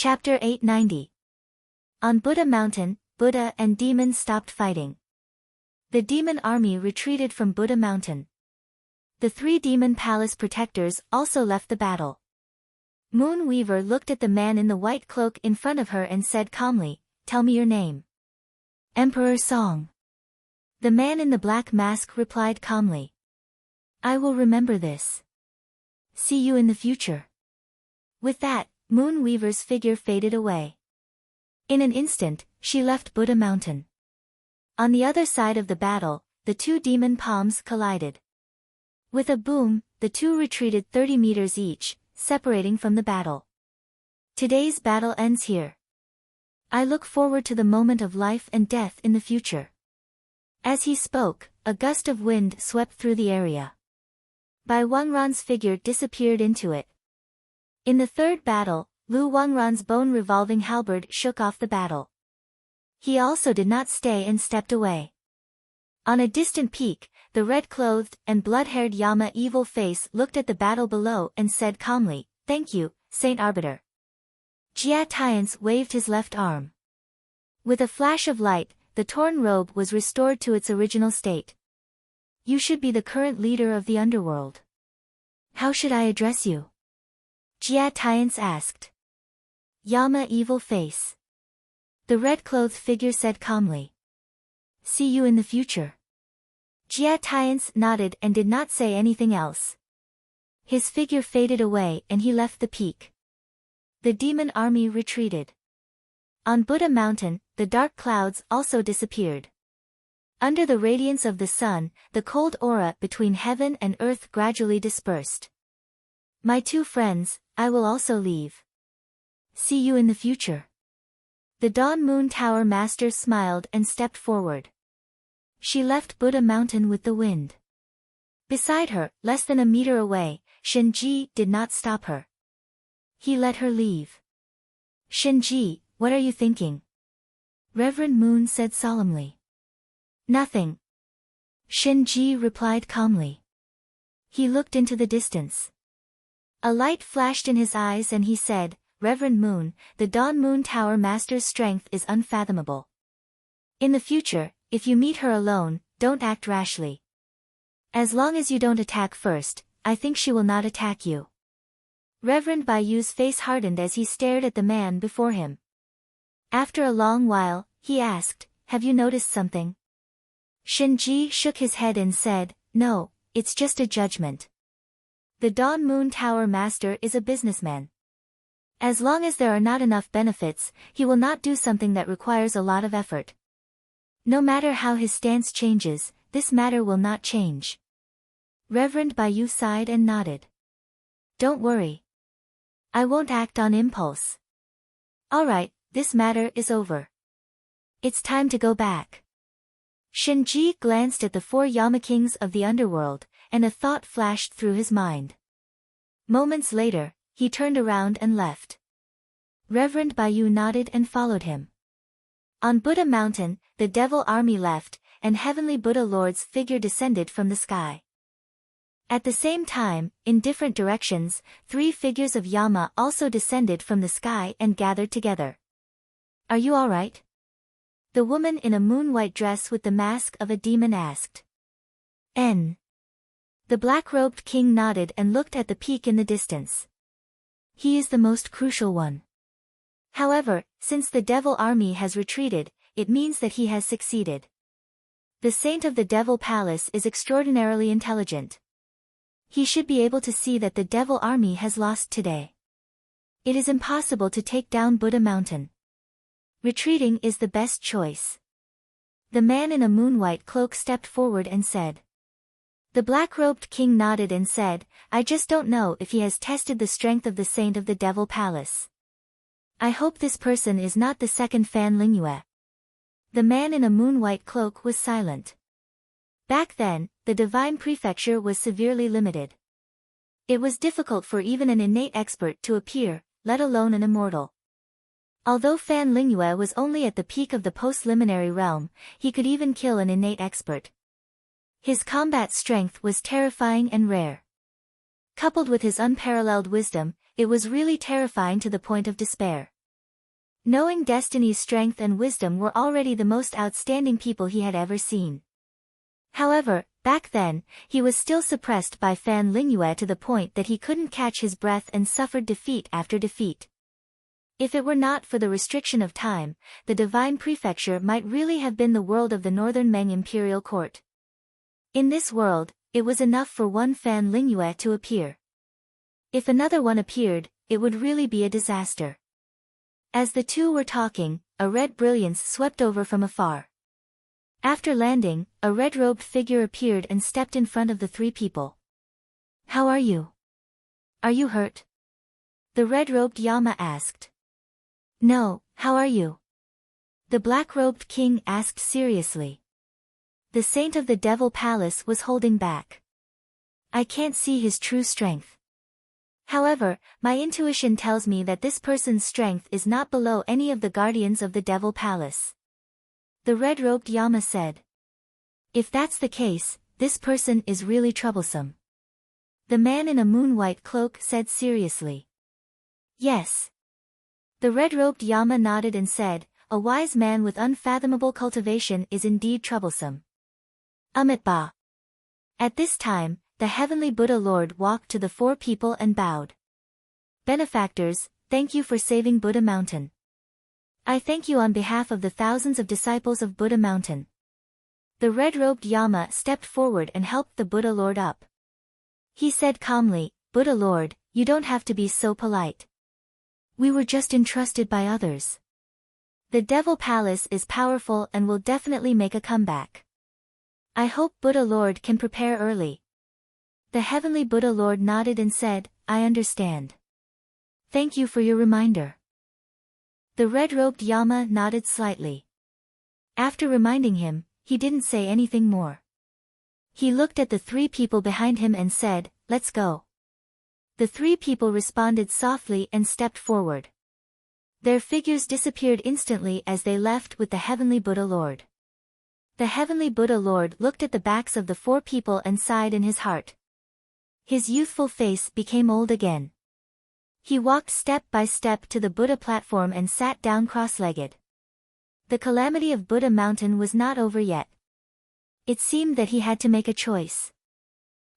Chapter 890. On Buddha Mountain, Buddha and demons stopped fighting. The demon army retreated from Buddha Mountain. The 3 demon palace protectors also left the battle. Moon Weaver looked at the man in the white cloak in front of her and said calmly, "Tell me your name." "Emperor Song." The man in the black mask replied calmly, "I will remember this. See you in the future." With that, Moon Weaver's figure faded away. In an instant, she left Buddha Mountain. On the other side of the battle, the 2 demon palms collided. With a boom, the 2 retreated 30 meters each, separating from the battle. Today's battle ends here. I look forward to the moment of life and death in the future. As he spoke, a gust of wind swept through the area. Bai Wangran's figure disappeared into it. In the 3rd battle, Lu Wangran's bone-revolving halberd shook off the battle. He also did not stay and stepped away. On a distant peak, the red-clothed and blood-haired Yama Evil Face looked at the battle below and said calmly, "Thank you, Saint Arbiter." Jia Tiance waved his left arm. With a flash of light, the torn robe was restored to its original state. "You should be the current leader of the underworld. How should I address you?" Jia Tiance asked. "Yama Evil Face." The red-clothed figure said calmly. "See you in the future." Jia Tiance nodded and did not say anything else. His figure faded away and he left the peak. The demon army retreated. On Buddha Mountain, the dark clouds also disappeared. Under the radiance of the sun, the cold aura between heaven and earth gradually dispersed. "My 2 friends, I will also leave. See you in the future." The Dawn Moon Tower Master smiled and stepped forward. She left Buddha Mountain with the wind. Beside her, less than a meter away, Shenji did not stop her. He let her leave. "Shenji, what are you thinking?" Reverend Moon said solemnly. "Nothing." Shenji replied calmly. He looked into the distance. A light flashed in his eyes and he said, "Reverend Moon, the Dawn Moon Tower Master's strength is unfathomable. In the future, if you meet her alone, don't act rashly. As long as you don't attack first, I think she will not attack you." Reverend Bayu's face hardened as he stared at the man before him. After a long while, he asked, "Have you noticed something?" Shenji shook his head and said, "No, it's just a judgment. The Dawn Moon Tower Master is a businessman. As long as there are not enough benefits, he will not do something that requires a lot of effort. No matter how his stance changes, this matter will not change." Reverend Bayu sighed and nodded. "Don't worry. I won't act on impulse. Alright, this matter is over. It's time to go back." Shenji glanced at the 4 Yamakings of the underworld, and a thought flashed through his mind. Moments later, he turned around and left. Reverend Bayu nodded and followed him. On Buddha Mountain, the devil army left, and heavenly Buddha Lord's figure descended from the sky. At the same time, in different directions, 3 figures of Yama also descended from the sky and gathered together. "Are you alright?" The woman in a moon-white dress with the mask of a demon asked. "N." The black-robed king nodded and looked at the peak in the distance. "He is the most crucial one. However, since the devil army has retreated, it means that he has succeeded. The saint of the devil palace is extraordinarily intelligent. He should be able to see that the devil army has lost today. It is impossible to take down Buddha Mountain. Retreating is the best choice." The man in a moon-white cloak stepped forward and said. The black-robed king nodded and said, "I just don't know if he has tested the strength of the saint of the devil palace. I hope this person is not the second Fan Lingyue." The man in a moon-white cloak was silent. Back then, the divine prefecture was severely limited. It was difficult for even an innate expert to appear, let alone an immortal. Although Fan Lingyue was only at the peak of the post-liminary realm, he could even kill an innate expert. His combat strength was terrifying and rare. Coupled with his unparalleled wisdom, it was really terrifying to the point of despair. Knowing Destiny's strength and wisdom were already the most outstanding people he had ever seen. However, back then, he was still suppressed by Fan Lingyue to the point that he couldn't catch his breath and suffered defeat after defeat. If it were not for the restriction of time, the Divine Prefecture might really have been the world of the Northern Meng Imperial Court. In this world, it was enough for one Fan Lingyue to appear. If another one appeared, it would really be a disaster. As the two were talking, a red brilliance swept over from afar. After landing, a red-robed figure appeared and stepped in front of the three people. "How are you? Are you hurt?" the red-robed Yama asked. "No, how are you?" the black-robed king asked seriously. The saint of the Devil Palace was holding back. "I can't see his true strength. However, my intuition tells me that this person's strength is not below any of the guardians of the Devil Palace," the red-robed Yama said. "If that's the case, this person is really troublesome," the man in a moon-white cloak said seriously. "Yes." The red-robed Yama nodded and said, "A wise man with unfathomable cultivation is indeed troublesome." Ba. At this time, the heavenly Buddha Lord walked to the four people and bowed. "Benefactors, thank you for saving Buddha Mountain. I thank you on behalf of the thousands of disciples of Buddha Mountain." The red-robed Yama stepped forward and helped the Buddha Lord up. He said calmly, "Buddha Lord, you don't have to be so polite. We were just entrusted by others. The Devil Palace is powerful and will definitely make a comeback. I hope Buddha Lord can prepare early." The heavenly Buddha Lord nodded and said, "I understand. Thank you for your reminder." The red-robed Yama nodded slightly. After reminding him, he didn't say anything more. He looked at the three people behind him and said, "Let's go." The three people responded softly and stepped forward. Their figures disappeared instantly as they left with the heavenly Buddha Lord. The heavenly Buddha Lord looked at the backs of the four people and sighed in his heart. His youthful face became old again. He walked step by step to the Buddha platform and sat down cross-legged. The calamity of Buddha Mountain was not over yet. It seemed that he had to make a choice.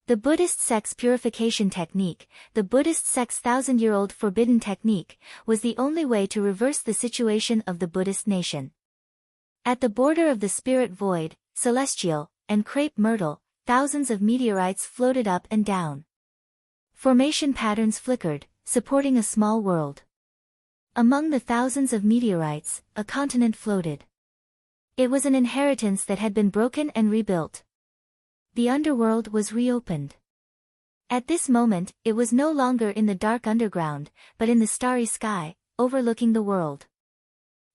The Buddhist sex purification technique, the Buddhist sex thousand-year-old forbidden technique, was the only way to reverse the situation of the Buddhist nation. At the border of the spirit void, celestial, and crepe myrtle, thousands of meteorites floated up and down. Formation patterns flickered, supporting a small world. Among the thousands of meteorites, a continent floated. It was an inheritance that had been broken and rebuilt. The underworld was reopened. At this moment, it was no longer in the dark underground, but in the starry sky, overlooking the world.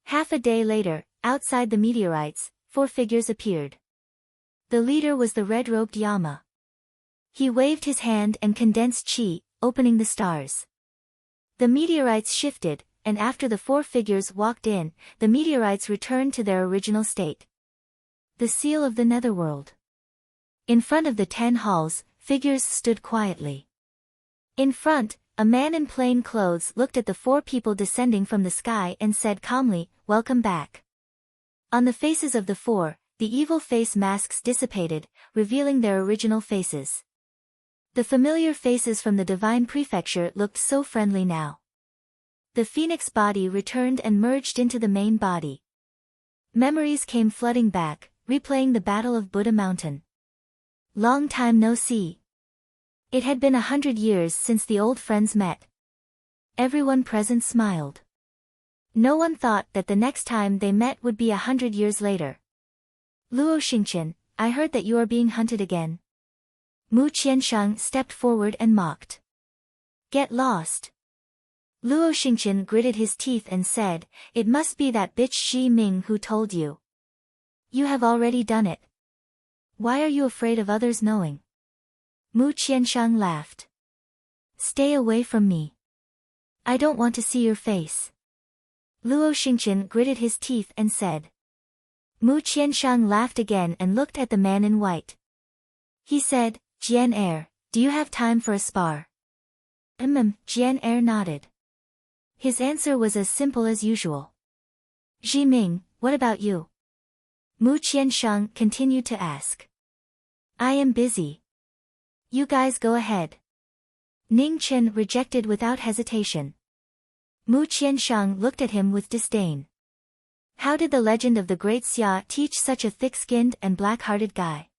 Half a day later, outside the meteorites, four figures appeared. The leader was the red-robed Yama. He waved his hand and condensed chi, opening the stars. The meteorites shifted, and after the four figures walked in, the meteorites returned to their original state. The seal of the netherworld. In front of the 10 halls, figures stood quietly. In front, a man in plain clothes looked at the four people descending from the sky and said calmly, "Welcome back." On the faces of the four, the evil face masks dissipated, revealing their original faces. The familiar faces from the Divine Prefecture looked so friendly now. The phoenix body returned and merged into the main body. Memories came flooding back, replaying the Battle of Buddha Mountain. Long time no see. It had been 100 years since the old friends met. Everyone present smiled. No one thought that the next time they met would be 100 years later. "Luo Xingqian, I heard that you are being hunted again." Mu Qiansheng stepped forward and mocked. "Get lost." Luo Xingqian gritted his teeth and said, "It must be that bitch Xi Ming who told you. You have already done it. Why are you afraid of others knowing?" Mu Qiansheng laughed. "Stay away from me. I don't want to see your face." Luo Xingqian gritted his teeth and said. Mu Qiansheng laughed again and looked at the man in white. He said, "Jian Er, do you have time for a spar?" Jian Er nodded. His answer was as simple as usual. Ming, what about you? Mu Qiansheng continued to ask. I am busy. You guys go ahead. Ning Chen rejected without hesitation. Mu Qiansheng looked at him with disdain. How did the legend of the great Xia teach such a thick-skinned and black-hearted guy?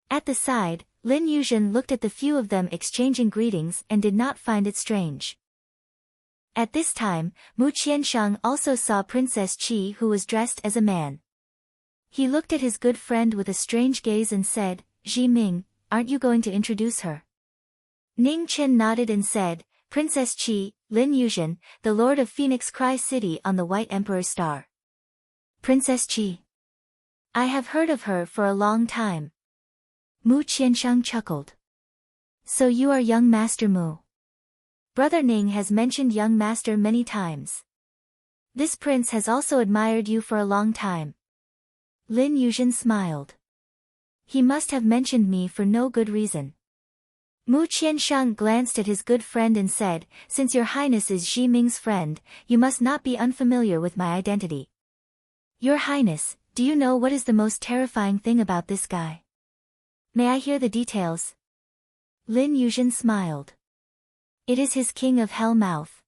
At the side, Lin Yuzhen looked at the few of them exchanging greetings and did not find it strange. At this time, Mu Qiansheng also saw Princess Qi, who was dressed as a man. He looked at his good friend with a strange gaze and said, Ming, aren't you going to introduce her? Ning Chen nodded and said, Princess Qi, Lin Yuzhen, the Lord of Phoenix Cry City on the White Emperor's Star. Princess Qi. I have heard of her for a long time. Mu Qiansheng chuckled. So you are young Master Mu. Brother Ning has mentioned young master many times. This prince has also admired you for a long time. Lin Yuzhen smiled. He must have mentioned me for no good reason. Mu Qiansheng glanced at his good friend and said, Since your highness is Xi Ming's friend, you must not be unfamiliar with my identity. Your highness, do you know what is the most terrifying thing about this guy? May I hear the details? Lin Yuzhen smiled. It is his king of hell mouth.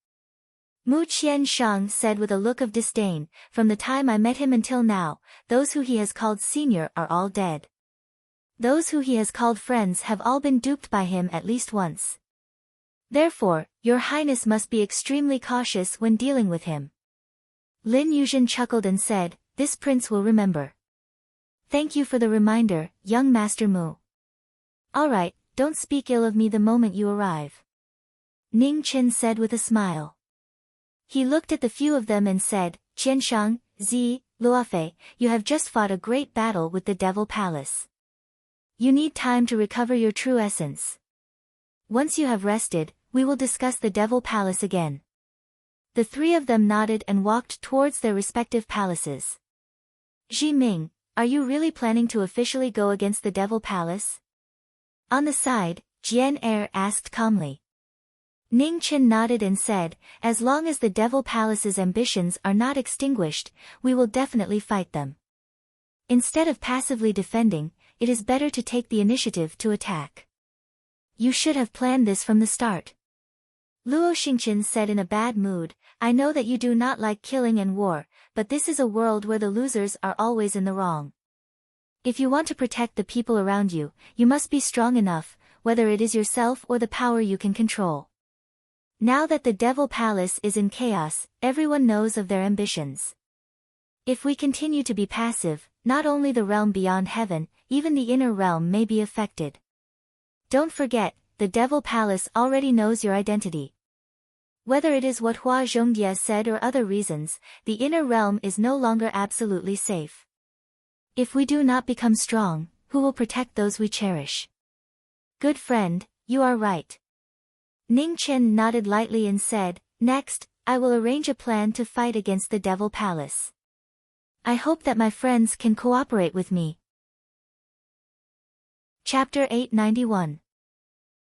Mu Qiansheng said with a look of disdain, From the time I met him until now, those who he has called senior are all dead. Those who he has called friends have all been duped by him at least once. Therefore, your highness must be extremely cautious when dealing with him. Lin Yuzhen chuckled and said, This prince will remember. Thank you for the reminder, young Master Mu. Alright, don't speak ill of me the moment you arrive. Ning Chen said with a smile. He looked at the few of them and said, Qiansheng, Zi, Luofei, you have just fought a great battle with the Devil Palace. You need time to recover your true essence. Once you have rested, we will discuss the Devil Palace again. The three of them nodded and walked towards their respective palaces. Ming, are you really planning to officially go against the Devil Palace? On the side, Jian Er asked calmly. Ning Chen nodded and said, As long as the Devil Palace's ambitions are not extinguished, we will definitely fight them. Instead of passively defending, it is better to take the initiative to attack. You should have planned this from the start. Luo Xingqian said in a bad mood, I know that you do not like killing and war, but this is a world where the losers are always in the wrong. If you want to protect the people around you, you must be strong enough, whether it is yourself or the power you can control. Now that the Devil Palace is in chaos, everyone knows of their ambitions. If we continue to be passive, not only the realm beyond heaven, even the inner realm may be affected. Don't forget, the Devil Palace already knows your identity. Whether it is what Hua Zhongye said or other reasons, the inner realm is no longer absolutely safe. If we do not become strong, who will protect those we cherish? Good friend, you are right. Ning Chen nodded lightly and said, Next, I will arrange a plan to fight against the Devil Palace. I hope that my friends can cooperate with me. Chapter 891.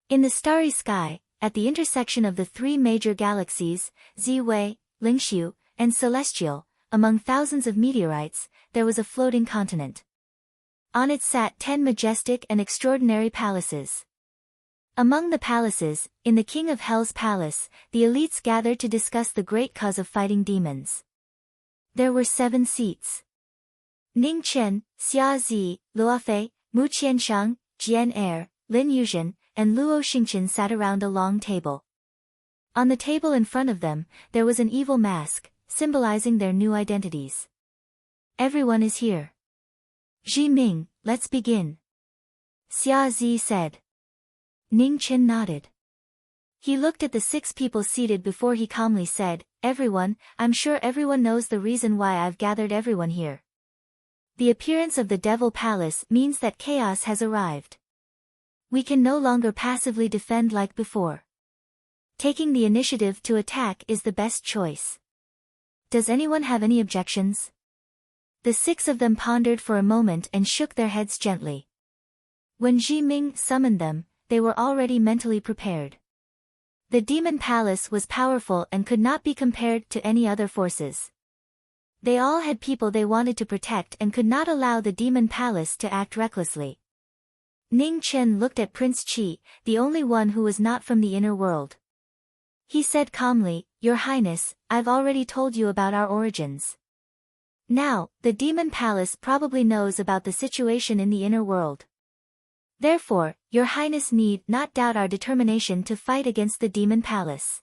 In the starry sky, at the intersection of the three major galaxies, Ziwei, Lingxiu, and Celestial, among thousands of meteorites, there was a floating continent. On it sat 10 majestic and extraordinary palaces. Among the palaces, in the King of Hell's palace, the elites gathered to discuss the great cause of fighting demons. There were 7 seats. Ning Chen, Xia Zi, Luofei, Mu Qiansheng, Jian Er, Lin Yuzhen, and Luo Xingqian sat around a long table. On the table in front of them, there was an evil mask, symbolizing their new identities. Everyone is here. Ming, let's begin. Xia Zi said. Ning Chen nodded. He looked at the 6 people seated before he calmly said, Everyone, I'm sure everyone knows the reason why I've gathered everyone here. The appearance of the Devil Palace means that chaos has arrived. We can no longer passively defend like before. Taking the initiative to attack is the best choice. Does anyone have any objections? The 6 of them pondered for a moment and shook their heads gently. When Ming summoned them, they were already mentally prepared. The Demon Palace was powerful and could not be compared to any other forces. They all had people they wanted to protect and could not allow the demon palace to act recklessly. Ning Chen looked at Prince Qi, the only one who was not from the inner world. He said calmly, "Your Highness, I've already told you about our origins. Now, the demon palace probably knows about the situation in the inner world. Therefore, Your Highness need not doubt our determination to fight against the demon palace.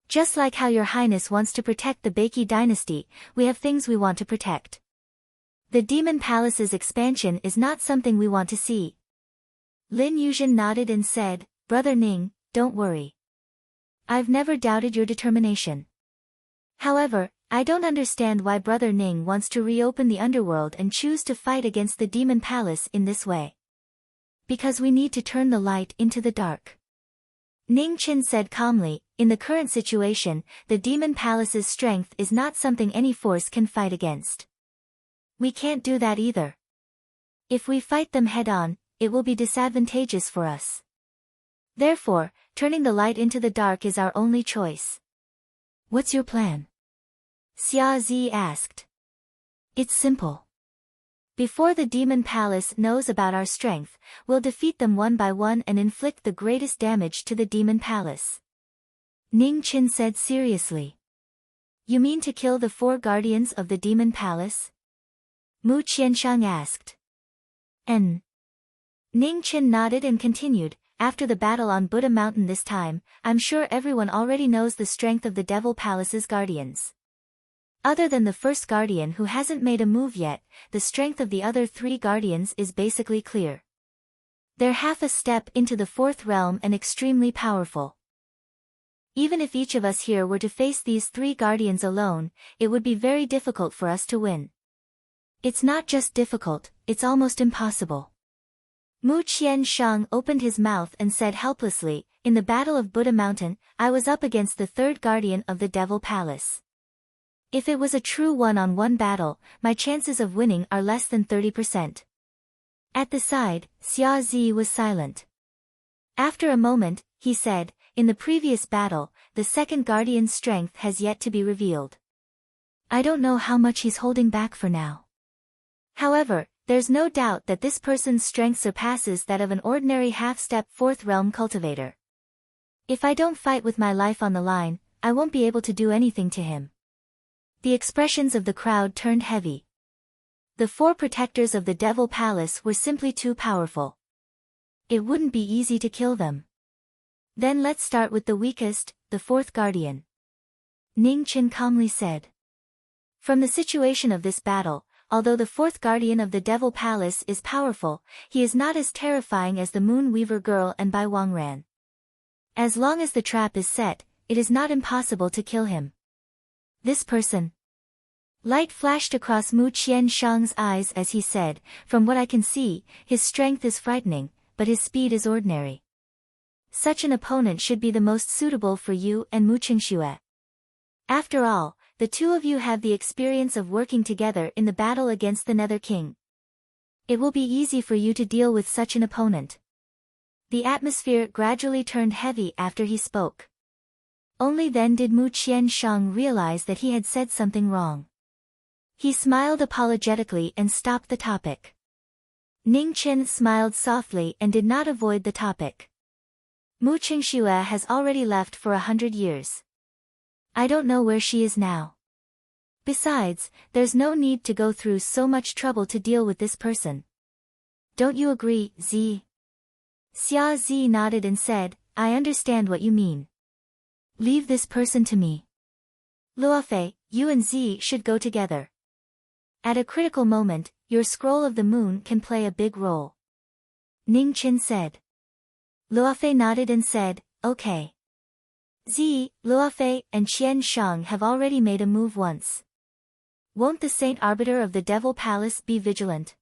Just like how Your Highness wants to protect the Baiki dynasty, we have things we want to protect. The demon palace's expansion is not something we want to see." Lin Yuzhen nodded and said, "Brother Ning, don't worry. I've never doubted your determination. However, I don't understand why Brother Ning wants to reopen the underworld and choose to fight against the demon palace in this way. Because we need to turn the light into the dark." Ning Qin said calmly, "In the current situation, the demon palace's strength is not something any force can fight against. We can't do that either. If we fight them head-on, it will be disadvantageous for us. Therefore, turning the light into the dark is our only choice." "What's your plan?" Xia Zi asked. "It's simple. Before the demon palace knows about our strength, we'll defeat them one by one and inflict the greatest damage to the demon palace." Ning Qin said seriously. "You mean to kill the 4 guardians of the demon palace?" Mu Qianshang asked. Ning Qin nodded and continued, "After the battle on Buddha Mountain this time, I'm sure everyone already knows the strength of the Devil Palace's guardians. Other than the first guardian who hasn't made a move yet, the strength of the other 3 guardians is basically clear. They're half a step into the 4th realm and extremely powerful. Even if each of us here were to face these 3 guardians alone, it would be very difficult for us to win. It's not just difficult, it's almost impossible." Mu Qianshang opened his mouth and said helplessly, "In the Battle of Buddha Mountain, I was up against the 3rd guardian of the Devil Palace. If it was a true one-on-one battle, my chances of winning are less than 30%. At the side, Xia Zi was silent. After a moment, he said, "In the previous battle, the 2nd guardian's strength has yet to be revealed. I don't know how much he's holding back for now. However, there's no doubt that this person's strength surpasses that of an ordinary half-step 4th realm cultivator. If I don't fight with my life on the line, I won't be able to do anything to him." The expressions of the crowd turned heavy. The 4 protectors of the Devil Palace were simply too powerful. It wouldn't be easy to kill them. "Then let's start with the weakest, the 4th guardian," Ning Qin calmly said. From the situation of this battle, although the 4th guardian of the Devil Palace is powerful, he is not as terrifying as the Moon Weaver girl and Bai Wangran. As long as the trap is set, it is not impossible to kill him. This person. Light flashed across Mu Qianshang's eyes as he said, "From what I can see, his strength is frightening, but his speed is ordinary. Such an opponent should be the most suitable for you and Mu Qingxue. After all, the 2 of you have the experience of working together in the battle against the Nether King. It will be easy for you to deal with such an opponent." The atmosphere gradually turned heavy after he spoke. Only then did Mu Qianshang realize that he had said something wrong. He smiled apologetically and stopped the topic. Ning Qin smiled softly and did not avoid the topic. "Mu Qingxue has already left for 100 years. I don't know where she is now. Besides, there's no need to go through so much trouble to deal with this person. Don't you agree, Zi?" Xia Zi nodded and said, "I understand what you mean. Leave this person to me. Luofei, you and Zi should go together. At a critical moment, your scroll of the moon can play a big role." Ning Qin said. Luofei nodded and said, "Okay." Zi, Luofei, and Qian Shang have already made a move once. Won't the Saint Arbiter of the Devil Palace be vigilant?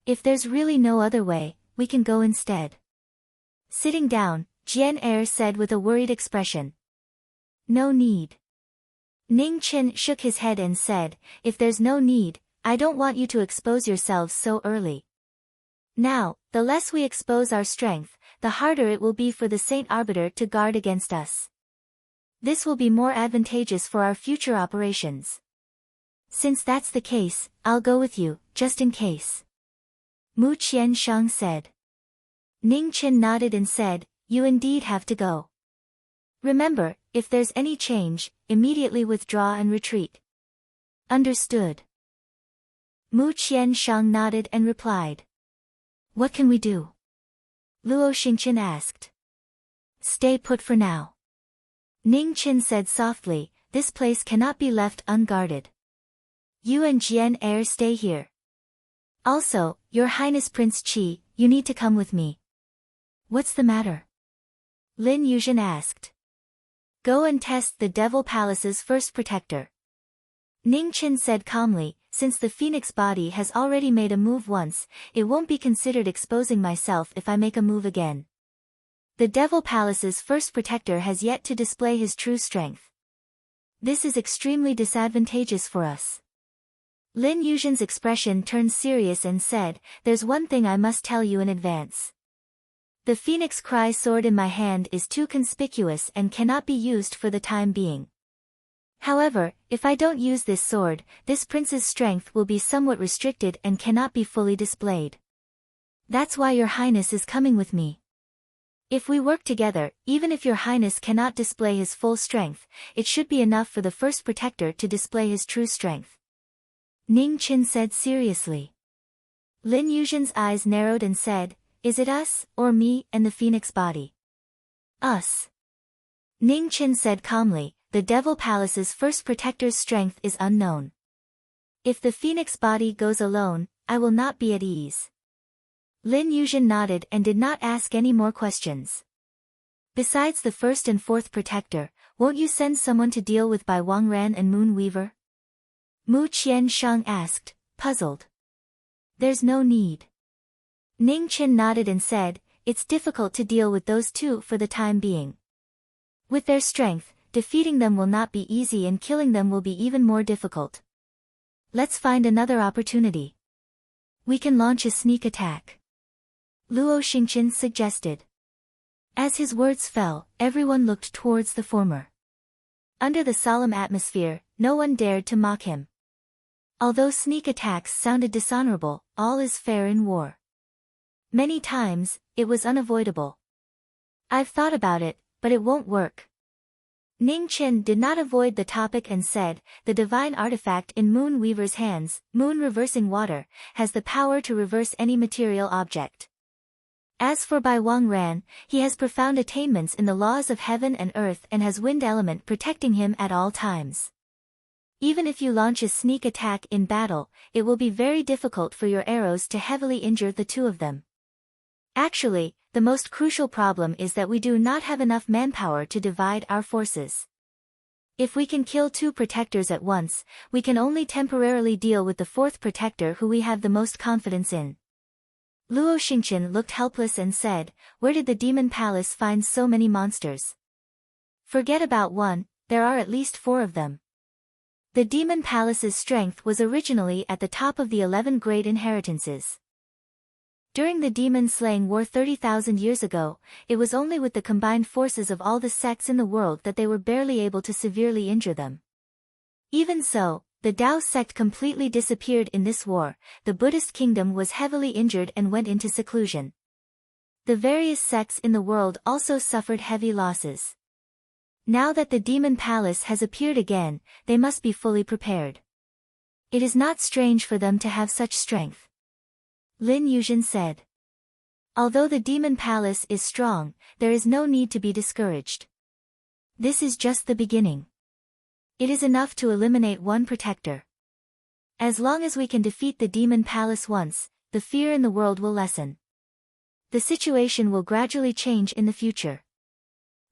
If there's really no other way, we can go instead. Sitting down, Jian Er said with a worried expression. "No need." Ning Qin shook his head and said, "If there's no need, I don't want you to expose yourselves so early. Now, the less we expose our strength, the harder it will be for the Saint Arbiter to guard against us. This will be more advantageous for our future operations." Since that's the case, I'll go with you, just in case. Mu Qianshang said. Ning Qin nodded and said, you indeed have to go. Remember, if there's any change, immediately withdraw and retreat. Understood. Mu Qianshang nodded and replied. What can we do? Luo Xingqian asked. Stay put for now. Ning Qin said softly, this place cannot be left unguarded. You and Jian Er stay here. Also, Your Highness Prince Qi, you need to come with me. What's the matter? Lin Yuzhen asked. Go and test the Devil Palace's first protector. Ning Qin said calmly, since the phoenix body has already made a move once, it won't be considered exposing myself if I make a move again. The Devil Palace's first protector has yet to display his true strength. This is extremely disadvantageous for us. Lin Yuzhen's expression turned serious and said, there's one thing I must tell you in advance. The Phoenix Cry sword in my hand is too conspicuous and cannot be used for the time being. However, if I don't use this sword, this prince's strength will be somewhat restricted and cannot be fully displayed. That's why Your Highness is coming with me. If we work together, even if Your Highness cannot display his full strength, it should be enough for the first protector to display his true strength. Ning Qin said seriously. Lin Yuzhen's eyes narrowed and said, is it us, or me, and the phoenix body? Us. Ning Qin said calmly, the Devil Palace's first protector's strength is unknown. If the phoenix body goes alone, I will not be at ease. Lin Yuzhen nodded and did not ask any more questions. Besides the first and fourth protector, won't you send someone to deal with Bai Wangran and Moon Weaver? Mu Qianshang asked, puzzled. There's no need. Ning Qin nodded and said, it's difficult to deal with those two for the time being. With their strength, defeating them will not be easy and killing them will be even more difficult. Let's find another opportunity. We can launch a sneak attack. Luo Xingqian suggested. As his words fell, everyone looked towards the former. Under the solemn atmosphere, no one dared to mock him. Although sneak attacks sounded dishonorable, all is fair in war. Many times, it was unavoidable. I've thought about it, but it won't work. Ning Qin did not avoid the topic and said, the divine artifact in Moon Weaver's hands, Moon Reversing Water, has the power to reverse any material object. As for Bai Wangran, he has profound attainments in the laws of heaven and earth and has wind element protecting him at all times. Even if you launch a sneak attack in battle, it will be very difficult for your arrows to heavily injure the two of them. Actually, the most crucial problem is that we do not have enough manpower to divide our forces. If we can kill two protectors at once, we can only temporarily deal with the fourth protector who we have the most confidence in. Luo Xingqian looked helpless and said, where did the Demon Palace find so many monsters? Forget about one, there are at least 4 of them. The Demon Palace's strength was originally at the top of the 11 great inheritances. During the demon-slaying war 30,000 years ago, it was only with the combined forces of all the sects in the world that they were barely able to severely injure them. Even so, the Tao sect completely disappeared in this war, the Buddhist kingdom was heavily injured and went into seclusion. The various sects in the world also suffered heavy losses. Now that the Demon Palace has appeared again, they must be fully prepared. It is not strange for them to have such strength. Lin Yuzhen said. Although the Demon Palace is strong, there is no need to be discouraged. This is just the beginning. It is enough to eliminate one protector. As long as we can defeat the Demon Palace once, the fear in the world will lessen. The situation will gradually change in the future.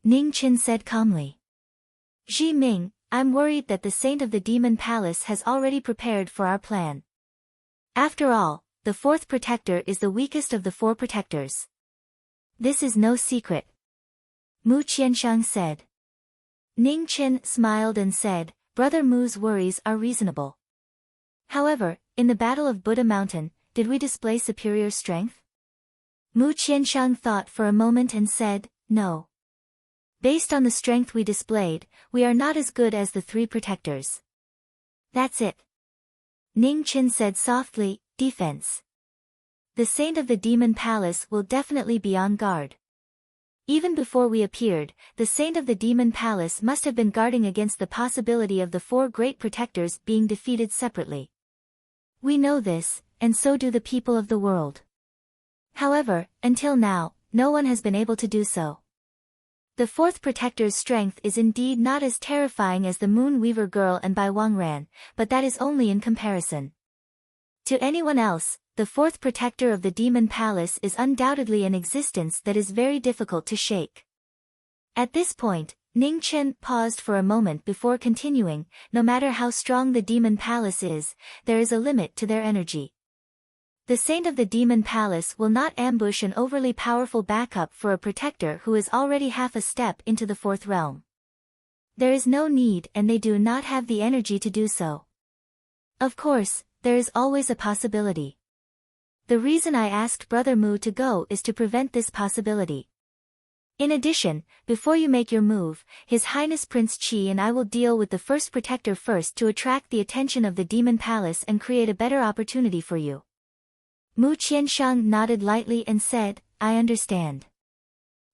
Ning Qin said calmly. Zhi Ming, I'm worried that the Saint of the Demon Palace has already prepared for our plan. After all, the 4th protector is the weakest of the 4 protectors. This is no secret. Mu Qianshang said. Ning Qin smiled and said, Brother Mu's worries are reasonable. However, in the Battle of Buddha Mountain, did we display superior strength? Mu Qianshang thought for a moment and said, no. Based on the strength we displayed, we are not as good as the 3 protectors. That's it. Ning Chen said softly, defense. The saint of the demon palace will definitely be on guard. Even before we appeared, the saint of the demon palace must have been guarding against the possibility of the four great protectors being defeated separately. We know this, and so do the people of the world. However, until now, no one has been able to do so. The fourth protector's strength is indeed not as terrifying as the Moon Weaver girl and Bai Wangran, but that is only in comparison. To anyone else, the fourth protector of the demon palace is undoubtedly an existence that is very difficult to shake. At this point, Ning Chen paused for a moment before continuing, no matter how strong the demon palace is, there is a limit to their energy. The saint of the demon palace will not ambush an overly powerful backup for a protector who is already half a step into the fourth realm. There is no need and they do not have the energy to do so. Of course, there is always a possibility. The reason I asked Brother Mu to go is to prevent this possibility. In addition, before you make your move, His Highness Prince Qi and I will deal with the first protector first to attract the attention of the demon palace and create a better opportunity for you. Mu Qianshang nodded lightly and said, I understand.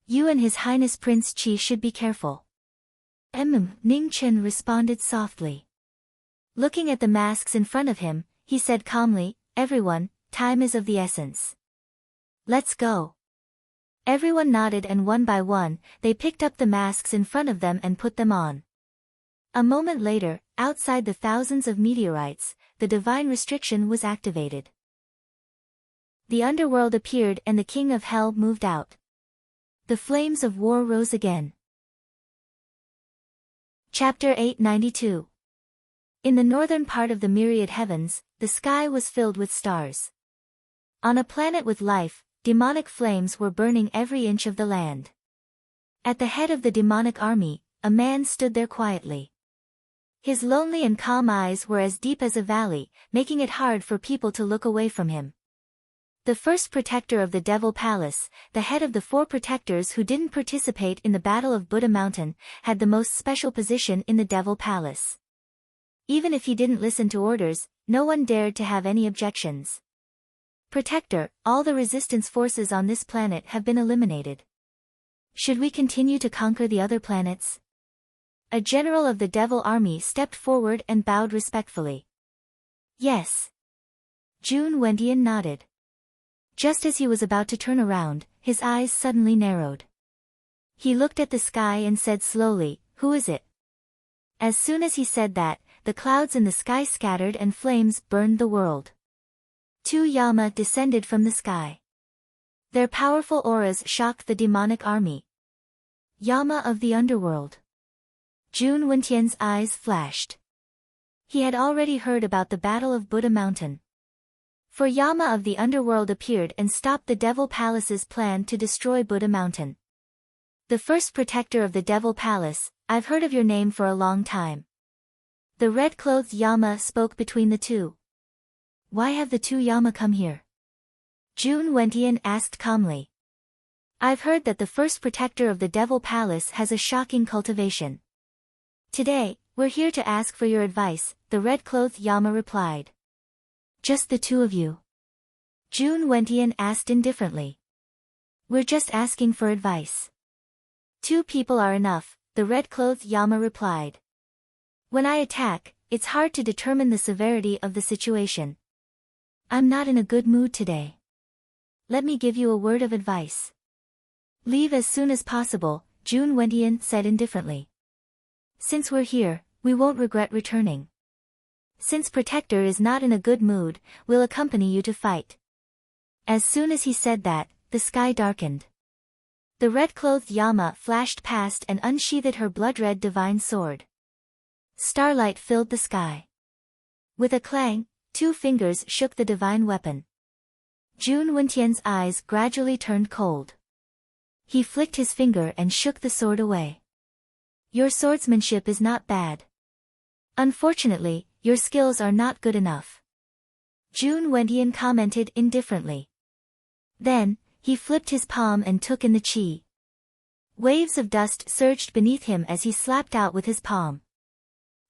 You and His Highness Prince Qi should be careful. Ning Chen responded softly. Looking at the masks in front of him, he said calmly, everyone, time is of the essence. Let's go. Everyone nodded and one by one, they picked up the masks in front of them and put them on. A moment later, outside the thousands of meteorites, the divine restriction was activated. The underworld appeared and the king of hell moved out. The flames of war rose again. Chapter 892. In the northern part of the myriad heavens, the sky was filled with stars. On a planet with life, demonic flames were burning every inch of the land. At the head of the demonic army, a man stood there quietly. His lonely and calm eyes were as deep as a valley, making it hard for people to look away from him. The first protector of the Devil Palace, the head of the four protectors who didn't participate in the Battle of Buddha Mountain, had the most special position in the Devil Palace. Even if he didn't listen to orders, no one dared to have any objections. Protector, all the resistance forces on this planet have been eliminated. Should we continue to conquer the other planets? A general of the Devil Army stepped forward and bowed respectfully. Yes. Jun Wendian nodded. Just as he was about to turn around, his eyes suddenly narrowed. He looked at the sky and said slowly, who is it? As soon as he said that, the clouds in the sky scattered and flames burned the world. Two Yama descended from the sky. Their powerful auras shocked the demonic army. Yama of the underworld. Jun Wentian's eyes flashed. He had already heard about the Battle of Buddha Mountain. For Yama of the underworld appeared and stopped the Devil Palace's plan to destroy Buddha Mountain. The first protector of the Devil Palace, I've heard of your name for a long time. The red-clothed Yama spoke between the two. Why have the two Yama come here? Jun Wentian asked calmly. I've heard that the first protector of the Devil Palace has a shocking cultivation. Today, we're here to ask for your advice, the red-clothed Yama replied. Just the two of you? Jun Wentian asked indifferently. We're just asking for advice. Two people are enough, the red-clothed Yama replied. When I attack, it's hard to determine the severity of the situation. I'm not in a good mood today. Let me give you a word of advice. Leave as soon as possible, Jun Wentian said indifferently. Since we're here, we won't regret returning. Since Protector is not in a good mood, we'll accompany you to fight. As soon as he said that, the sky darkened. The red-clothed Yama flashed past and unsheathed her blood-red divine sword. Starlight filled the sky. With a clang, two fingers shook the divine weapon. Jun Wentian's eyes gradually turned cold. He flicked his finger and shook the sword away. Your swordsmanship is not bad. Unfortunately, your skills are not good enough. Jun Wentian commented indifferently. Then, he flipped his palm and took in the qi. Waves of dust surged beneath him as he slapped out with his palm.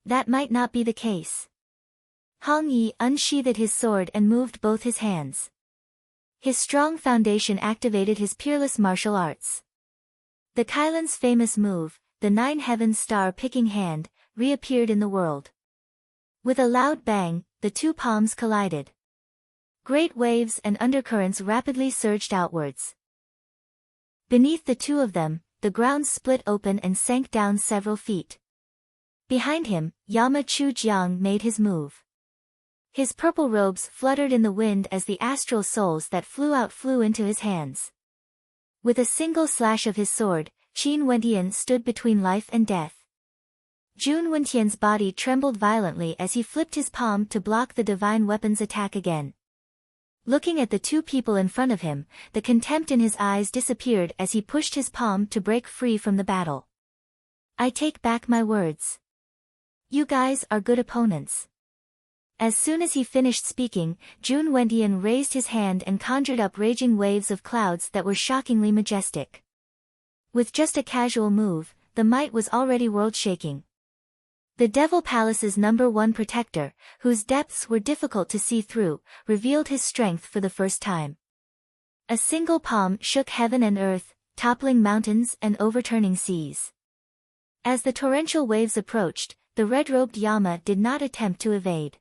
That might not be the case. Hong Yi unsheathed his sword and moved both his hands. His strong foundation activated his peerless martial arts. The Kailan's famous move, the 9 heavens star picking hand, reappeared in the world. With a loud bang, the two palms collided. Great waves and undercurrents rapidly surged outwards. Beneath the two of them, the ground split open and sank down several feet. Behind him, Yama Chujiang made his move. His purple robes fluttered in the wind as the astral souls that flew into his hands. With a single slash of his sword, Qin Wentian stood between life and death. Jun Wentian's body trembled violently as he flipped his palm to block the divine weapon's attack again. Looking at the two people in front of him, the contempt in his eyes disappeared as he pushed his palm to break free from the battle. I take back my words. You guys are good opponents. As soon as he finished speaking, Jun Wentian raised his hand and conjured up raging waves of clouds that were shockingly majestic. With just a casual move, the might was already world-shaking. The Devil Palace's #1 protector, whose depths were difficult to see through, revealed his strength for the first time. A single palm shook heaven and earth, toppling mountains and overturning seas. As the torrential waves approached, the red-robed Yama did not attempt to evade.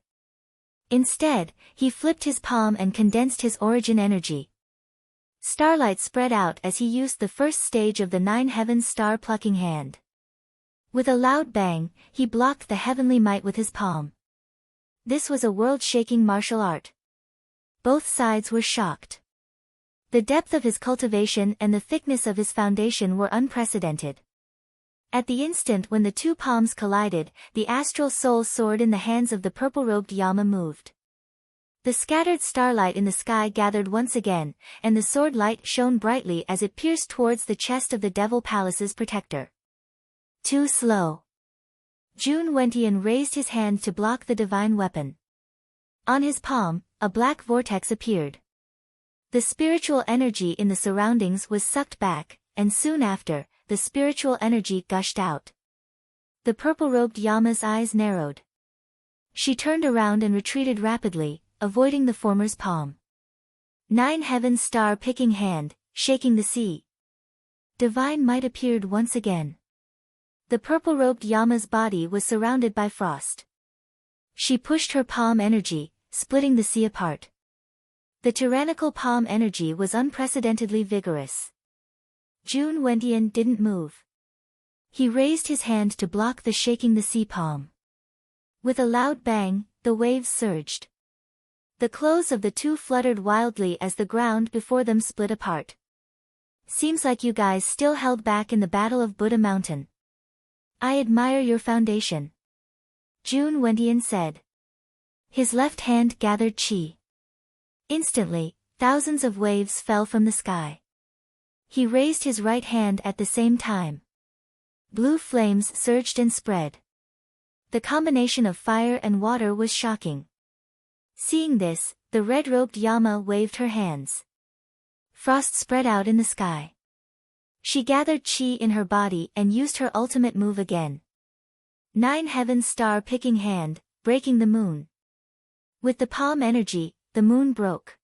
Instead, he flipped his palm and condensed his origin energy. Starlight spread out as he used the first stage of the 9 heavens star plucking hand. With a loud bang, he blocked the heavenly might with his palm. This was a world-shaking martial art. Both sides were shocked. The depth of his cultivation and the thickness of his foundation were unprecedented. At the instant when the two palms collided, the astral soul sword in the hands of the purple-robed Yama moved. The scattered starlight in the sky gathered once again, and the sword light shone brightly as it pierced towards the chest of the Devil Palace's protector. Too slow. Jun Wentian raised his hand to block the divine weapon. On his palm, a black vortex appeared. The spiritual energy in the surroundings was sucked back, and soon after, the spiritual energy gushed out. The purple-robed Yama's eyes narrowed. She turned around and retreated rapidly, avoiding the former's palm. 9 heavens star picking hand, shaking the sea. Divine might appeared once again. The purple-robed Yama's body was surrounded by frost. She pushed her palm energy, splitting the sea apart. The tyrannical palm energy was unprecedentedly vigorous. Jun Wentian didn't move. He raised his hand to block the shaking the sea palm. With a loud bang, the waves surged. The clothes of the two fluttered wildly as the ground before them split apart. Seems like you guys still held back in the Battle of Buddha Mountain. I admire your foundation. Jun Wentian said. His left hand gathered chi. Instantly, thousands of waves fell from the sky. He raised his right hand at the same time. Blue flames surged and spread. The combination of fire and water was shocking. Seeing this, the red-robed Yama waved her hands. Frost spread out in the sky. She gathered chi in her body and used her ultimate move again. 9 heavens star picking hand, breaking the moon. With the palm energy, the moon broke.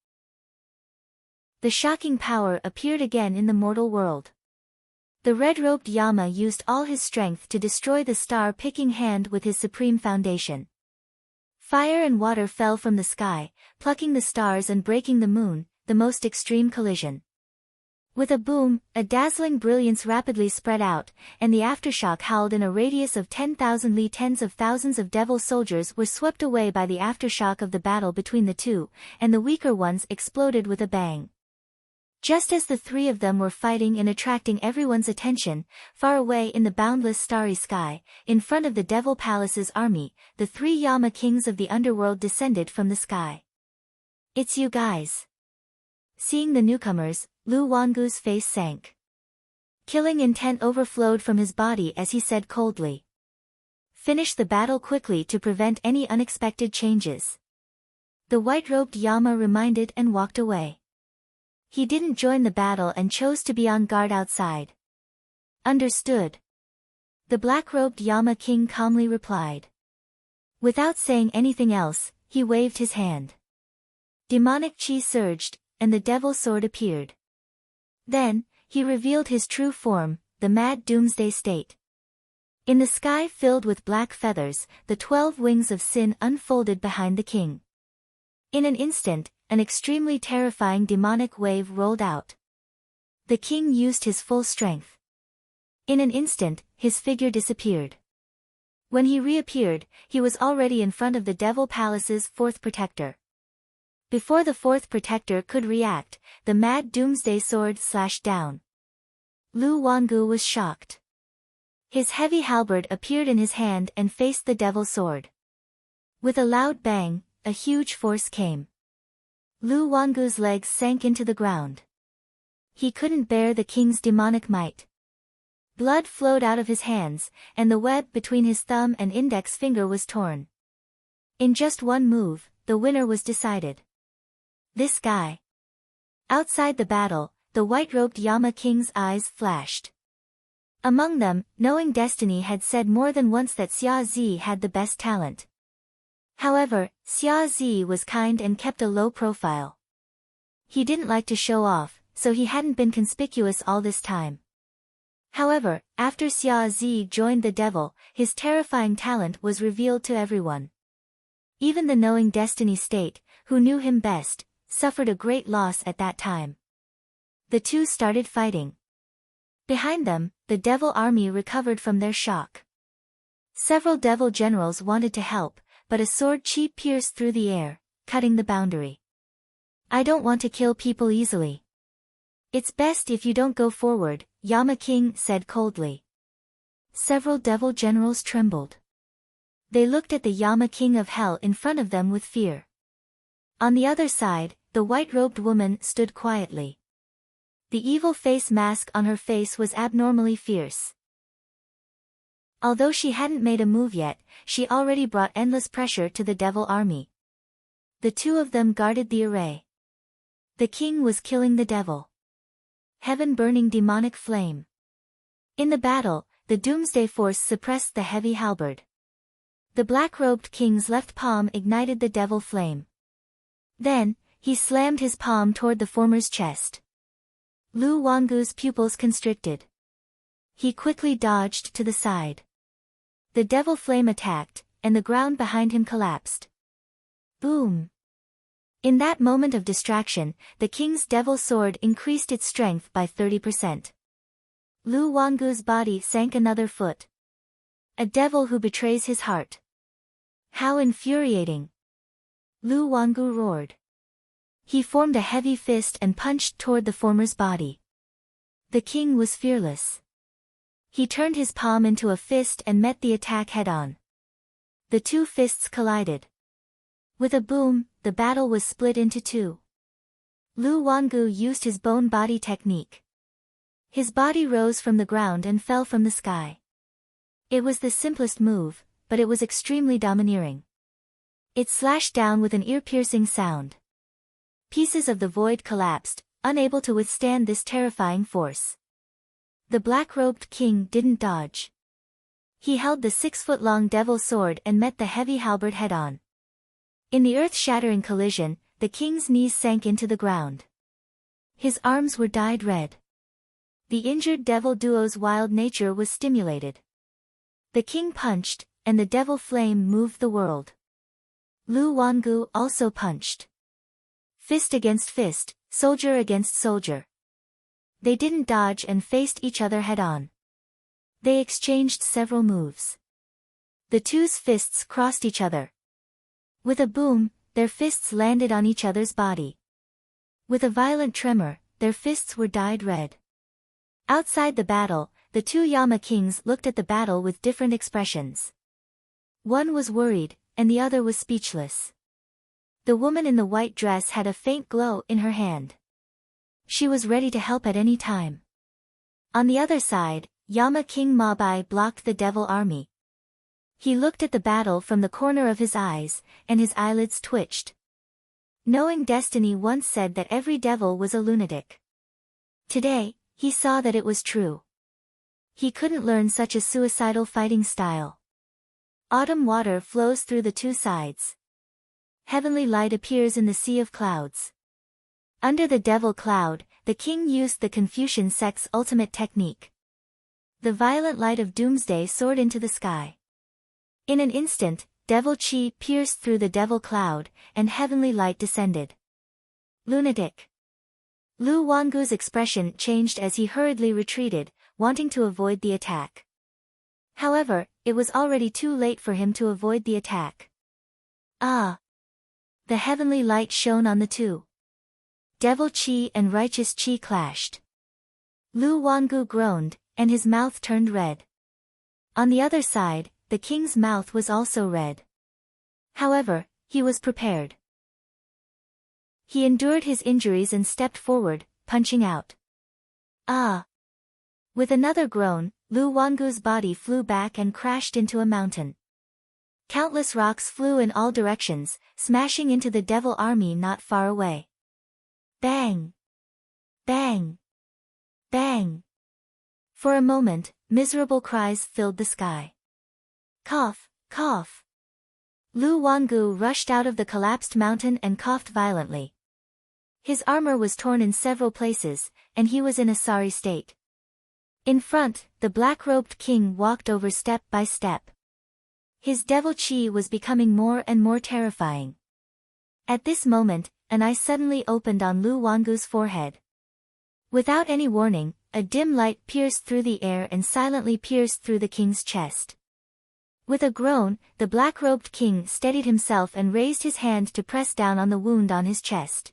The shocking power appeared again in the mortal world. The red-robed Yama used all his strength to destroy the star-picking hand with his supreme foundation. Fire and water fell from the sky, plucking the stars and breaking the moon, the most extreme collision. With a boom, a dazzling brilliance rapidly spread out, and the aftershock howled in a radius of 10,000 li. Tens of thousands of devil soldiers were swept away by the aftershock of the battle between the two, and the weaker ones exploded with a bang. Just as the three of them were fighting and attracting everyone's attention, far away in the boundless starry sky, in front of the Devil Palace's army, the 3 Yama kings of the underworld descended from the sky. It's you guys. Seeing the newcomers, Lu Wangu's face sank. Killing intent overflowed from his body as he said coldly. Finish the battle quickly to prevent any unexpected changes. The white-robed Yama reminded and walked away. He didn't join the battle and chose to be on guard outside. Understood. The black-robed Yama king calmly replied. Without saying anything else, he waved his hand. Demonic chi surged, and the devil sword appeared. Then, he revealed his true form, the mad doomsday state. In the sky filled with black feathers, the 12 wings of sin unfolded behind the king. In an instant, an extremely terrifying demonic wave rolled out. The king used his full strength. In an instant, his figure disappeared. When he reappeared, he was already in front of the Devil Palace's 4th protector. Before the 4th protector could react, the mad doomsday sword slashed down. Lu Wangu was shocked. His heavy halberd appeared in his hand and faced the devil sword. With a loud bang, a huge force came. Lu Wangu's legs sank into the ground. He couldn't bear the king's demonic might. Blood flowed out of his hands, and the web between his thumb and index finger was torn. In just one move, the winner was decided. This guy. Outside the battle, the white-robed Yama King's eyes flashed. Among them, Knowing Destiny had said more than once that Xia Zi had the best talent. However, Xia Zi was kind and kept a low profile. He didn't like to show off, so he hadn't been conspicuous all this time. However, after Xia Zi joined the devil, his terrifying talent was revealed to everyone. Even the Knowing Destiny state, who knew him best, suffered a great loss at that time. The two started fighting. Behind them, the devil army recovered from their shock. Several devil generals wanted to help, but a sword chi pierced through the air, cutting the boundary. I don't want to kill people easily. It's best if you don't go forward, Yama King said coldly. Several devil generals trembled. They looked at the Yama King of Hell in front of them with fear. On the other side, the white-robed woman stood quietly. The evil face mask on her face was abnormally fierce. Although she hadn't made a move yet, she already brought endless pressure to the devil army. The two of them guarded the array. The king was killing the devil. Heaven-burning demonic flame. In the battle, the doomsday force suppressed the heavy halberd. The black-robed king's left palm ignited the devil flame. Then, he slammed his palm toward the former's chest. Lu Wangu's pupils constricted. He quickly dodged to the side. The devil flame attacked, and the ground behind him collapsed. Boom! In that moment of distraction, the king's devil sword increased its strength by 30%. Lu Wangu's body sank another foot. A devil who betrays his heart. How infuriating! Lu Wangu roared. He formed a heavy fist and punched toward the former's body. The king was fearless. He turned his palm into a fist and met the attack head-on. The two fists collided. With a boom, the battle was split into two. Lu Wangu used his bone body technique. His body rose from the ground and fell from the sky. It was the simplest move, but it was extremely domineering. It slashed down with an ear-piercing sound. Pieces of the void collapsed, unable to withstand this terrifying force. The black-robed king didn't dodge. He held the 6-foot-long devil sword and met the heavy halberd head-on. In the earth-shattering collision, the king's knees sank into the ground. His arms were dyed red. The injured devil duo's wild nature was stimulated. The king punched, and the devil flame moved the world. Lu Wangu also punched. Fist against fist, soldier against soldier. They didn't dodge and faced each other head-on. They exchanged several moves. The two's fists crossed each other. With a boom, their fists landed on each other's body. With a violent tremor, their fists were dyed red. Outside the battle, the two Yama kings looked at the battle with different expressions. One was worried, and the other was speechless. The woman in the white dress had a faint glow in her hand. She was ready to help at any time. On the other side, Yama King Mabai blocked the devil army. He looked at the battle from the corner of his eyes, and his eyelids twitched. Knowing Destiny once said that every devil was a lunatic. Today, he saw that it was true. He couldn't learn such a suicidal fighting style. Autumn water flows through the two sides. heavenly light appears in the sea of clouds. Under the devil cloud, the king used the Confucian sect's ultimate technique. The violent light of doomsday soared into the sky. In an instant, devil chi pierced through the devil cloud, and heavenly light descended. Lunatic. Lu Wangu's expression changed as he hurriedly retreated, wanting to avoid the attack. However, it was already too late for him to avoid the attack. Ah! The heavenly light shone on the two. Devil chi and righteous chi clashed. Lu Wangu groaned, and his mouth turned red. On the other side, the king's mouth was also red. However, he was prepared. He endured his injuries and stepped forward, punching out. Ah! With another groan, Lu Wangu's body flew back and crashed into a mountain. Countless rocks flew in all directions, smashing into the devil army not far away. Bang! Bang! Bang! For a moment, miserable cries filled the sky. Cough, cough. Lu Wangu rushed out of the collapsed mountain and coughed violently. His armor was torn in several places, and he was in a sorry state. In front, the black-robed king walked over step by step. His devil chi was becoming more and more terrifying. At this moment, an eye suddenly opened on Lu Wangu's forehead. Without any warning, a dim light pierced through the air and silently pierced through the king's chest. With a groan, the black-robed king steadied himself and raised his hand to press down on the wound on his chest.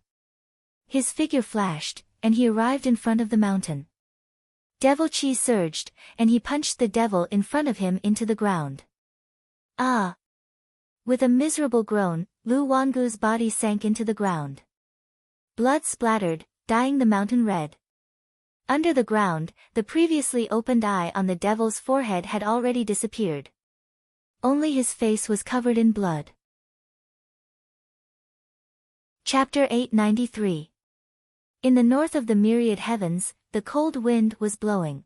His figure flashed, and he arrived in front of the mountain. Devil chi surged, and he punched the devil in front of him into the ground. Ah! With a miserable groan, Lu Wangu's body sank into the ground. Blood splattered, dyeing the mountain red. Under the ground, the previously opened eye on the devil's forehead had already disappeared. Only his face was covered in blood. Chapter 893. In the north of the myriad heavens, the cold wind was blowing.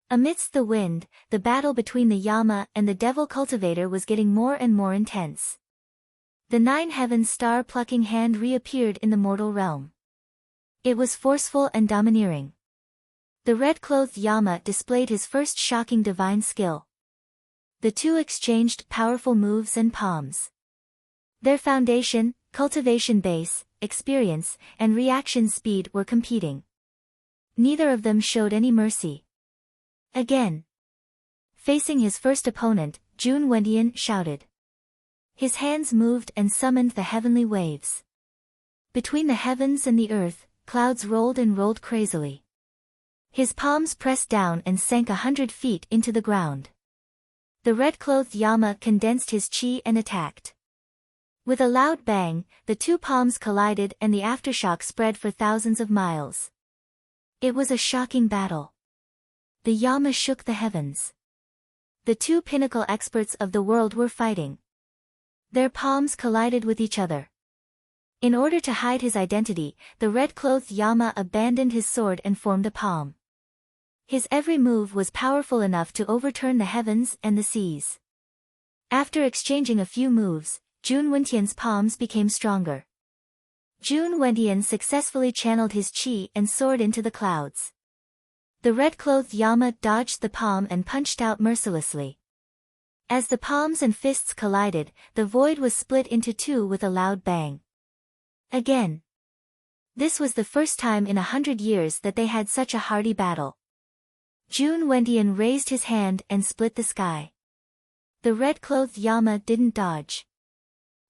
Amidst the wind, the battle between the Yama and the devil cultivator was getting more and more intense. The 9 heavens star-plucking hand reappeared in the mortal realm. It was forceful and domineering. The red-clothed Yama displayed his first shocking divine skill. The two exchanged powerful moves and palms. Their foundation, cultivation base, experience, and reaction speed were competing. Neither of them showed any mercy. Again. Facing his first opponent, Jun Wendian shouted. His hands moved and summoned the heavenly waves. Between the heavens and the earth, clouds rolled and rolled crazily. His palms pressed down and sank 100 feet into the ground. The red-clothed Yama condensed his chi and attacked. With a loud bang, the two palms collided and the aftershock spread for thousands of miles. It was a shocking battle. The Yama shook the heavens. The two pinnacle experts of the world were fighting. Their palms collided with each other. In order to hide his identity, the red-clothed Yama abandoned his sword and formed a palm. His every move was powerful enough to overturn the heavens and the seas. After exchanging a few moves, Jun Wentian's palms became stronger. Jun Wentian successfully channeled his chi and soared into the clouds. The red-clothed Yama dodged the palm and punched out mercilessly. As the palms and fists collided, the void was split into two with a loud bang. Again. This was the first time in 100 years that they had such a hearty battle. Jun Wendian raised his hand and split the sky. The red-clothed Yama didn't dodge.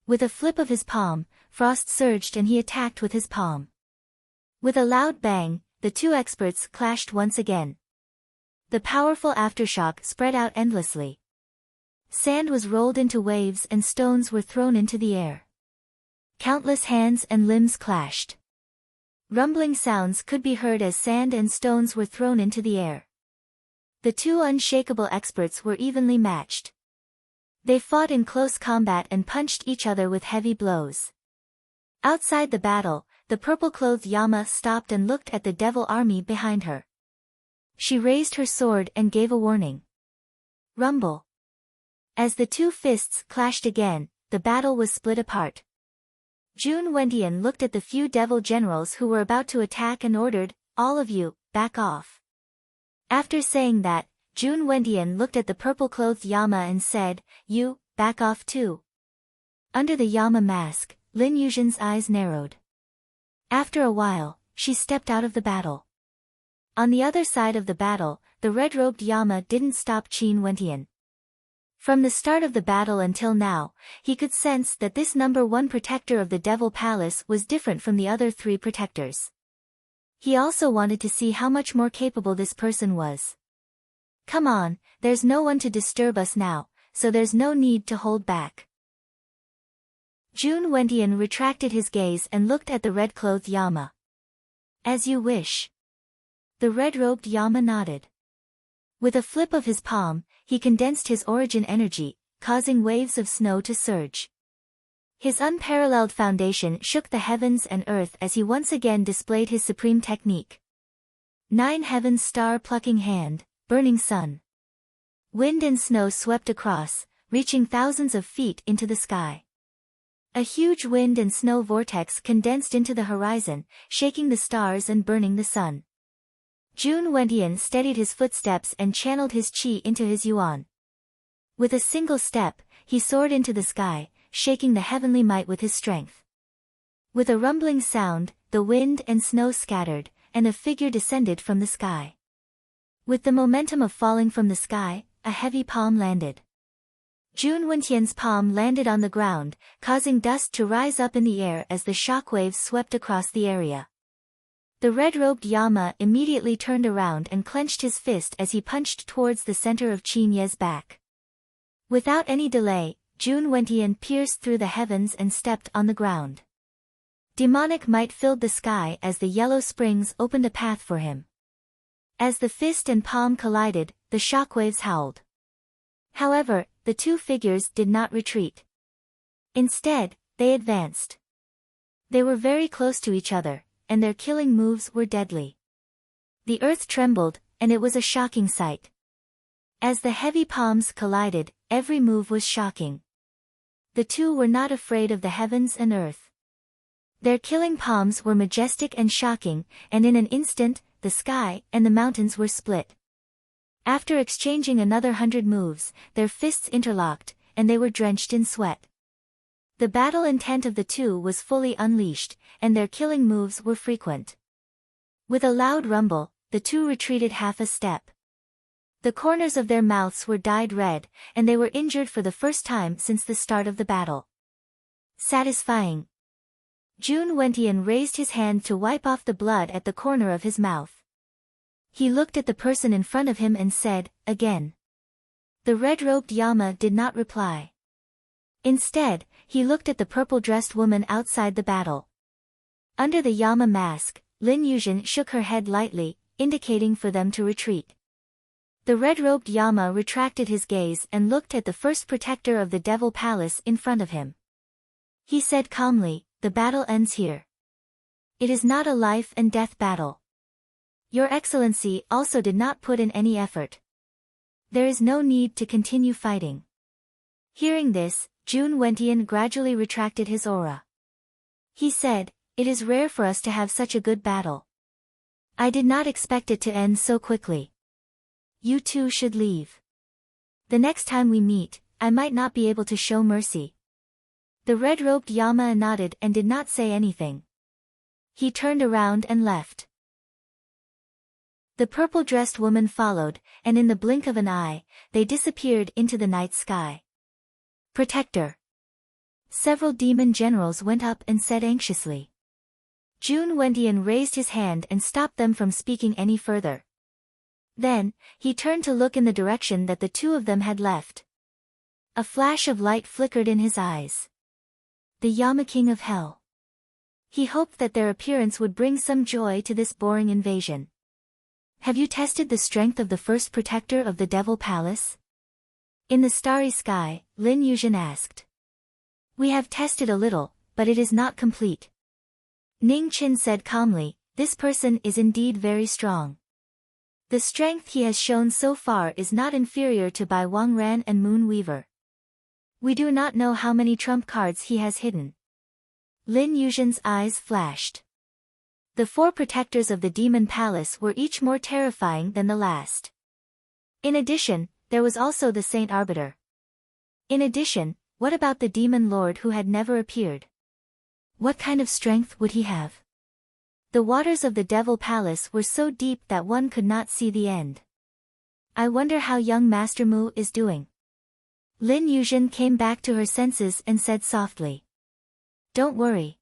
With a flip of his palm, frost surged and he attacked with his palm. With a loud bang, the two experts clashed once again. The powerful aftershock spread out endlessly. Sand was rolled into waves and stones were thrown into the air. Countless hands and limbs clashed. Rumbling sounds could be heard as sand and stones were thrown into the air. The two unshakable experts were evenly matched. They fought in close combat and punched each other with heavy blows. Outside the battle, the purple-clothed Yama stopped and looked at the devil army behind her. She raised her sword and gave a warning. Rumble. As the two fists clashed again, the battle was split apart. Jun Wentian looked at the few devil generals who were about to attack and ordered, "All of you, back off." After saying that, Jun Wentian looked at the purple-clothed Yama and said, "You, back off too." Under the Yama mask, Lin Yuzhen's eyes narrowed. After a while, she stepped out of the battle. On the other side of the battle, the red-robed Yama didn't stop Jun Wentian. From the start of the battle until now, he could sense that this number one protector of the Devil Palace was different from the other three protectors. He also wanted to see how much more capable this person was. "Come on, there's no one to disturb us now, so there's no need to hold back." Jun Wentian retracted his gaze and looked at the red-clothed Yama. "As you wish." The red-robed Yama nodded. With a flip of his palm, he condensed his origin energy, causing waves of snow to surge. His unparalleled foundation shook the heavens and earth as he once again displayed his supreme technique. 9 heavens star-plucking hand, burning sun. Wind and snow swept across, reaching thousands of feet into the sky. A huge wind and snow vortex condensed into the horizon, shaking the stars and burning the sun. Jun Wentian steadied his footsteps and channeled his chi into his yuan. With a single step, he soared into the sky, shaking the heavenly might with his strength. With a rumbling sound, the wind and snow scattered, and a figure descended from the sky. With the momentum of falling from the sky, a heavy palm landed. Jun Wentian's palm landed on the ground, causing dust to rise up in the air as the shockwaves swept across the area. The red-robed Yama immediately turned around and clenched his fist as he punched towards the center of Qin Ye's back. Without any delay, Jun Wentian pierced through the heavens and stepped on the ground. Demonic might filled the sky as the yellow springs opened a path for him. As the fist and palm collided, the shockwaves howled. However, the two figures did not retreat. Instead, they advanced. They were very close to each other, and their killing moves were deadly. The earth trembled, and it was a shocking sight. As the heavy palms collided, every move was shocking. The two were not afraid of the heavens and earth. Their killing palms were majestic and shocking, and in an instant, the sky and the mountains were split. After exchanging another 100 moves, their fists interlocked, and they were drenched in sweat. The battle intent of the two was fully unleashed, and their killing moves were frequent. With a loud rumble, the two retreated half a step. The corners of their mouths were dyed red, and they were injured for the first time since the start of the battle. Satisfying. Jun Wentian raised his hand to wipe off the blood at the corner of his mouth. He looked at the person in front of him and said, "Again." The red-robed Yama did not reply. Instead, he looked at the purple-dressed woman outside the battle. Under the Yama mask, Lin Yuzhen shook her head lightly, indicating for them to retreat. The red-robed Yama retracted his gaze and looked at the first protector of the Devil Palace in front of him. He said calmly, "The battle ends here. It is not a life-and-death battle. Your Excellency also did not put in any effort. There is no need to continue fighting." Hearing this, Jun Wentian gradually retracted his aura. He said, "It is rare for us to have such a good battle. I did not expect it to end so quickly. You two should leave. The next time we meet, I might not be able to show mercy." The red-robed Yama nodded and did not say anything. He turned around and left. The purple-dressed woman followed, and in the blink of an eye, they disappeared into the night sky. "Protector." Several demon generals went up and said anxiously. Jun Wentian raised his hand and stopped them from speaking any further. Then, he turned to look in the direction that the two of them had left. A flash of light flickered in his eyes. The Yama King of Hell. He hoped that their appearance would bring some joy to this boring invasion. "Have you tested the strength of the first protector of the Devil Palace?" In the starry sky, Lin Yuzhen asked. "We have tested a little, but it is not complete." Ning Qin said calmly, "This person is indeed very strong. The strength he has shown so far is not inferior to Bai Wangran and Moon Weaver. We do not know how many trump cards he has hidden. Lin Yuzhen's eyes flashed. The 4 protectors of the demon palace were each more terrifying than the last. In addition, there was also the Saint Arbiter. In addition, what about the demon lord who had never appeared? What kind of strength would he have? The waters of the Devil Palace were so deep that one could not see the end. I wonder how young Master Mu is doing. Lin Yuzhen came back to her senses and said softly. Don't worry.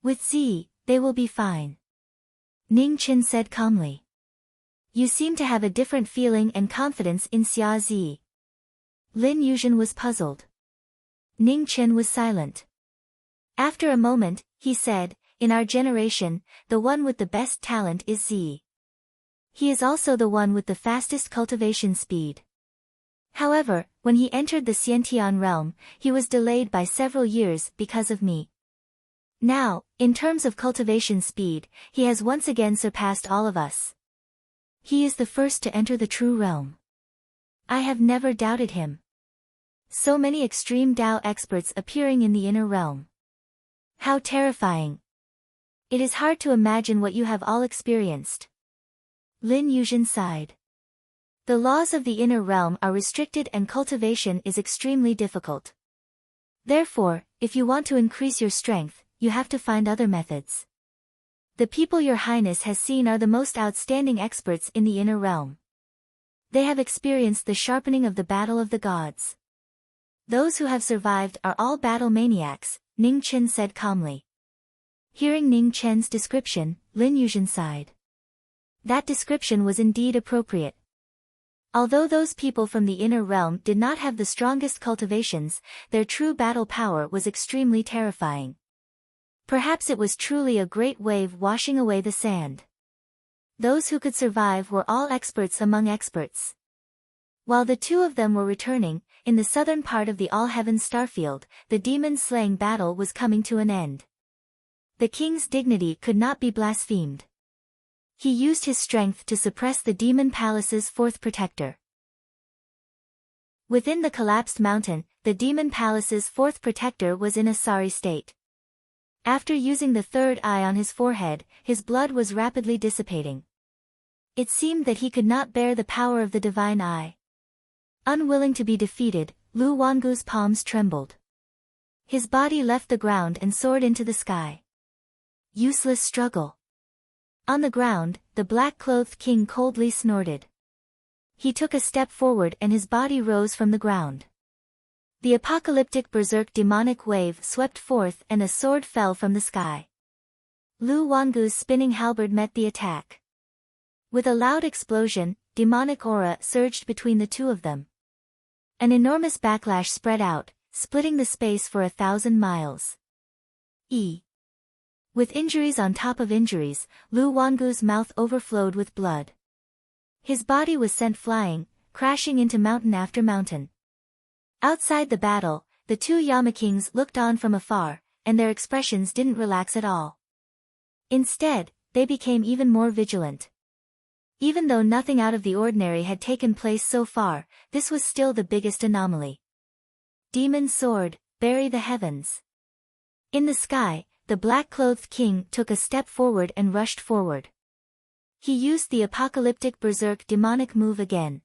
With Z, they will be fine. Ning Qin said calmly. You seem to have a different feeling and confidence in Xia Zi. Lin Yuzhen was puzzled. Ning Qin was silent. After a moment, he said, in our generation, the one with the best talent is Z. He is also the one with the fastest cultivation speed. However, when he entered the Xiantian realm, he was delayed by several years because of me. Now, in terms of cultivation speed, he has once again surpassed all of us. He is the first to enter the true realm. I have never doubted him. So many extreme Dao experts appearing in the inner realm. How terrifying. It is hard to imagine what you have all experienced. Lin Yuzhen sighed. The laws of the inner realm are restricted and cultivation is extremely difficult. Therefore, if you want to increase your strength, you have to find other methods. The people your highness has seen are the most outstanding experts in the inner realm. They have experienced the sharpening of the battle of the gods. Those who have survived are all battle maniacs, Ning Qin said calmly. Hearing Ning Chen's description, Lin Yuzhen sighed. That description was indeed appropriate. Although those people from the inner realm did not have the strongest cultivations, their true battle power was extremely terrifying. Perhaps it was truly a great wave washing away the sand. Those who could survive were all experts among experts. While the 2 of them were returning, in the southern part of the All-Heavens starfield, the demon-slaying battle was coming to an end. The king's dignity could not be blasphemed. He used his strength to suppress the demon palace's 4th protector. Within the collapsed mountain, the demon palace's 4th protector was in a sorry state. After using the 3rd eye on his forehead, his blood was rapidly dissipating. It seemed that he could not bear the power of the divine eye. Unwilling to be defeated, Lu Wangu's palms trembled. His body left the ground and soared into the sky. Useless struggle. On the ground, the black-clothed king coldly snorted. He took a step forward and his body rose from the ground. The apocalyptic berserk demonic wave swept forth and a sword fell from the sky. Lu Wangu's spinning halberd met the attack. With a loud explosion, demonic aura surged between the 2 of them. An enormous backlash spread out, splitting the space for 1,000 miles. With injuries on top of injuries, Lu Wangu's mouth overflowed with blood. His body was sent flying, crashing into mountain after mountain. Outside the battle, the 2 Yama kings looked on from afar, and their expressions didn't relax at all. Instead, they became even more vigilant. Even though nothing out of the ordinary had taken place so far, this was still the biggest anomaly. Demon sword, bury the heavens. In the sky, the black-clothed king took a step forward and rushed forward. He used the apocalyptic berserk demonic move again.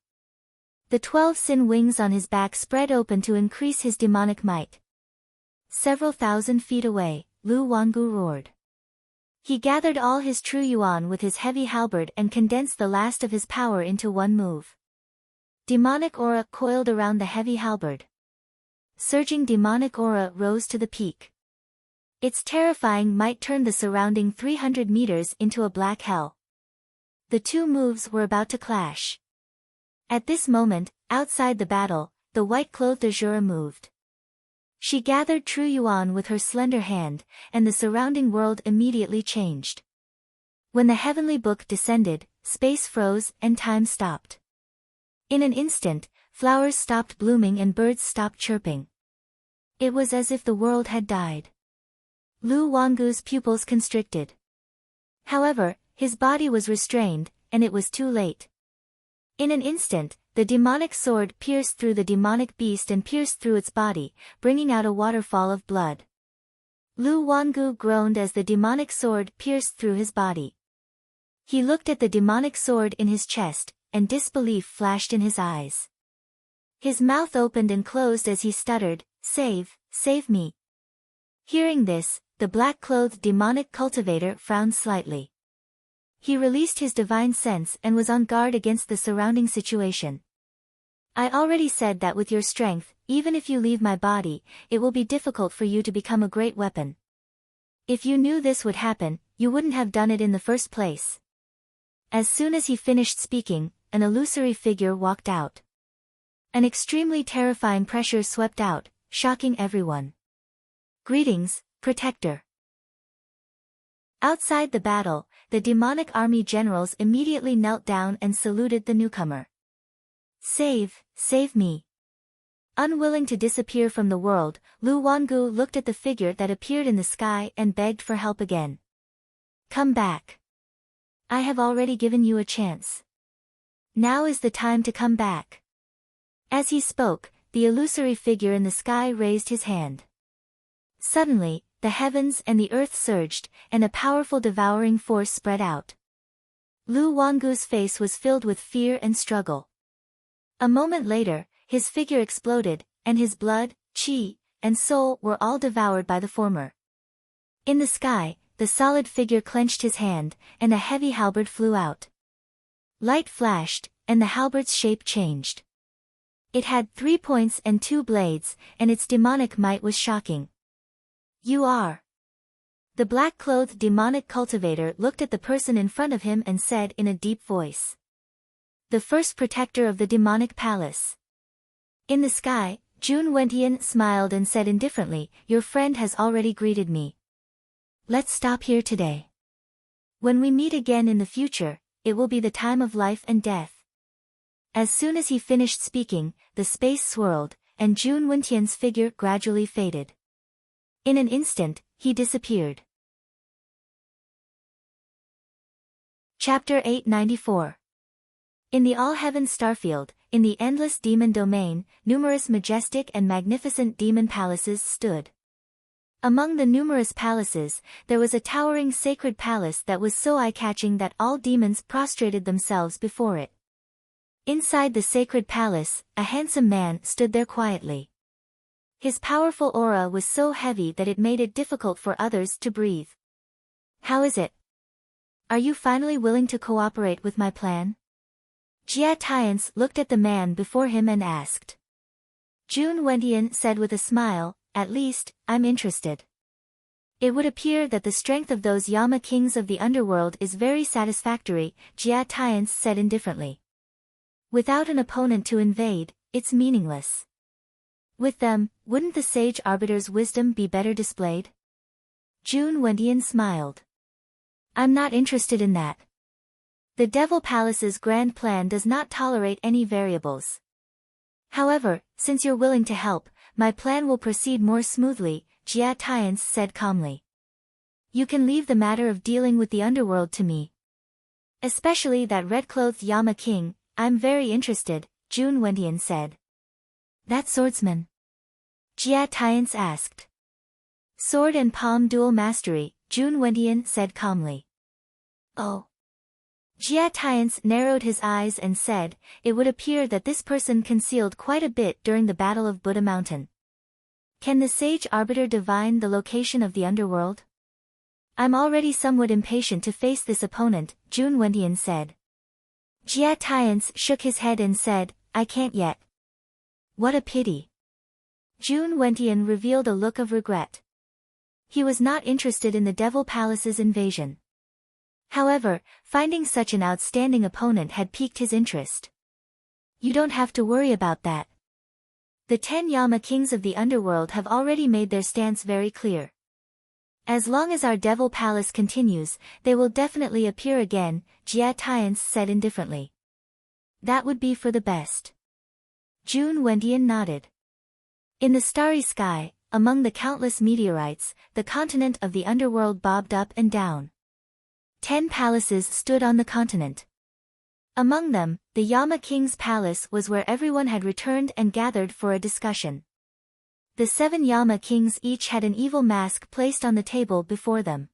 The 12 sin wings on his back spread open to increase his demonic might. Several thousand feet away, Lu Wangu roared. He gathered all his true yuan with his heavy halberd and condensed the last of his power into one move. Demonic aura coiled around the heavy halberd. Surging demonic aura rose to the peak. Its terrifying might turned the surrounding 300 meters into a black hell. The 2 moves were about to clash. At this moment, outside the battle, the white-clothed Azura moved. She gathered true yuan with her slender hand, and the surrounding world immediately changed. When the heavenly book descended, space froze and time stopped. In an instant, flowers stopped blooming and birds stopped chirping. It was as if the world had died. Lu Wangu's pupils constricted. However, his body was restrained, and it was too late. In an instant, the demonic sword pierced through the demonic beast and pierced through its body, bringing out a waterfall of blood. Lu Wangu groaned as the demonic sword pierced through his body. He looked at the demonic sword in his chest, and disbelief flashed in his eyes. His mouth opened and closed as he stuttered, "Save me." Hearing this, the black-clothed demonic cultivator frowned slightly. He released his divine sense and was on guard against the surrounding situation. "I already said that with your strength, even if you leave my body, it will be difficult for you to become a great weapon. If you knew this would happen, you wouldn't have done it in the first place." As soon as he finished speaking, an illusory figure walked out. An extremely terrifying pressure swept out, shocking everyone. "Greetings, Protector." Outside the battle, the demonic army generals immediately knelt down and saluted the newcomer. Save me." Unwilling to disappear from the world, Lu Wangu looked at the figure that appeared in the sky and begged for help again. "Come back. I have already given you a chance. Now is the time to come back." As he spoke, the illusory figure in the sky raised his hand. Suddenly, the heavens and the earth surged, and a powerful devouring force spread out. Lu Wangu's face was filled with fear and struggle. A moment later, his figure exploded, and his blood, chi, and soul were all devoured by the former. In the sky, the solid figure clenched his hand, and a heavy halberd flew out. Light flashed, and the halberd's shape changed. It had 3 points and 2 blades, and its demonic might was shocking. "You are..." The black-clothed demonic cultivator looked at the person in front of him and said in a deep voice. "The first protector of the demonic palace." In the sky, Jun Wentian smiled and said indifferently, "Your friend has already greeted me. Let's stop here today. When we meet again in the future, it will be the time of life and death." As soon as he finished speaking, the space swirled, and Jun Wentian's figure gradually faded. In an instant, he disappeared. Chapter 894. In the all-heaven starfield, in the endless demon domain, numerous majestic and magnificent demon palaces stood. Among the numerous palaces, there was a towering sacred palace that was so eye-catching that all demons prostrated themselves before it. Inside the sacred palace, a handsome man stood there quietly. His powerful aura was so heavy that it made it difficult for others to breathe. "How is it? Are you finally willing to cooperate with my plan?" Jia Tiance looked at the man before him and asked. Jun Wentian said with a smile, "At least, I'm interested. It would appear that the strength of those Yama kings of the underworld is very satisfactory," Jia Tiance said indifferently. "Without an opponent to invade, it's meaningless. With them, wouldn't the sage arbiter's wisdom be better displayed?" Jun Wentian smiled. "I'm not interested in that. The Devil Palace's grand plan does not tolerate any variables. However, since you're willing to help, my plan will proceed more smoothly," Jia Tiance said calmly. "You can leave the matter of dealing with the underworld to me. Especially that red-clothed Yama king, I'm very interested," Jun Wentian said. "That swordsman?" Jia Tiance asked. "Sword and palm dual mastery," Jun Wentian said calmly. "Oh." Jia Tiance narrowed his eyes and said, "It would appear that this person concealed quite a bit during the Battle of Buddha Mountain. Can the sage arbiter divine the location of the underworld?" "I'm already somewhat impatient to face this opponent," Jun Wentian said. Jia Tiance shook his head and said, "I can't yet." "What a pity." Jun Wentian revealed a look of regret. He was not interested in the Devil Palace's invasion. However, finding such an outstanding opponent had piqued his interest. "You don't have to worry about that. The 10 Yama kings of the underworld have already made their stance very clear. As long as our Devil Palace continues, they will definitely appear again," Jia Tiance said indifferently. "That would be for the best." Jun Wentian nodded. In the starry sky, among the countless meteorites, the continent of the underworld bobbed up and down. 10 palaces stood on the continent. Among them, the Yama King's palace was where everyone had returned and gathered for a discussion. The 7 Yama kings each had an evil mask placed on the table before them.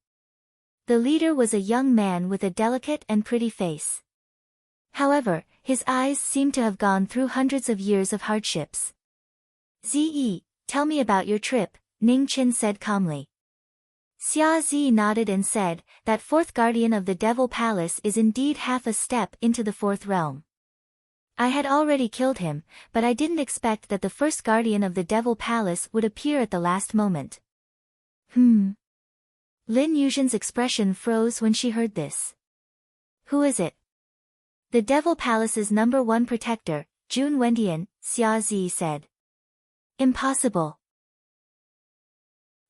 The leader was a young man with a delicate and pretty face. However, his eyes seemed to have gone through hundreds of years of hardships. Ze, tell me about your trip, Ning Qin said calmly. Xia Zi nodded and said, that 4th guardian of the Devil Palace is indeed half a step into the 4th realm. I had already killed him, but I didn't expect that the 1st guardian of the Devil Palace would appear at the last moment. Lin Yuzhen's expression froze when she heard this. Who is it? The Devil Palace's #1 protector, Jun Wendian, Xia Zi said. Impossible.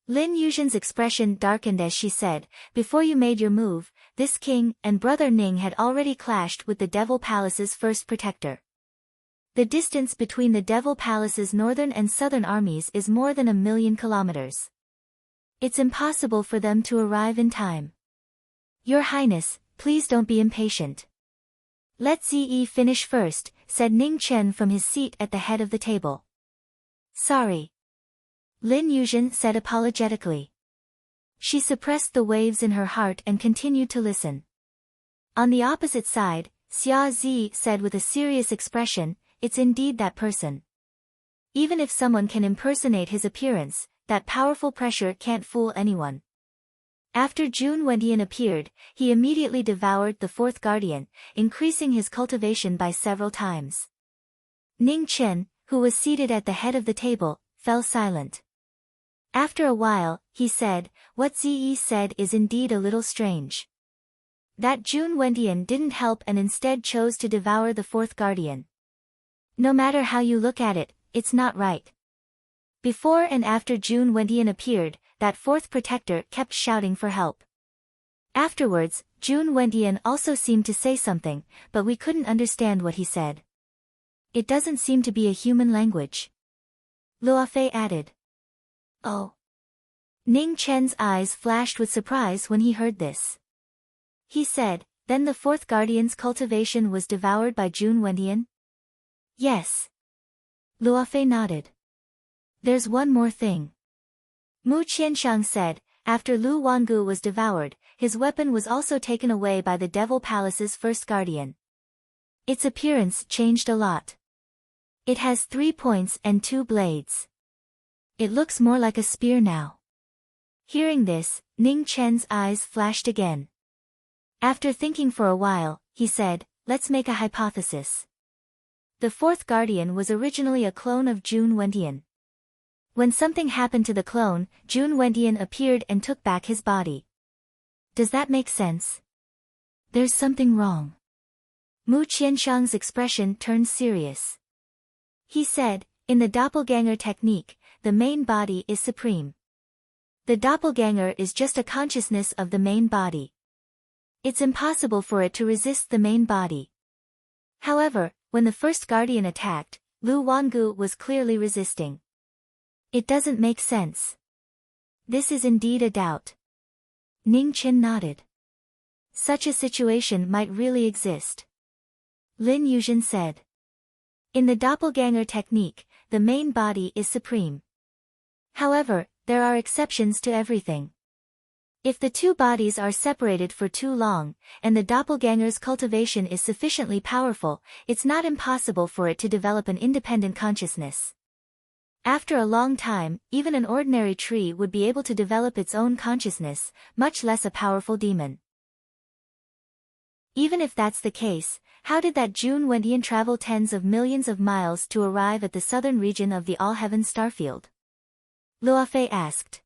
Lin Yuzhen's expression darkened as she said, before you made your move, this king and brother Ning had already clashed with the Devil Palace's 1st protector. The distance between the Devil Palace's northern and southern armies is more than 1,000,000 kilometers. It's impossible for them to arrive in time. Your Highness, please don't be impatient. Let Ze finish first, said Ning Chen from his seat at the head of the table. Sorry. Lin Yuzhen said apologetically. She suppressed the waves in her heart and continued to listen. On the opposite side, Xia Zi said with a serious expression, it's indeed that person. Even if someone can impersonate his appearance, that powerful pressure can't fool anyone. After Jun Wendian appeared, he immediately devoured the 4th guardian, increasing his cultivation by several times. Ning Chen, who was seated at the head of the table, fell silent. After a while, he said, what Ze said is indeed a little strange. That Jun Wendian didn't help and instead chose to devour the 4th guardian. No matter how you look at it, it's not right. Before and after Jun Wendian appeared, that 4th protector kept shouting for help. Afterwards, Jun Wendian also seemed to say something, but we couldn't understand what he said. It doesn't seem to be a human language. Luofei added. Oh. Ning Chen's eyes flashed with surprise when he heard this. He said, then the 4th guardian's cultivation was devoured by Jun Wendian? Yes. Luofei nodded. There's one more thing. Mu Qianshang said, after Lu Wangu was devoured, his weapon was also taken away by the Devil Palace's 1st guardian. Its appearance changed a lot. It has 3 points and 2 blades. It looks more like a spear now. Hearing this, Ning Chen's eyes flashed again. After thinking for a while, he said, let's make a hypothesis. The 4th guardian was originally a clone of Jun Wendian. When something happened to the clone, Jun Wendian appeared and took back his body. Does that make sense? There's something wrong. Mu Qianshang's expression turned serious. He said, in the doppelganger technique, the main body is supreme. The doppelganger is just a consciousness of the main body. It's impossible for it to resist the main body. However, when the 1st guardian attacked, Lu Wangu was clearly resisting. It doesn't make sense. This is indeed a doubt. Ning Chen nodded. Such a situation might really exist. Lin Yuzhen said. In the doppelganger technique, the main body is supreme. However, there are exceptions to everything. If the 2 bodies are separated for too long, and the doppelganger's cultivation is sufficiently powerful, it's not impossible for it to develop an independent consciousness. After a long time, even an ordinary tree would be able to develop its own consciousness, much less a powerful demon. Even if that's the case, how did that Jun Wendian travel tens of millions of miles to arrive at the southern region of the All-Heaven Starfield? Luofei asked.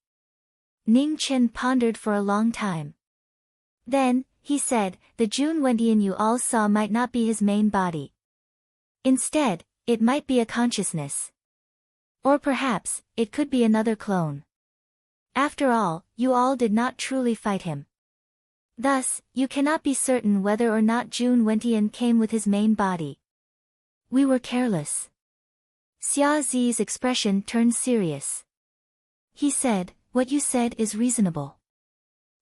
Ning Chen pondered for a long time. Then, he said, the Jun Wendian you all saw might not be his main body. Instead, it might be a consciousness. Or perhaps, it could be another clone. After all, you all did not truly fight him. Thus, you cannot be certain whether or not Jun Wendian came with his main body. We were careless. Xia Zi's expression turned serious. He said, what you said is reasonable.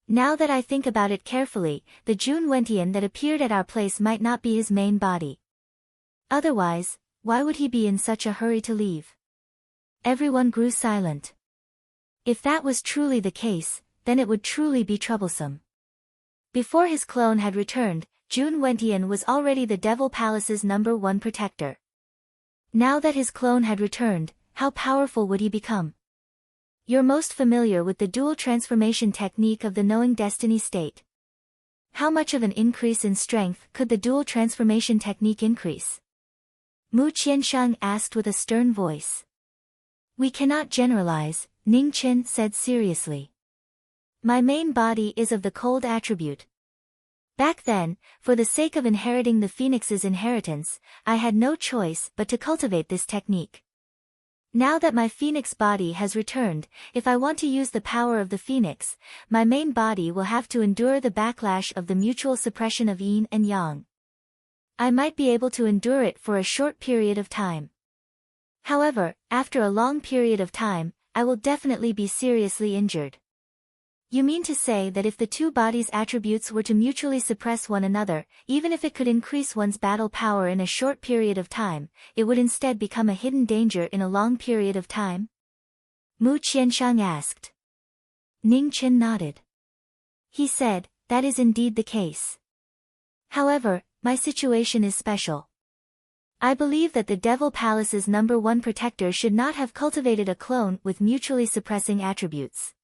Now that I think about it carefully, the Jun Wendian that appeared at our place might not be his main body. Otherwise, why would he be in such a hurry to leave? Everyone grew silent. If that was truly the case, then it would truly be troublesome. Before his clone had returned, Jun Wentian was already the Devil Palace's #1 protector. Now that his clone had returned, how powerful would he become? You're most familiar with the dual transformation technique of the knowing destiny state. How much of an increase in strength could the dual transformation technique increase? Mu Qianshang asked with a stern voice. We cannot generalize, Ning Chen said seriously. My main body is of the cold attribute. Back then, for the sake of inheriting the Phoenix's inheritance, I had no choice but to cultivate this technique. Now that my Phoenix body has returned, if I want to use the power of the Phoenix, my main body will have to endure the backlash of the mutual suppression of yin and yang. I might be able to endure it for a short period of time. However, after a long period of time, I will definitely be seriously injured. You mean to say that if the two bodies' attributes were to mutually suppress one another, even if it could increase one's battle power in a short period of time, it would instead become a hidden danger in a long period of time? Mu Qianshang asked. Ning Chen nodded. He said, that is indeed the case. However, my situation is special. I believe that the Devil Palace's #1 protector should not have cultivated a clone with mutually suppressing attributes.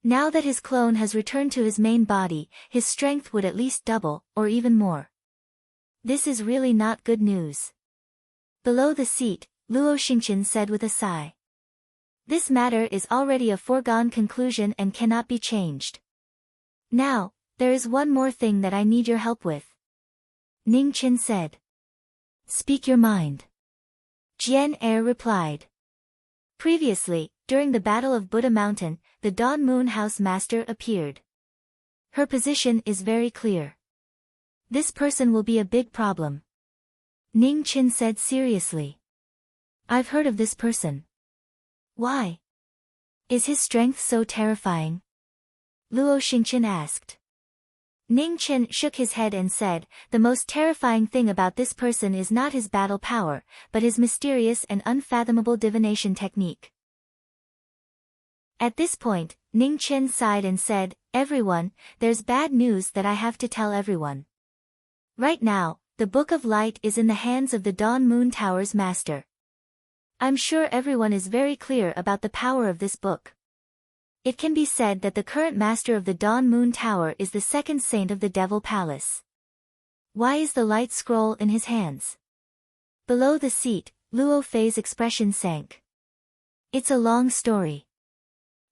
Now that his clone has returned to his main body, his strength would at least double, or even more. This is really not good news. Below the seat, Luo Xingqian said with a sigh. This matter is already a foregone conclusion and cannot be changed. Now, there is one more thing that I need your help with. Ning Chen said. Speak your mind. Jian Er replied. Previously, during the Battle of Buddha Mountain, the Dawn Moon House Master appeared. Her position is very clear. This person will be a big problem. Ning Chen said seriously. I've heard of this person. Why? Is his strength so terrifying? Luo Xingqian asked. Ning Chen shook his head and said, the most terrifying thing about this person is not his battle power, but his mysterious and unfathomable divination technique. At this point, Ning Chen sighed and said, everyone, there's bad news that I have to tell everyone. Right now, the Book of Light is in the hands of the Dawn Moon Tower's master. I'm sure everyone is very clear about the power of this book. It can be said that the current master of the Dawn Moon Tower is the second saint of the Devil Palace. Why is the light scroll in his hands? Below the seat, Luo Fei's expression sank. It's a long story.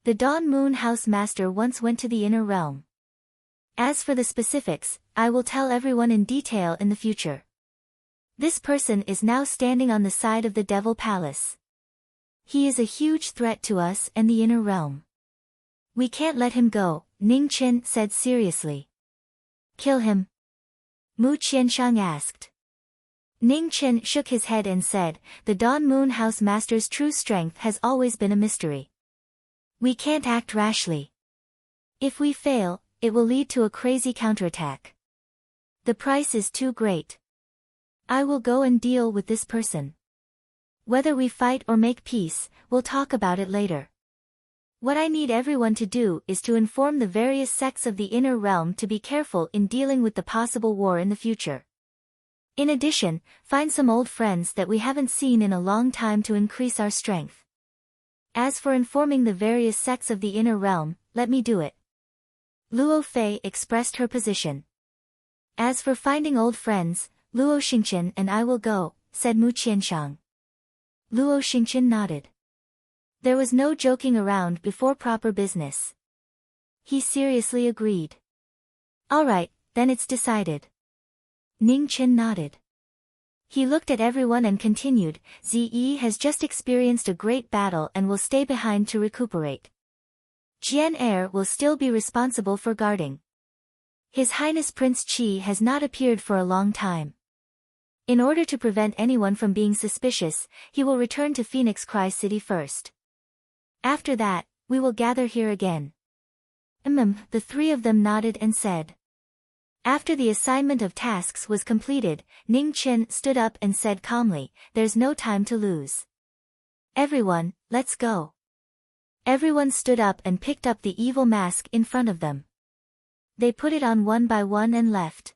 The Dawn Moon House Master once went to the inner realm. As for the specifics, I will tell everyone in detail in the future. This person is now standing on the side of the Devil Palace. He is a huge threat to us and the inner realm. We can't let him go, Ning Chen said seriously. Kill him? Mu Qianshang asked. Ning Chen shook his head and said, the Dawn Moon House Master's true strength has always been a mystery. We can't act rashly. If we fail, it will lead to a crazy counterattack. The price is too great. I will go and deal with this person. Whether we fight or make peace, we'll talk about it later. What I need everyone to do is to inform the various sects of the inner realm to be careful in dealing with the possible war in the future. In addition, find some old friends that we haven't seen in a long time to increase our strength. As for informing the various sects of the inner realm, let me do it. Luo Fei expressed her position. As for finding old friends, Luo Xingqian and I will go, said Mu Qianshang. Luo Xingqian nodded. There was no joking around before proper business. He seriously agreed. All right, then it's decided. Ning Chen nodded. He looked at everyone and continued, Ziyi has just experienced a great battle and will stay behind to recuperate. Jian Er will still be responsible for guarding. His Highness Prince Qi has not appeared for a long time. In order to prevent anyone from being suspicious, he will return to Phoenix Cry City first. After that, we will gather here again. The three of them nodded and said. After the assignment of tasks was completed, Ning Chen stood up and said calmly, there's no time to lose. Everyone, let's go. Everyone stood up and picked up the evil mask in front of them. They put it on one by one and left.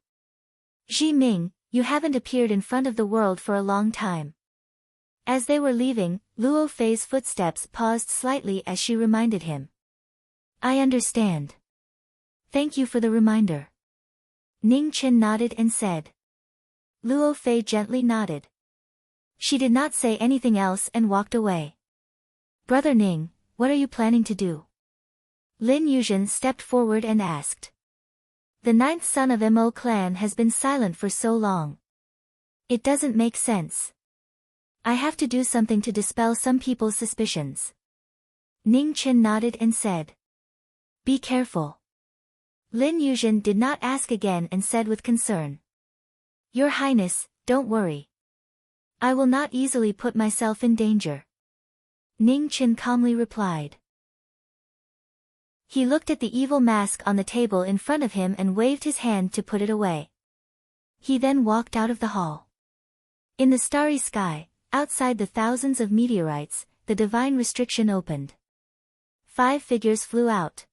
Ji Ming, you haven't appeared in front of the world for a long time. As they were leaving, Luo Fei's footsteps paused slightly as she reminded him. I understand. Thank you for the reminder. Ning Chen nodded and said. Luo Fei gently nodded. She did not say anything else and walked away. Brother Ning, what are you planning to do? Lin Yuzhen stepped forward and asked. The ninth son of Mo clan has been silent for so long. It doesn't make sense. I have to do something to dispel some people's suspicions. Ning Chen nodded and said. Be careful. Lin Yuzhen did not ask again and said with concern. Your Highness, don't worry. I will not easily put myself in danger. Ning Chen calmly replied. He looked at the evil mask on the table in front of him and waved his hand to put it away. He then walked out of the hall. In the starry sky, outside the thousands of meteorites, the divine restriction opened. 5 figures flew out.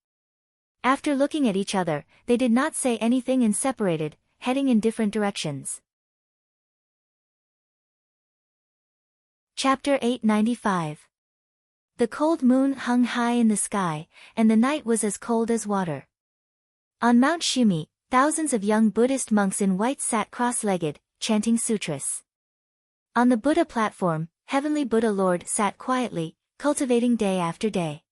After looking at each other, they did not say anything and separated, heading in different directions. Chapter 895. The cold moon hung high in the sky, and the night was as cold as water. On Mount Shumi, thousands of young Buddhist monks in white sat cross-legged, chanting sutras. On the Buddha platform, Heavenly Buddha Lord sat quietly, cultivating day after day.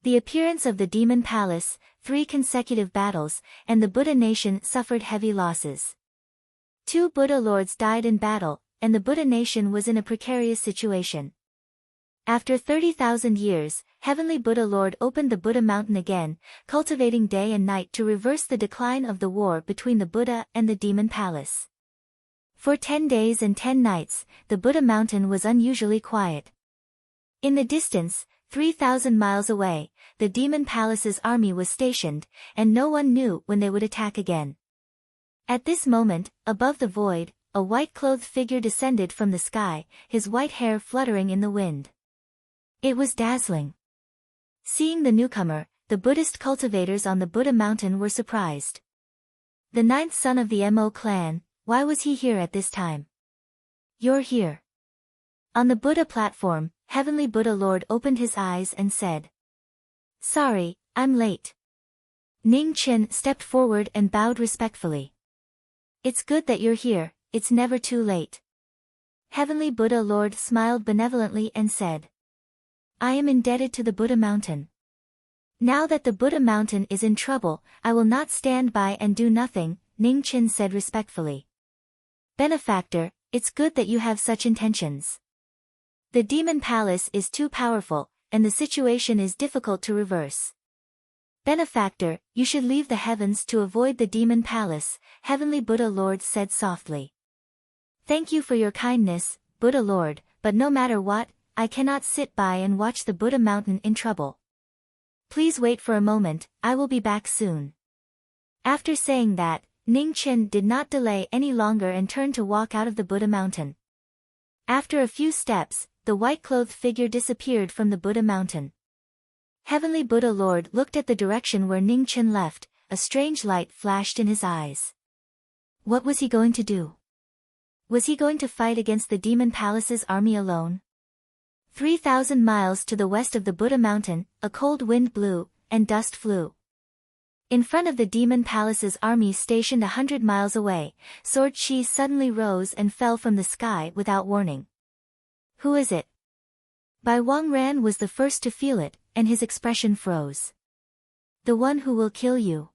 The appearance of the demon palace, 3 consecutive battles, and the Buddha nation suffered heavy losses. 2 Buddha lords died in battle, and the Buddha nation was in a precarious situation. After 30,000 years, Heavenly Buddha Lord opened the Buddha mountain again, cultivating day and night to reverse the decline of the war between the Buddha and the demon palace. For 10 days and 10 nights, the Buddha mountain was unusually quiet. In the distance, 3,000 miles away, the demon palace's army was stationed, and no one knew when they would attack again. At this moment, above the void, a white-clothed figure descended from the sky, his white hair fluttering in the wind. It was dazzling. Seeing the newcomer, the Buddhist cultivators on the Buddha mountain were surprised. The 9th son of the Mo clan, why was he here at this time? You're here. On the Buddha platform, Heavenly Buddha Lord opened his eyes and said. Sorry, I'm late. Ning Chen stepped forward and bowed respectfully. It's good that you're here, it's never too late. Heavenly Buddha Lord smiled benevolently and said. I am indebted to the Buddha mountain. Now that the Buddha mountain is in trouble, I will not stand by and do nothing, Ning Chen said respectfully. Benefactor, it's good that you have such intentions. The demon palace is too powerful, and the situation is difficult to reverse. Benefactor, you should leave the heavens to avoid the demon palace, Heavenly Buddha Lord said softly. Thank you for your kindness, Buddha Lord, but no matter what, I cannot sit by and watch the Buddha mountain in trouble. Please wait for a moment, I will be back soon. After saying that, Ning Chen did not delay any longer and turned to walk out of the Buddha mountain. After a few steps, the white-clothed figure disappeared from the Buddha mountain. Heavenly Buddha Lord looked at the direction where Ning Chen left, a strange light flashed in his eyes. What was he going to do? Was he going to fight against the demon palace's army alone? 3,000 miles to the west of the Buddha mountain, a cold wind blew, and dust flew. In front of the demon palace's army stationed 100 miles away, Sword Chi suddenly rose and fell from the sky without warning. Who is it? Bai Wangran was the first to feel it, and his expression froze. The one who will kill you.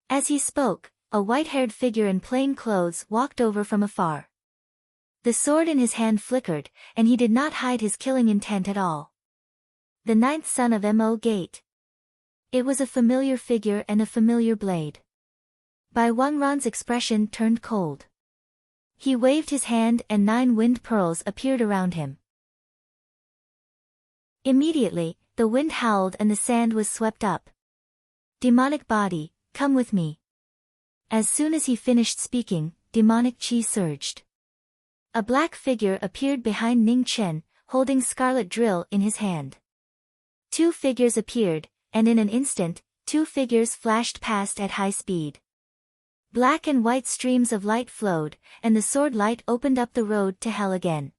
As he spoke, a white-haired figure in plain clothes walked over from afar. The sword in his hand flickered, and he did not hide his killing intent at all. The 9th son of Mo Gate. It was a familiar figure and a familiar blade. Bai Wangran's expression turned cold. He waved his hand and 9 wind pearls appeared around him. Immediately, the wind howled and the sand was swept up. Demonic body, come with me. As soon as he finished speaking, demonic chi surged. A black figure appeared behind Ning Chen, holding scarlet drill in his hand. Two figures appeared, and in an instant, two figures flashed past at high speed. Black and white streams of light flowed, and the sword light opened up the road to hell again.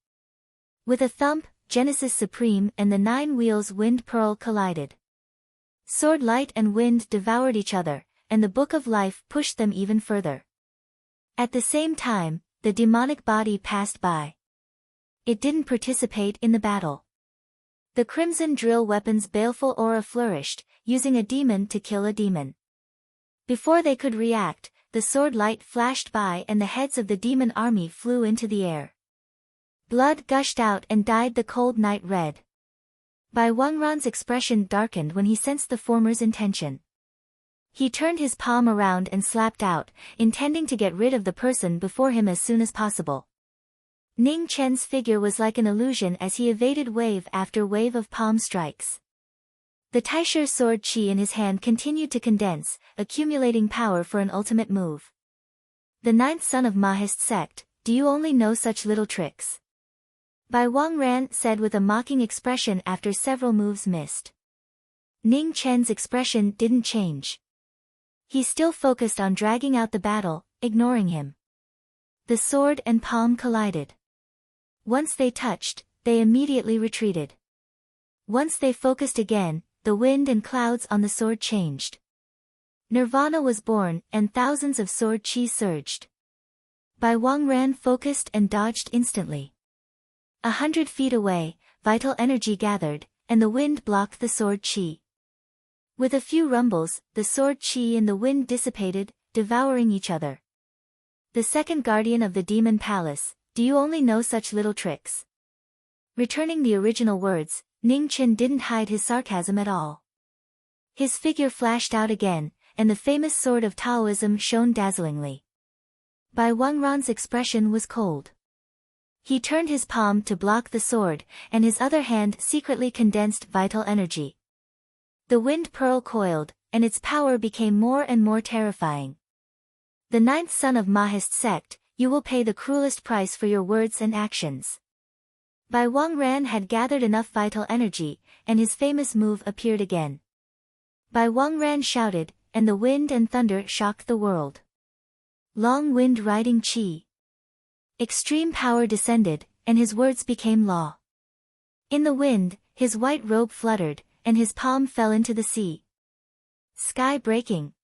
With a thump, Genesis Supreme and the 9 wheels wind pearl collided. Sword light and wind devoured each other, and the Book of Life pushed them even further. At the same time, the demonic body passed by. It didn't participate in the battle. The crimson drill weapon's baleful aura flourished, using a demon to kill a demon. Before they could react, the sword light flashed by and the heads of the demon army flew into the air. Blood gushed out and dyed the cold night red. Bai Wangran's expression darkened when he sensed the former's intention. He turned his palm around and slapped out, intending to get rid of the person before him as soon as possible. Ning Chen's figure was like an illusion as he evaded wave after wave of palm strikes. The Taisher sword chi in his hand continued to condense, accumulating power for an ultimate move. The 9th son of Mahist sect, do you only know such little tricks? Bai Wangran said with a mocking expression after several moves missed. Ning Chen's expression didn't change. He still focused on dragging out the battle, ignoring him. The sword and palm collided. Once they touched, they immediately retreated. Once they focused again, the wind and clouds on the sword changed. Nirvana was born and thousands of sword chi surged. Bai Wangran focused and dodged instantly. 100 feet away, vital energy gathered, and the wind blocked the sword chi. With a few rumbles, the sword chi and the wind dissipated, devouring each other. The second guardian of the demon palace, do you only know such little tricks? Returning the original words, Ning Chen didn't hide his sarcasm at all. His figure flashed out again, and the famous sword of Taoism shone dazzlingly. Bai Wangran's expression was cold. He turned his palm to block the sword, and his other hand secretly condensed vital energy. The wind pearl coiled, and its power became more and more terrifying. The 9th son of Mahist sect, you will pay the cruelest price for your words and actions. Bai Wangran had gathered enough vital energy, and his famous move appeared again. Bai Wangran shouted, and the wind and thunder shocked the world. Long wind riding chi. Extreme power descended, and his words became law. In the wind, his white robe fluttered, and his palm fell into the sea. Sky breaking.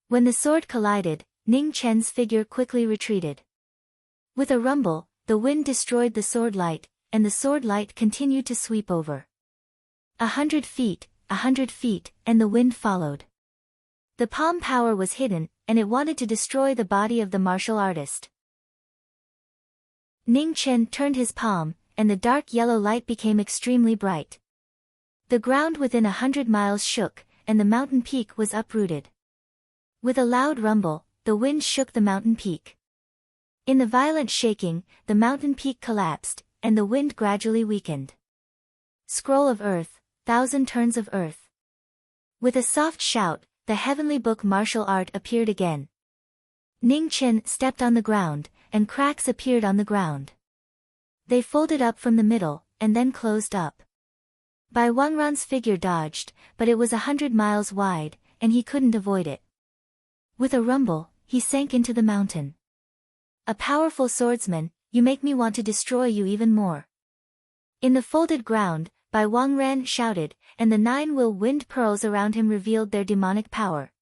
When the sword collided, Ning Chen's figure quickly retreated. With a rumble, the wind destroyed the sword light, and the sword light continued to sweep over. 100 feet, 100 feet, and the wind followed. The palm power was hidden, and it wanted to destroy the body of the martial artist. Ning Chen turned his palm, and the dark yellow light became extremely bright. The ground within 100 miles shook, and the mountain peak was uprooted. With a loud rumble, the wind shook the mountain peak. In the violent shaking, the mountain peak collapsed, and the wind gradually weakened. Scroll of Earth, 1,000 turns of earth. With a soft shout, the heavenly book martial art appeared again. Ning Chen stepped on the ground, and cracks appeared on the ground. They folded up from the middle, and then closed up. Bai Wangran's figure dodged, but it was 100 miles wide, and he couldn't avoid it. With a rumble, he sank into the mountain. A powerful swordsman, you make me want to destroy you even more. In the folded ground, Bai Wangran shouted, and the 9 wind pearls around him revealed their demonic power.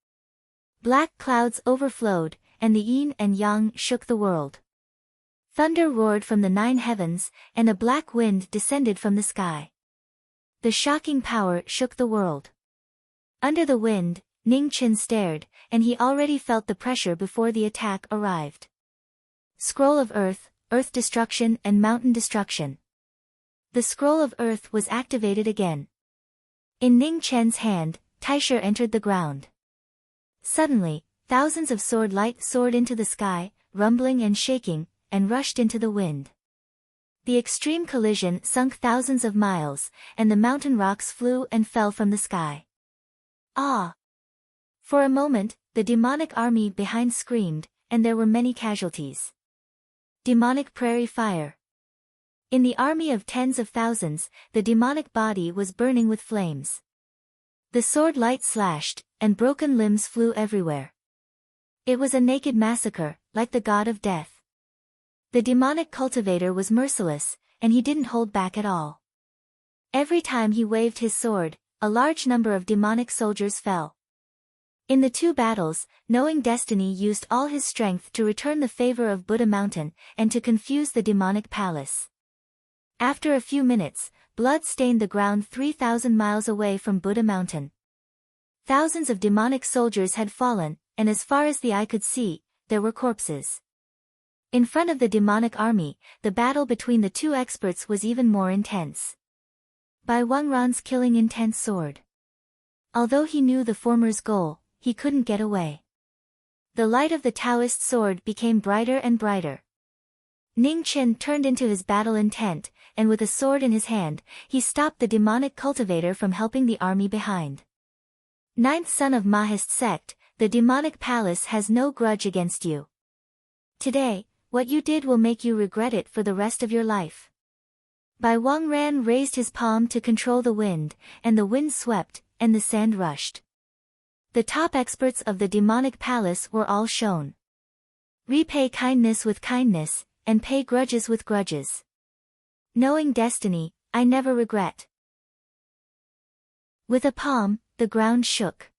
Black clouds overflowed, and the yin and yang shook the world. Thunder roared from the 9 heavens, and a black wind descended from the sky. The shocking power shook the world. Under the wind, Ning Chen stared, and he already felt the pressure before the attack arrived. Scroll of Earth, Earth destruction and mountain destruction. The scroll of earth was activated again. In Ning Chen's hand, Taisher entered the ground. Suddenly, thousands of sword light soared into the sky, rumbling and shaking, and rushed into the wind. The extreme collision sunk thousands of miles, and the mountain rocks flew and fell from the sky. Ah! For a moment, the demonic army behind screamed, and there were many casualties. Demonic prairie fire. In the army of tens of thousands, the demonic body was burning with flames. The sword light slashed, and broken limbs flew everywhere. It was a naked massacre, like the god of death. The demonic cultivator was merciless, and he didn't hold back at all. Every time he waved his sword, a large number of demonic soldiers fell. In the two battles, Knowing Destiny used all his strength to return the favor of Buddha Mountain, and to confuse the demonic palace. After a few minutes, blood stained the ground 3,000 miles away from Buddha Mountain. Thousands of demonic soldiers had fallen, and as far as the eye could see, there were corpses. In front of the demonic army, the battle between the two experts was even more intense. Bai Wangran's killing intense sword. Although he knew the former's goal, he couldn't get away. The light of the Taoist sword became brighter and brighter. Ning Chen turned into his battle intent, and with a sword in his hand, he stopped the demonic cultivator from helping the army behind. Ninth son of Mahist sect, the demonic palace has no grudge against you. Today, what you did will make you regret it for the rest of your life. Bai Wangran raised his palm to control the wind, and the wind swept, and the sand rushed. The top experts of the demonic palace were all shown. Repay kindness with kindness, and pay grudges with grudges. Knowing Destiny, I never regret. With a palm, the ground shook.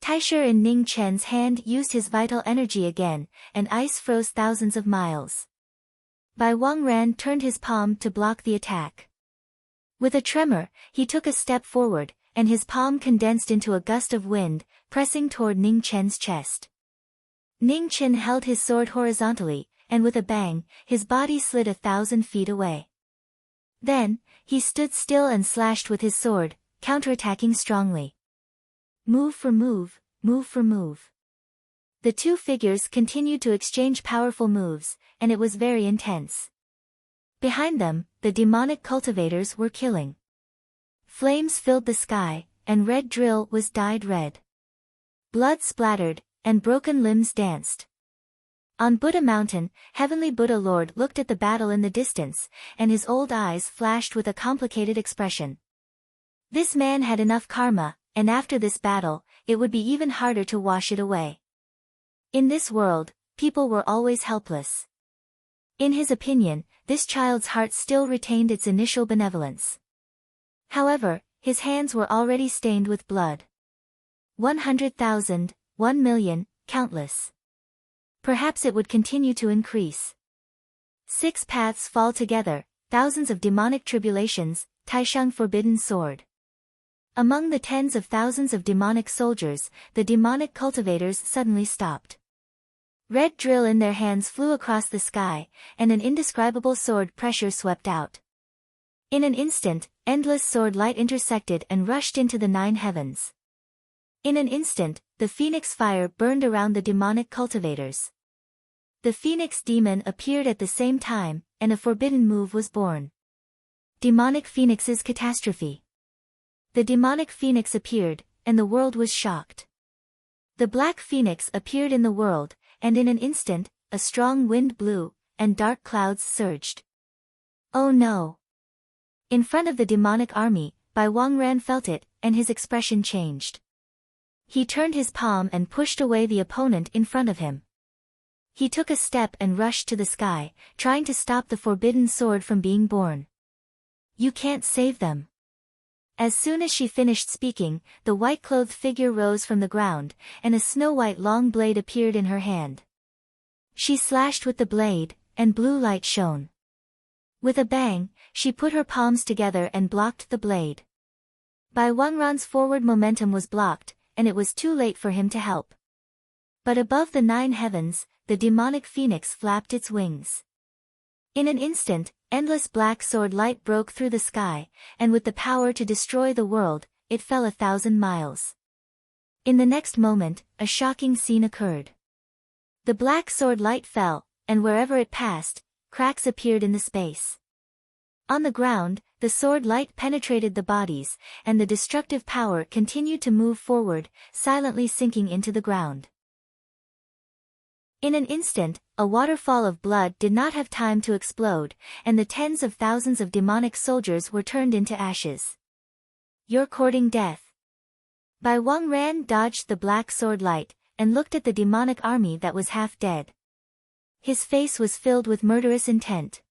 Taisher in Ning Chen's hand used his vital energy again, and ice froze thousands of miles. Bai Wangran turned his palm to block the attack. With a tremor, he took a step forward, and his palm condensed into a gust of wind, pressing toward Ning Chen's chest. Ning Chen held his sword horizontally, and with a bang, his body slid 1,000 feet away. Then, he stood still and slashed with his sword, counterattacking strongly. Move for move, move for move. The two figures continued to exchange powerful moves, and it was very intense. Behind them, the demonic cultivators were killing. Flames filled the sky, and red drill was dyed red. Blood splattered, and broken limbs danced. On Buddha Mountain, Heavenly Buddha Lord looked at the battle in the distance, and his old eyes flashed with a complicated expression. This man had enough karma, and after this battle, it would be even harder to wash it away. In this world, people were always helpless. In his opinion, this child's heart still retained its initial benevolence. However, his hands were already stained with blood. 100,000, 1,000,000, countless. Perhaps it would continue to increase. 6 paths fall together, thousands of demonic tribulations, Taishang Forbidden Sword. Among the tens of thousands of demonic soldiers, the demonic cultivators suddenly stopped. Red drill in their hands flew across the sky, and an indescribable sword pressure swept out. In an instant, endless sword light intersected and rushed into the 9 heavens. In an instant, the phoenix fire burned around the demonic cultivators. The phoenix demon appeared at the same time, and a forbidden move was born. Demonic Phoenix's catastrophe. The demonic phoenix appeared, and the world was shocked. The black phoenix appeared in the world, and in an instant, a strong wind blew, and dark clouds surged. Oh no! In front of the demonic army, Bai Wangran felt it, and his expression changed. He turned his palm and pushed away the opponent in front of him. He took a step and rushed to the sky, trying to stop the forbidden sword from being born. You can't save them. As soon as she finished speaking, the white-clothed figure rose from the ground, and a snow-white long blade appeared in her hand. She slashed with the blade, and blue light shone. With a bang, she put her palms together and blocked the blade. Bai Wangran's forward momentum was blocked, and it was too late for him to help. But above the 9 heavens, the demonic phoenix flapped its wings. In an instant, endless black sword light broke through the sky, and with the power to destroy the world, it fell 1,000 miles. In the next moment, a shocking scene occurred. The black sword light fell, and wherever it passed, cracks appeared in the space. On the ground, the sword light penetrated the bodies, and the destructive power continued to move forward, silently sinking into the ground. In an instant, a waterfall of blood did not have time to explode, and the tens of thousands of demonic soldiers were turned into ashes. You're courting death. Bai Wangran dodged the black sword light, and looked at the demonic army that was half dead. His face was filled with murderous intent.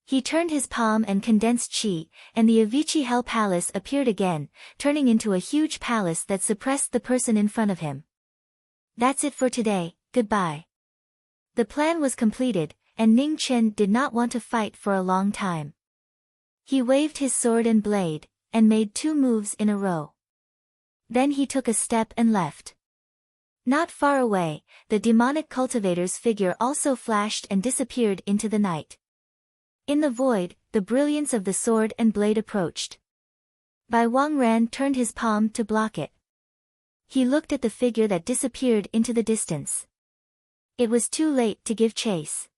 He turned his palm and condensed chi, and the Avicii Hell Palace appeared again, turning into a huge palace that suppressed the person in front of him. That's it for today, goodbye. The plan was completed, and Ning Chen did not want to fight for a long time. He waved his sword and blade, and made 2 moves in a row. Then he took a step and left. Not far away, the demonic cultivator's figure also flashed and disappeared into the night. In the void, the brilliance of the sword and blade approached. Bai Wangran turned his palm to block it. He looked at the figure that disappeared into the distance. It was too late to give chase.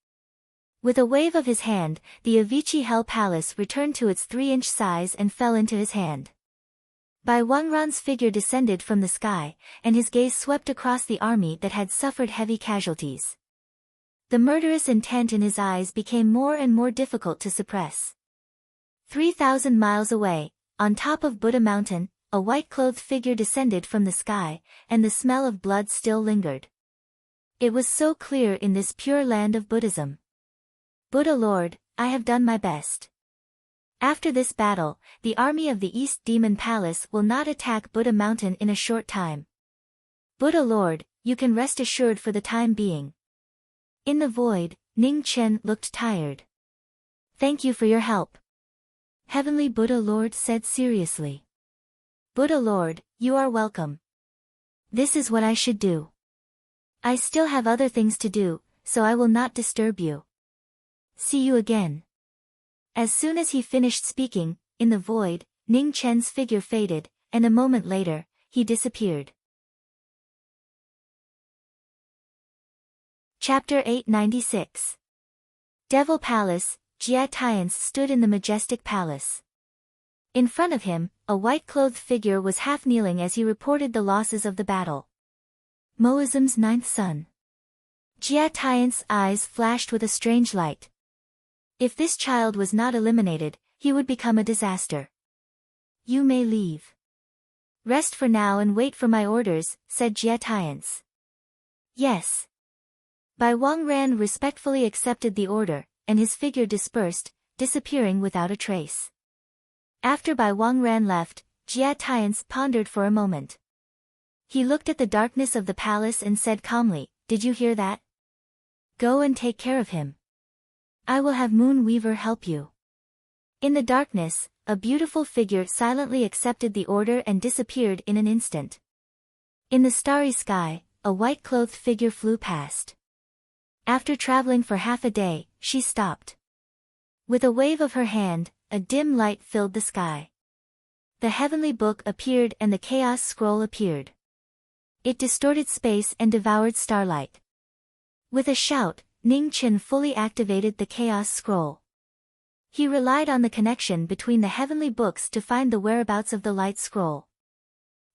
With a wave of his hand, the Avicii Hell Palace returned to its 3-inch size and fell into his hand. Bai Wangran's figure descended from the sky, and his gaze swept across the army that had suffered heavy casualties. The murderous intent in his eyes became more and more difficult to suppress. 3,000 miles away, on top of Buddha Mountain, a white-clothed figure descended from the sky, and the smell of blood still lingered. It was so clear in this pure land of Buddhism. Buddha Lord, I have done my best. After this battle, the army of the East Demon Palace will not attack Buddha Mountain in a short time. Buddha Lord, you can rest assured for the time being. In the void, Ning Chen looked tired. Thank you for your help. Heavenly Buddha Lord said seriously. Buddha Lord, you are welcome. This is what I should do. I still have other things to do, so I will not disturb you. See you again. As soon as he finished speaking, in the void, Ning Chen's figure faded, and a moment later, he disappeared. Chapter 896. Devil Palace. Jia Tian's stood in the majestic palace. In front of him, a white-clothed figure was half-kneeling as he reported the losses of the battle. Moism's 9th son. Jia Tian's eyes flashed with a strange light. If this child was not eliminated, he would become a disaster. You may leave. Rest for now and wait for my orders, said Jia Tian's. Yes. Bai Wangran respectfully accepted the order, and his figure dispersed, disappearing without a trace. After Bai Wangran left, Jia Tian's pondered for a moment. He looked at the darkness of the palace and said calmly, Did you hear that? Go and take care of him. I will have Moon Weaver help you. In the darkness, a beautiful figure silently accepted the order and disappeared in an instant. In the starry sky, a white-clothed figure flew past. After traveling for half a day, she stopped. With a wave of her hand, a dim light filled the sky. The heavenly book appeared and the chaos scroll appeared. It distorted space and devoured starlight. With a shout, Ning Chen fully activated the chaos scroll. He relied on the connection between the heavenly books to find the whereabouts of the light scroll.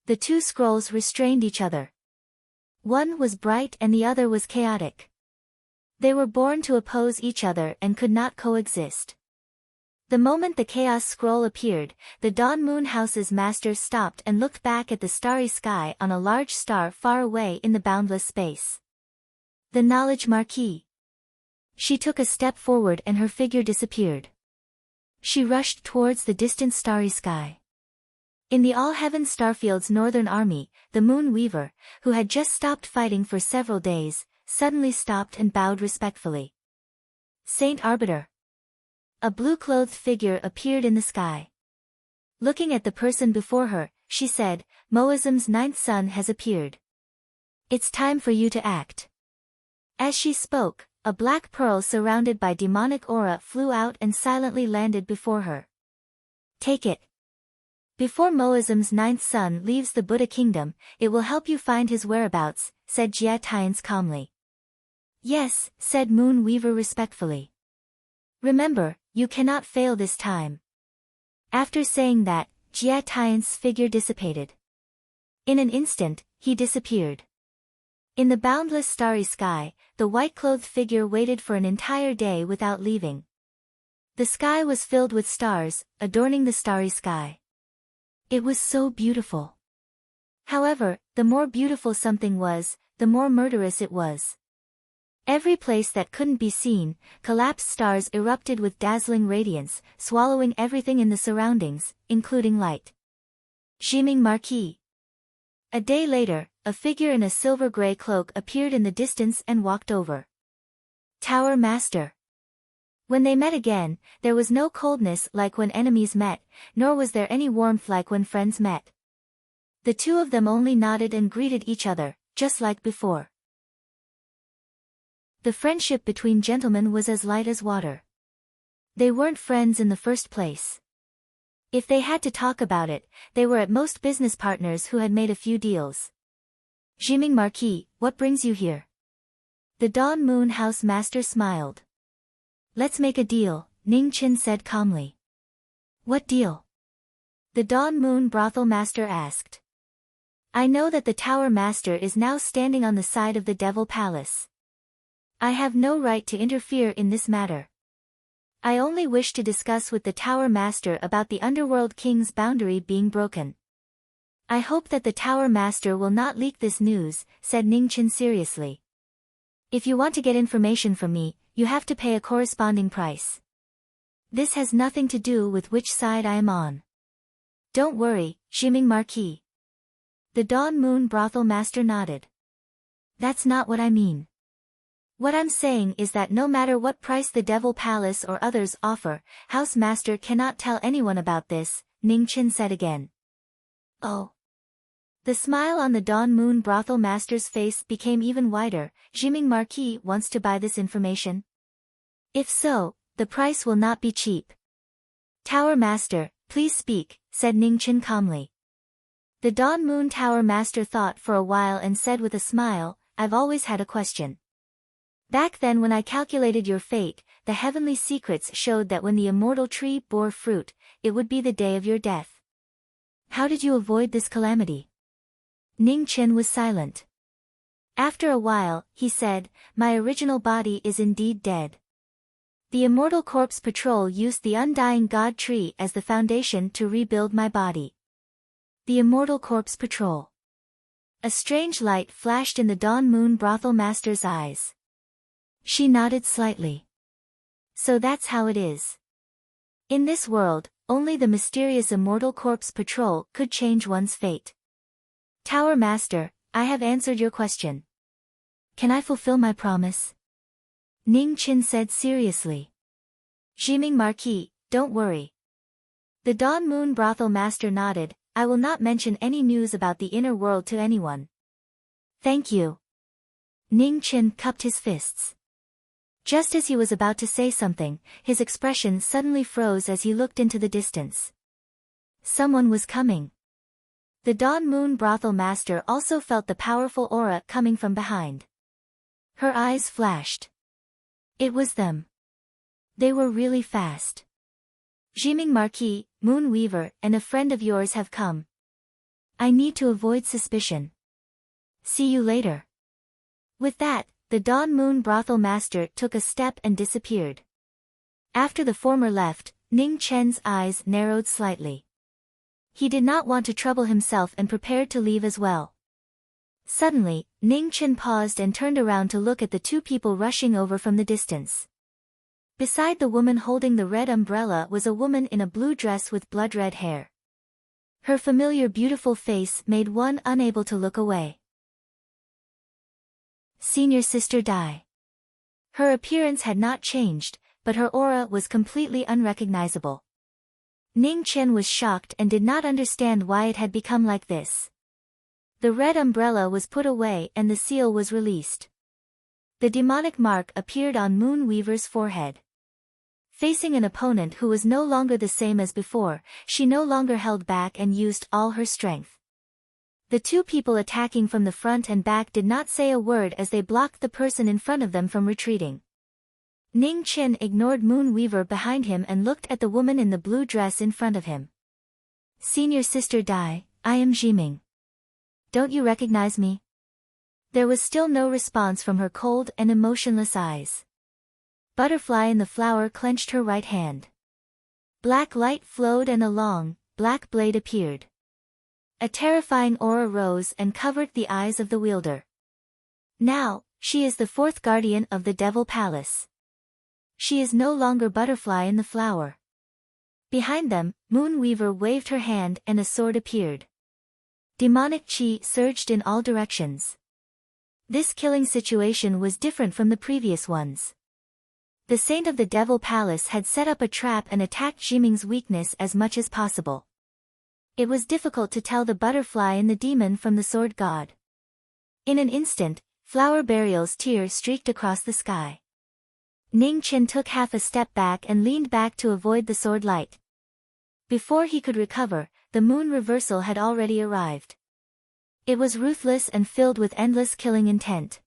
The 2 scrolls restrained each other. One was bright and the other was chaotic. They were born to oppose each other and could not coexist. The moment the Chaos Scroll appeared, the Dawn Moon House's master stopped and looked back at the starry sky on a large star far away in the boundless space. The Knowledge Marquis. She took a step forward and her figure disappeared. She rushed towards the distant starry sky. In the All-Heaven Starfield's northern army, the Moon Weaver, who had just stopped fighting for several days, suddenly stopped and bowed respectfully. Saint Arbiter. A blue-clothed figure appeared in the sky. Looking at the person before her, she said, Moism's 9th son has appeared. It's time for you to act. As she spoke, a black pearl surrounded by demonic aura flew out and silently landed before her. Take it. Before Moism's 9th son leaves the Buddha kingdom, it will help you find his whereabouts, said Jia Tian's calmly. Yes, said Moon Weaver respectfully. Remember, you cannot fail this time. After saying that, Jia Tian's figure dissipated. In an instant, he disappeared. In the boundless starry sky, the white-clothed figure waited for an entire day without leaving. The sky was filled with stars, adorning the starry sky. It was so beautiful. However, the more beautiful something was, the more murderous it was. Every place that couldn't be seen, collapsed stars erupted with dazzling radiance, swallowing everything in the surroundings, including light. Ximing Marquis. A day later, a figure in a silver-gray cloak appeared in the distance and walked over. Tower Master. When they met again, there was no coldness like when enemies met, nor was there any warmth like when friends met. The two of them only nodded and greeted each other, just like before. The friendship between gentlemen was as light as water. They weren't friends in the first place. If they had to talk about it, they were at most business partners who had made a few deals. Ximing Marquis, what brings you here? The Dawn Moon House Master smiled. Let's make a deal, Ning Qin said calmly. What deal? The Dawn Moon Brothel Master asked. I know that the Tower Master is now standing on the side of the Devil Palace. I have no right to interfere in this matter. I only wish to discuss with the Tower Master about the Underworld King's boundary being broken. I hope that the Tower Master will not leak this news, said Ning Qin seriously. If you want to get information from me, you have to pay a corresponding price. This has nothing to do with which side I am on. Don't worry, Ximing Marquis. The Dawn Moon Brothel Master nodded. That's not what I mean. What I'm saying is that no matter what price the Devil Palace or others offer, House Master cannot tell anyone about this, Ning Qin said again. Oh. The smile on the Dawn Moon Brothel Master's face became even wider. Ximing Marquis wants to buy this information? If so, the price will not be cheap. Tower Master, please speak, said Ning Qin calmly. The Dawn Moon Tower Master thought for a while and said with a smile, I've always had a question. Back then when I calculated your fate, the heavenly secrets showed that when the immortal tree bore fruit, it would be the day of your death. How did you avoid this calamity? Ning Qin was silent. After a while, he said, my original body is indeed dead. The Immortal Corpse Patrol used the Undying God Tree as the foundation to rebuild my body. The Immortal Corpse Patrol. A strange light flashed in the Dawn Moon Brothel Master's eyes. She nodded slightly. So that's how it is. In this world, only the mysterious Immortal Corpse Patrol could change one's fate. Tower Master, I have answered your question. Can I fulfill my promise? Ning Qin said seriously. Ximing Marquis, don't worry. The Dawn Moon Brothel Master nodded, I will not mention any news about the inner world to anyone. Thank you. Ning Qin cupped his fists. Just as he was about to say something, his expression suddenly froze as he looked into the distance. Someone was coming. The Dawn Moon Brothel Master also felt the powerful aura coming from behind. Her eyes flashed. It was them. They were really fast. Ximing Marquis, Moon Weaver, and a friend of yours have come. I need to avoid suspicion. See you later. With that, the Dawn Moon Brothel Master took a step and disappeared. After the former left, Ning Chen's eyes narrowed slightly. He did not want to trouble himself and prepared to leave as well. Suddenly, Ning Chen paused and turned around to look at the two people rushing over from the distance. Beside the woman holding the red umbrella was a woman in a blue dress with blood-red hair. Her familiar beautiful face made one unable to look away. Senior Sister Dai. Her appearance had not changed, but her aura was completely unrecognizable. Ning Chen was shocked and did not understand why it had become like this. The red umbrella was put away and the seal was released. The demonic mark appeared on Moon Weaver's forehead. Facing an opponent who was no longer the same as before, she no longer held back and used all her strength. The two people attacking from the front and back did not say a word as they blocked the person in front of them from retreating. Ning Chen ignored Moon Weaver behind him and looked at the woman in the blue dress in front of him. Senior Sister Dai, I am Ximing. Don't you recognize me? There was still no response from her cold and emotionless eyes. Butterfly in the flower clenched her right hand. Black light flowed and a long, black blade appeared. A terrifying aura rose and covered the eyes of the wielder. Now, she is the fourth guardian of the Devil Palace. She is no longer Butterfly in the flower. Behind them, Moonweaver waved her hand and a sword appeared. Demonic chi surged in all directions. This killing situation was different from the previous ones. The Saint of the Devil Palace had set up a trap and attacked Jiming's weakness as much as possible. It was difficult to tell the butterfly and the demon from the sword god. In an instant, Flower Burial's tear streaked across the sky. Ning Chen took half a step back and leaned back to avoid the sword light. Before he could recover, the moon reversal had already arrived. It was ruthless and filled with endless killing intent.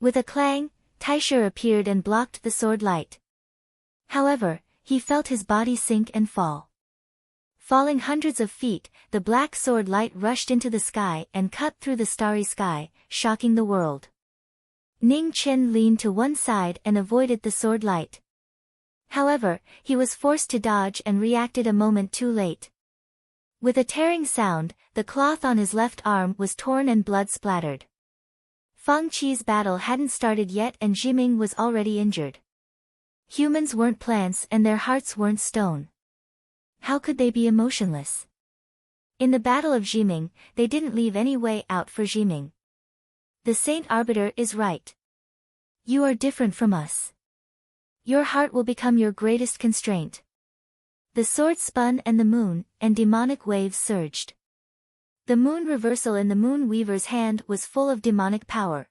With a clang, Taisher appeared and blocked the sword light. However, he felt his body sink and fall. Falling hundreds of feet, the black sword light rushed into the sky and cut through the starry sky, shocking the world. Ning Chen leaned to one side and avoided the sword light. However, he was forced to dodge and reacted a moment too late. With a tearing sound, the cloth on his left arm was torn and blood splattered. Fang Qi's battle hadn't started yet and Jiming was already injured. Humans weren't plants and their hearts weren't stone. How could they be emotionless? In the Battle of Jiming, they didn't leave any way out for Jiming. The Saint Arbiter is right. You are different from us. Your heart will become your greatest constraint. The sword spun and the moon, and demonic waves surged. The moon reversal in the moon weaver's hand was full of demonic power.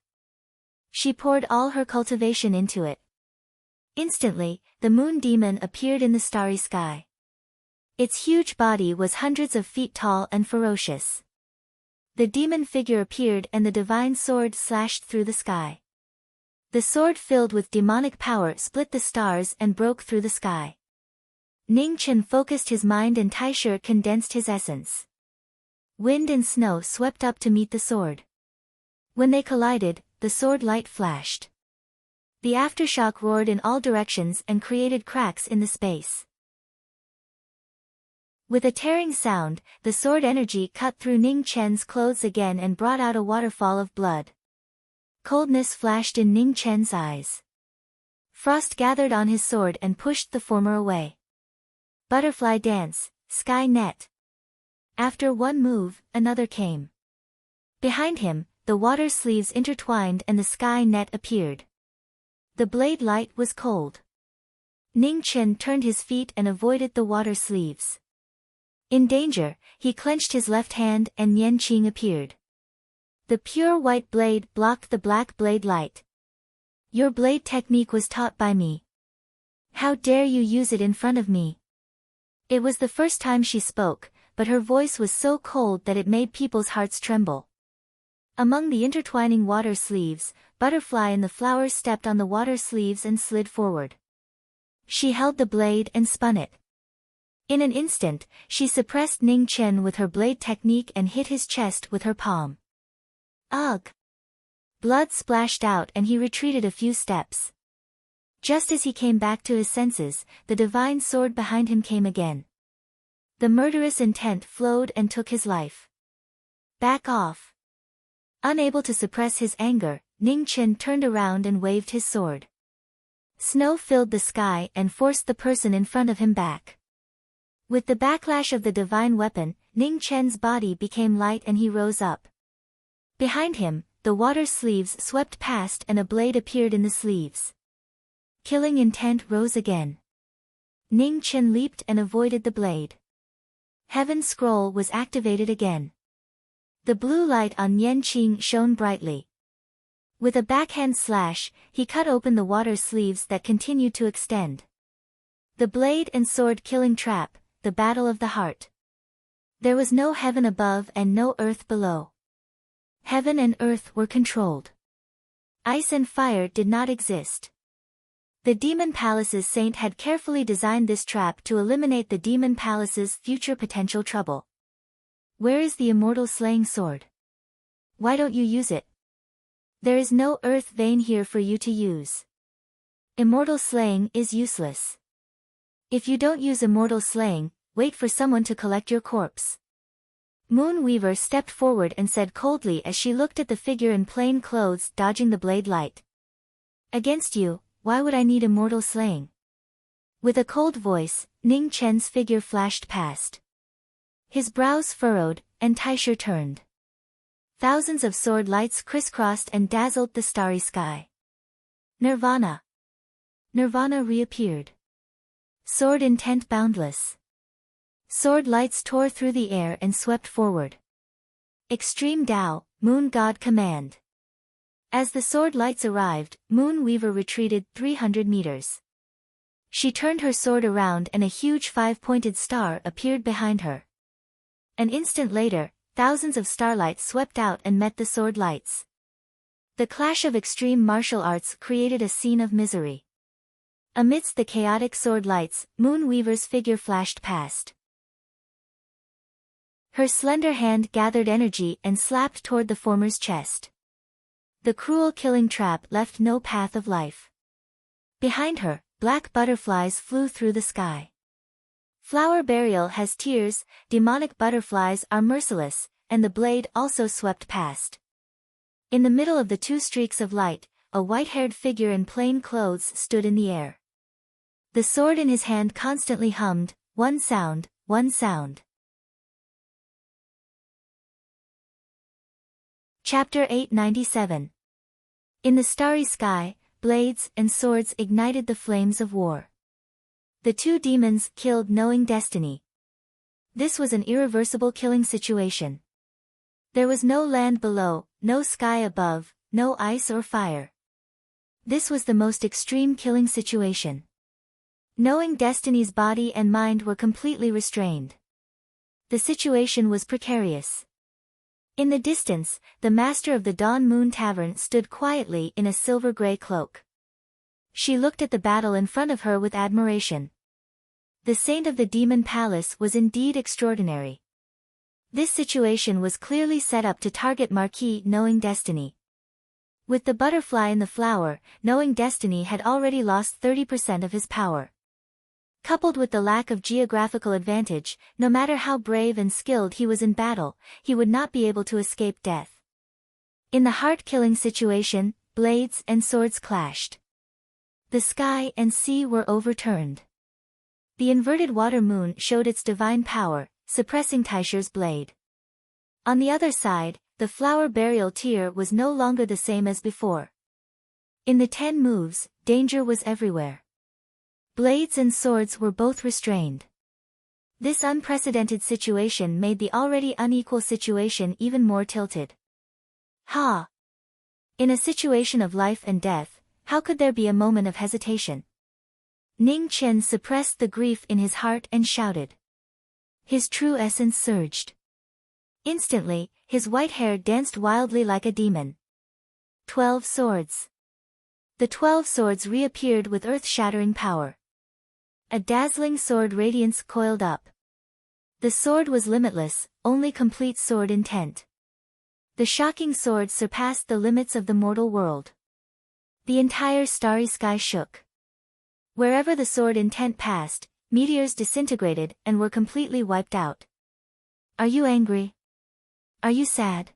She poured all her cultivation into it. Instantly, the moon demon appeared in the starry sky. Its huge body was hundreds of feet tall and ferocious. The demon figure appeared and the divine sword slashed through the sky. The sword filled with demonic power split the stars and broke through the sky. Ning Chen focused his mind and Taisher condensed his essence. Wind and snow swept up to meet the sword. When they collided, the sword light flashed. The aftershock roared in all directions and created cracks in the space. With a tearing sound, the sword energy cut through Ning Chen's clothes again and brought out a waterfall of blood. Coldness flashed in Ning Chen's eyes. Frost gathered on his sword and pushed the former away. Butterfly dance, sky net. After one move, another came. Behind him, the water sleeves intertwined and the sky net appeared. The blade light was cold. Ning Chen turned his feet and avoided the water sleeves. In danger, he clenched his left hand and Yan Qing appeared. The pure white blade blocked the black blade light. Your blade technique was taught by me. How dare you use it in front of me? It was the first time she spoke, but her voice was so cold that it made people's hearts tremble. Among the intertwining water sleeves, Butterfly in the flowers stepped on the water sleeves and slid forward. She held the blade and spun it. In an instant, she suppressed Ning Chen with her blade technique and hit his chest with her palm. Ugh! Blood splashed out and he retreated a few steps. Just as he came back to his senses, the divine sword behind him came again. The murderous intent flowed and took his life. Back off! Unable to suppress his anger, Ning Chen turned around and waved his sword. Snow filled the sky and forced the person in front of him back. With the backlash of the divine weapon, Ning Chen's body became light and he rose up. Behind him, the water sleeves swept past and a blade appeared in the sleeves. Killing intent rose again. Ning Chen leaped and avoided the blade. Heaven's scroll was activated again. The blue light on Yan Qing shone brightly. With a backhand slash, he cut open the water sleeves that continued to extend. The blade and sword killing trap, the battle of the heart. There was no heaven above and no earth below. Heaven and earth were controlled. Ice and fire did not exist. The Demon Palace's saint had carefully designed this trap to eliminate the Demon Palace's future potential trouble. Where is the immortal slaying sword? Why don't you use it? There is no earth vein here for you to use. Immortal slaying is useless. If you don't use immortal slaying, wait for someone to collect your corpse. Moon Weaver stepped forward and said coldly as she looked at the figure in plain clothes dodging the blade light. Against you, why would I need immortal slaying? With a cold voice, Ning Chen's figure flashed past. His brows furrowed, and Taisher turned. Thousands of sword lights crisscrossed and dazzled the starry sky. Nirvana. Nirvana reappeared. Sword intent boundless. Sword lights tore through the air and swept forward. Extreme Tao, Moon God command. As the sword lights arrived, Moon Weaver retreated 300 meters. She turned her sword around and a huge five-pointed star appeared behind her. An instant later, thousands of starlights swept out and met the sword lights. The clash of extreme martial arts created a scene of misery. Amidst the chaotic sword lights, Moon Weaver's figure flashed past. Her slender hand gathered energy and slapped toward the former's chest. The cruel killing trap left no path of life. Behind her, black butterflies flew through the sky. Flower burial has tears, demonic butterflies are merciless, and the blade also swept past. In the middle of the two streaks of light, a white-haired figure in plain clothes stood in the air. The sword in his hand constantly hummed, one sound, one sound. Chapter 897. In the starry sky, blades and swords ignited the flames of war. The two demons killed knowing destiny. This was an irreversible killing situation. There was no land below, no sky above, no ice or fire. This was the most extreme killing situation. Knowing destiny's body and mind were completely restrained. The situation was precarious. In the distance, the master of the Dawn Moon Tavern stood quietly in a silver-gray cloak. She looked at the battle in front of her with admiration. The saint of the Demon Palace was indeed extraordinary. This situation was clearly set up to target Marquis knowing destiny. With the butterfly in the flower, knowing destiny had already lost 30% of his power. Coupled with the lack of geographical advantage, no matter how brave and skilled he was in battle, he would not be able to escape death. In the heart-killing situation, blades and swords clashed. The sky and sea were overturned. The inverted water moon showed its divine power, suppressing Taisher's blade. On the other side, the flower burial tear was no longer the same as before. In the 10 moves, danger was everywhere. Blades and swords were both restrained. This unprecedented situation made the already unequal situation even more tilted. Ha! In a situation of life and death, how could there be a moment of hesitation? Ning Chen suppressed the grief in his heart and shouted. His true essence surged. Instantly, his white hair danced wildly like a demon. 12 swords. The 12 swords reappeared with earth-shattering power. A dazzling sword radiance coiled up. The sword was limitless, only complete sword intent. The shocking sword surpassed the limits of the mortal world. The entire starry sky shook. Wherever the sword intent passed, meteors disintegrated and were completely wiped out. Are you angry? Are you sad?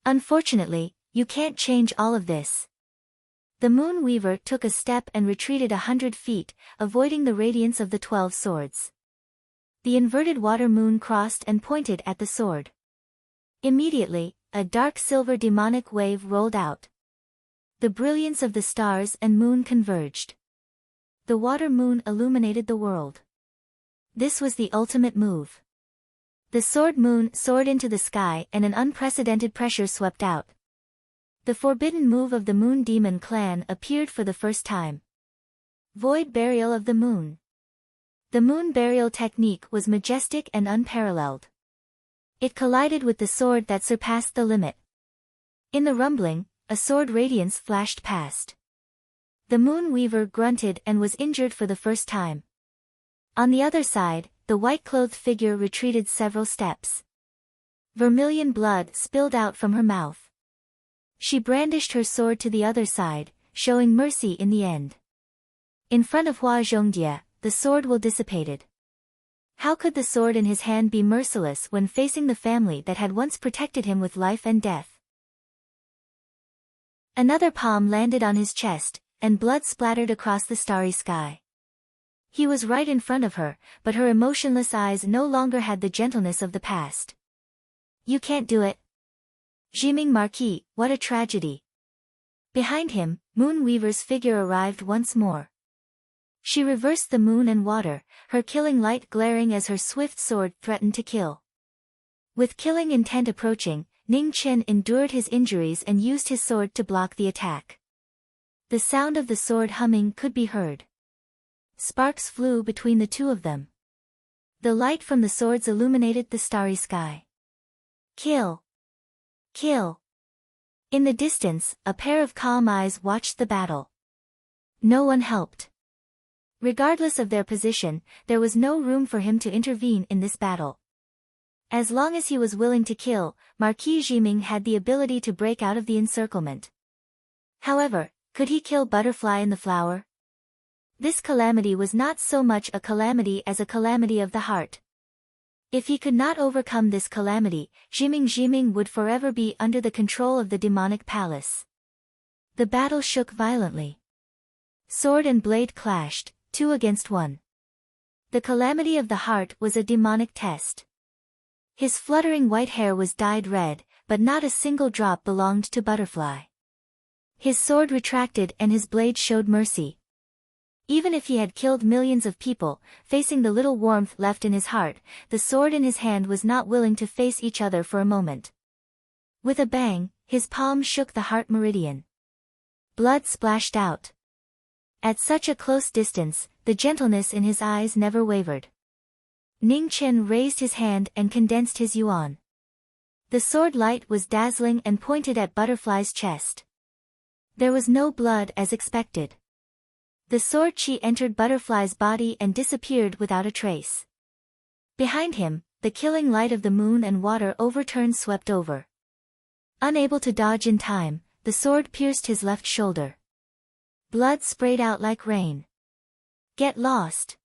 Unfortunately, you can't change all of this. The Moon Weaver took a step and retreated 100 feet, avoiding the radiance of the 12 swords. The inverted water moon crossed and pointed at the sword. Immediately, a dark silver demonic wave rolled out. The brilliance of the stars and moon converged. The water moon illuminated the world. This was the ultimate move. The sword moon soared into the sky and an unprecedented pressure swept out. The forbidden move of the Moon Demon clan appeared for the first time. Void Burial of the Moon. The moon burial technique was majestic and unparalleled. It collided with the sword that surpassed the limit. In the rumbling, a sword radiance flashed past. The Moon Weaver grunted and was injured for the first time. On the other side, the white-clothed figure retreated several steps. Vermilion blood spilled out from her mouth. She brandished her sword to the other side, showing mercy in the end. In front of Hua Zhongdia, the sword will dissipated. How could the sword in his hand be merciless when facing the family that had once protected him with life and death? Another palm landed on his chest, and blood splattered across the starry sky. He was right in front of her, but her emotionless eyes no longer had the gentleness of the past. You can't do it. Jiming Marquis, what a tragedy. Behind him, Moonweaver's figure arrived once more. She reversed the moon and water, her killing light glaring as her swift sword threatened to kill. With killing intent approaching, Ning Chen endured his injuries and used his sword to block the attack. The sound of the sword humming could be heard. Sparks flew between the two of them. The light from the swords illuminated the starry sky. Kill! Kill! In the distance, a pair of calm eyes watched the battle. No one helped. Regardless of their position, there was no room for him to intervene in this battle. As long as he was willing to kill, Marquis Jiming had the ability to break out of the encirclement. However, could he kill Butterfly in the Flower? This calamity was not so much a calamity as a calamity of the heart. If he could not overcome this calamity, Jiming would forever be under the control of the demonic palace. The battle shook violently. Sword and blade clashed, 2 against 1. The calamity of the heart was a demonic test. His fluttering white hair was dyed red, but not a single drop belonged to Butterfly. His sword retracted and his blade showed mercy. Even if he had killed millions of people, facing the little warmth left in his heart, the sword in his hand was not willing to face each other for a moment. With a bang, his palm shook the heart meridian. Blood splashed out. At such a close distance, the gentleness in his eyes never wavered. Ning Chen raised his hand and condensed his yuan. The sword light was dazzling and pointed at Butterfly's chest. There was no blood as expected. The sword chi entered Butterfly's body and disappeared without a trace. Behind him, the killing light of the moon and water overturned swept over. Unable to dodge in time, the sword pierced his left shoulder. Blood sprayed out like rain. Get lost.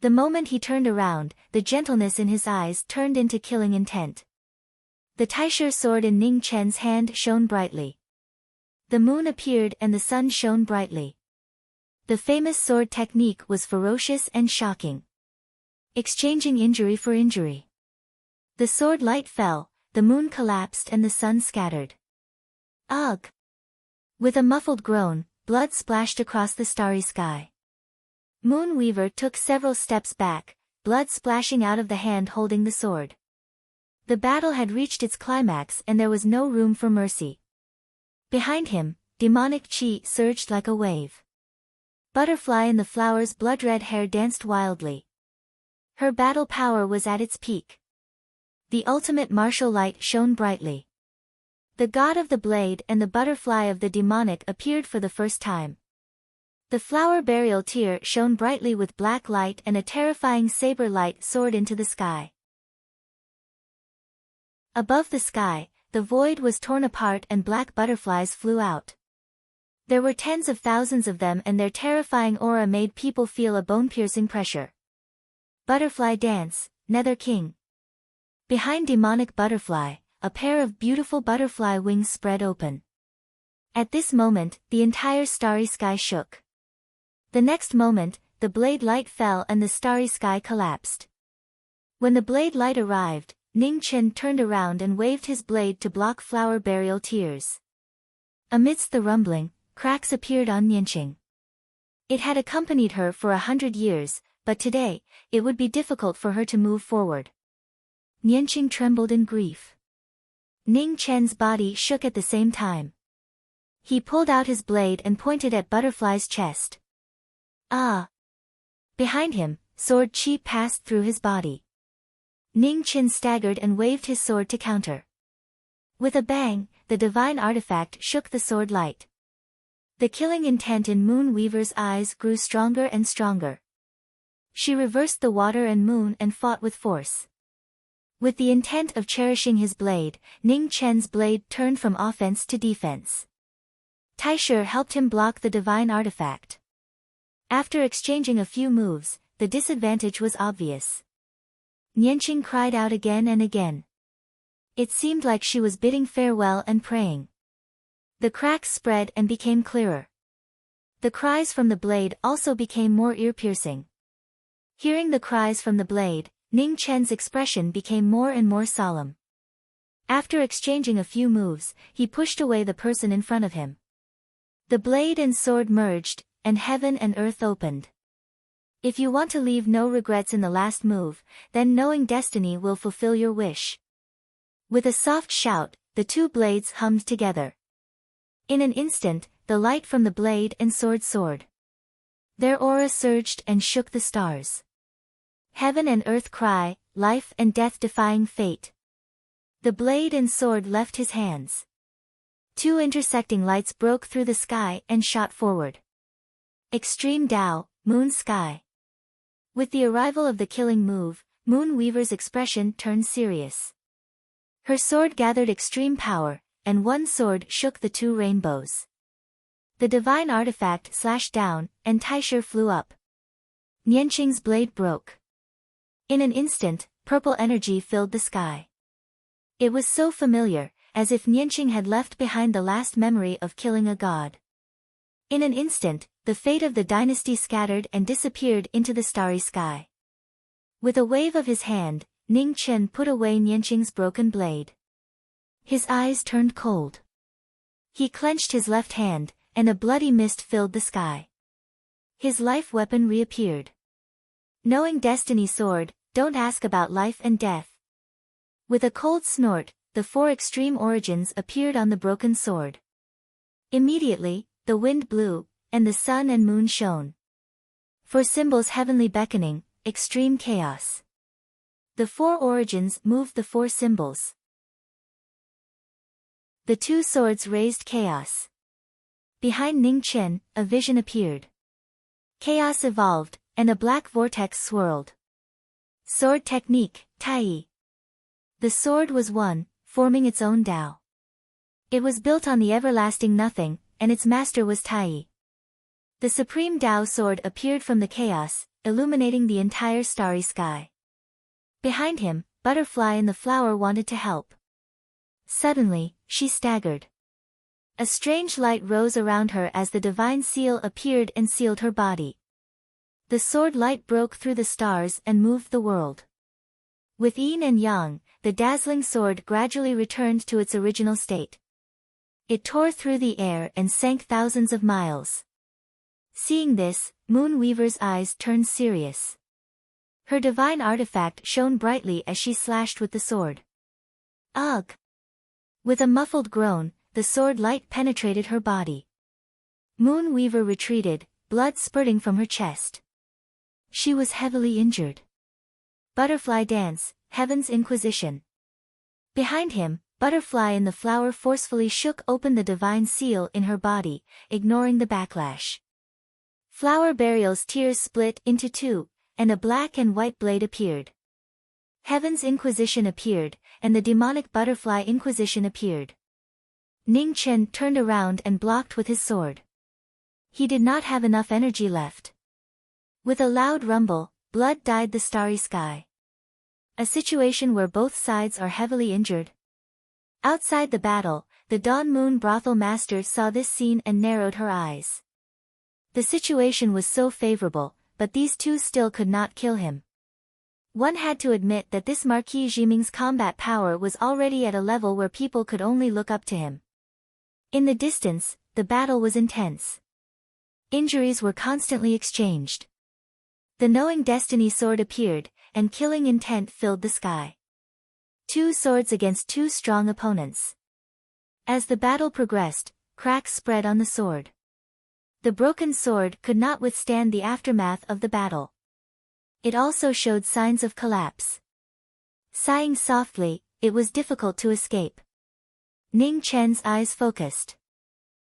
The moment he turned around, the gentleness in his eyes turned into killing intent. The Taisher sword in Ning Chen's hand shone brightly. The moon appeared and the sun shone brightly. The famous sword technique was ferocious and shocking. Exchanging injury for injury. The sword light fell, the moon collapsed and the sun scattered. Ugh! With a muffled groan, blood splashed across the starry sky. Moonweaver took several steps back, blood splashing out of the hand holding the sword. The battle had reached its climax and there was no room for mercy. Behind him, demonic chi surged like a wave. Butterfly in the Flower's blood-red hair danced wildly. Her battle power was at its peak. The ultimate martial light shone brightly. The god of the blade and the butterfly of the demonic appeared for the first time. The flower burial tear shone brightly with black light and a terrifying saber light soared into the sky. Above the sky, the void was torn apart and black butterflies flew out. There were tens of thousands of them and their terrifying aura made people feel a bone-piercing pressure. Butterfly dance, Nether King. Behind demonic butterfly, a pair of beautiful butterfly wings spread open. At this moment, the entire starry sky shook. The next moment, the blade light fell and the starry sky collapsed. When the blade light arrived, Ning Chen turned around and waved his blade to block flower burial tears. Amidst the rumbling, cracks appeared on Nianqing. It had accompanied her for 100 years, but today, it would be difficult for her to move forward. Nianqing trembled in grief. Ning Chen's body shook at the same time. He pulled out his blade and pointed at Butterfly's chest. Ah! Behind him, sword chi passed through his body. Ning Chen staggered and waved his sword to counter. With a bang, the divine artifact shook the sword light. The killing intent in Moonweaver's eyes grew stronger and stronger. She reversed the water and moon and fought with force. With the intent of cherishing his blade, Ning Chen's blade turned from offense to defense. Taisher helped him block the divine artifact. After exchanging a few moves, the disadvantage was obvious. Nianqing cried out again and again. It seemed like she was bidding farewell and praying. The cracks spread and became clearer. The cries from the blade also became more ear-piercing. Hearing the cries from the blade, Ning Chen's expression became more and more solemn. After exchanging a few moves, he pushed away the person in front of him. The blade and sword merged, and heaven and earth opened. If you want to leave no regrets in the last move, then knowing destiny will fulfill your wish. With a soft shout, the two blades hummed together. In an instant, the light from the blade and sword soared. Their aura surged and shook the stars. Heaven and earth cry, life and death defying fate. The blade and sword left his hands. Two intersecting lights broke through the sky and shot forward. Extreme Tao, Moon Sky. With the arrival of the killing move, Moon Weaver's expression turned serious. Her sword gathered extreme power, and one sword shook the two rainbows. The divine artifact slashed down, and Taisher flew up. Nianqing's blade broke. In an instant, purple energy filled the sky. It was so familiar, as if Nianqing had left behind the last memory of killing a god. In an instant, the fate of the dynasty scattered and disappeared into the starry sky. With a wave of his hand, Ning Chen put away Nianqing's broken blade. His eyes turned cold. He clenched his left hand, and a bloody mist filled the sky. His life weapon reappeared. Knowing destiny sword, don't ask about life and death. With a cold snort, the four extreme origins appeared on the broken sword. Immediately, the wind blew, and the sun and moon shone. For symbols heavenly beckoning, extreme chaos. The four origins moved the four symbols. The two swords raised chaos. Behind Ning Chen, a vision appeared. Chaos evolved, and a black vortex swirled. Sword technique, Tai. The sword was one, forming its own Tao. It was built on the everlasting nothing, and its master was Tai. The supreme Tao sword appeared from the chaos, illuminating the entire starry sky. Behind him, Butterfly in the flower wanted to help. Suddenly, she staggered. A strange light rose around her as the divine seal appeared and sealed her body. The sword light broke through the stars and moved the world. With yin and yang, the dazzling sword gradually returned to its original state. It tore through the air and sank thousands of miles. Seeing this, Moon Weaver's eyes turned serious. Her divine artifact shone brightly as she slashed with the sword. Ugh! With a muffled groan, the sword light penetrated her body. Moon Weaver retreated, blood spurting from her chest. She was heavily injured. Butterfly Dance, Heaven's Inquisition. Behind him, Butterfly in the flower forcefully shook open the divine seal in her body, ignoring the backlash. Flower Burial's tears split into two, and a black and white blade appeared. Heaven's Inquisition appeared, and the demonic Butterfly Inquisition appeared. Ning Chen turned around and blocked with his sword. He did not have enough energy left. With a loud rumble, blood dyed the starry sky. A situation where both sides are heavily injured. Outside the battle, the Dawn Moon Brothel Master saw this scene and narrowed her eyes. The situation was so favorable, but these two still could not kill him. One had to admit that this Marquis Jiming's combat power was already at a level where people could only look up to him. In the distance, the battle was intense. Injuries were constantly exchanged. The knowing destiny sword appeared, and killing intent filled the sky. Two swords against two strong opponents. As the battle progressed, cracks spread on the sword. The broken sword could not withstand the aftermath of the battle. It also showed signs of collapse. Sighing softly, it was difficult to escape. Ning Chen's eyes focused.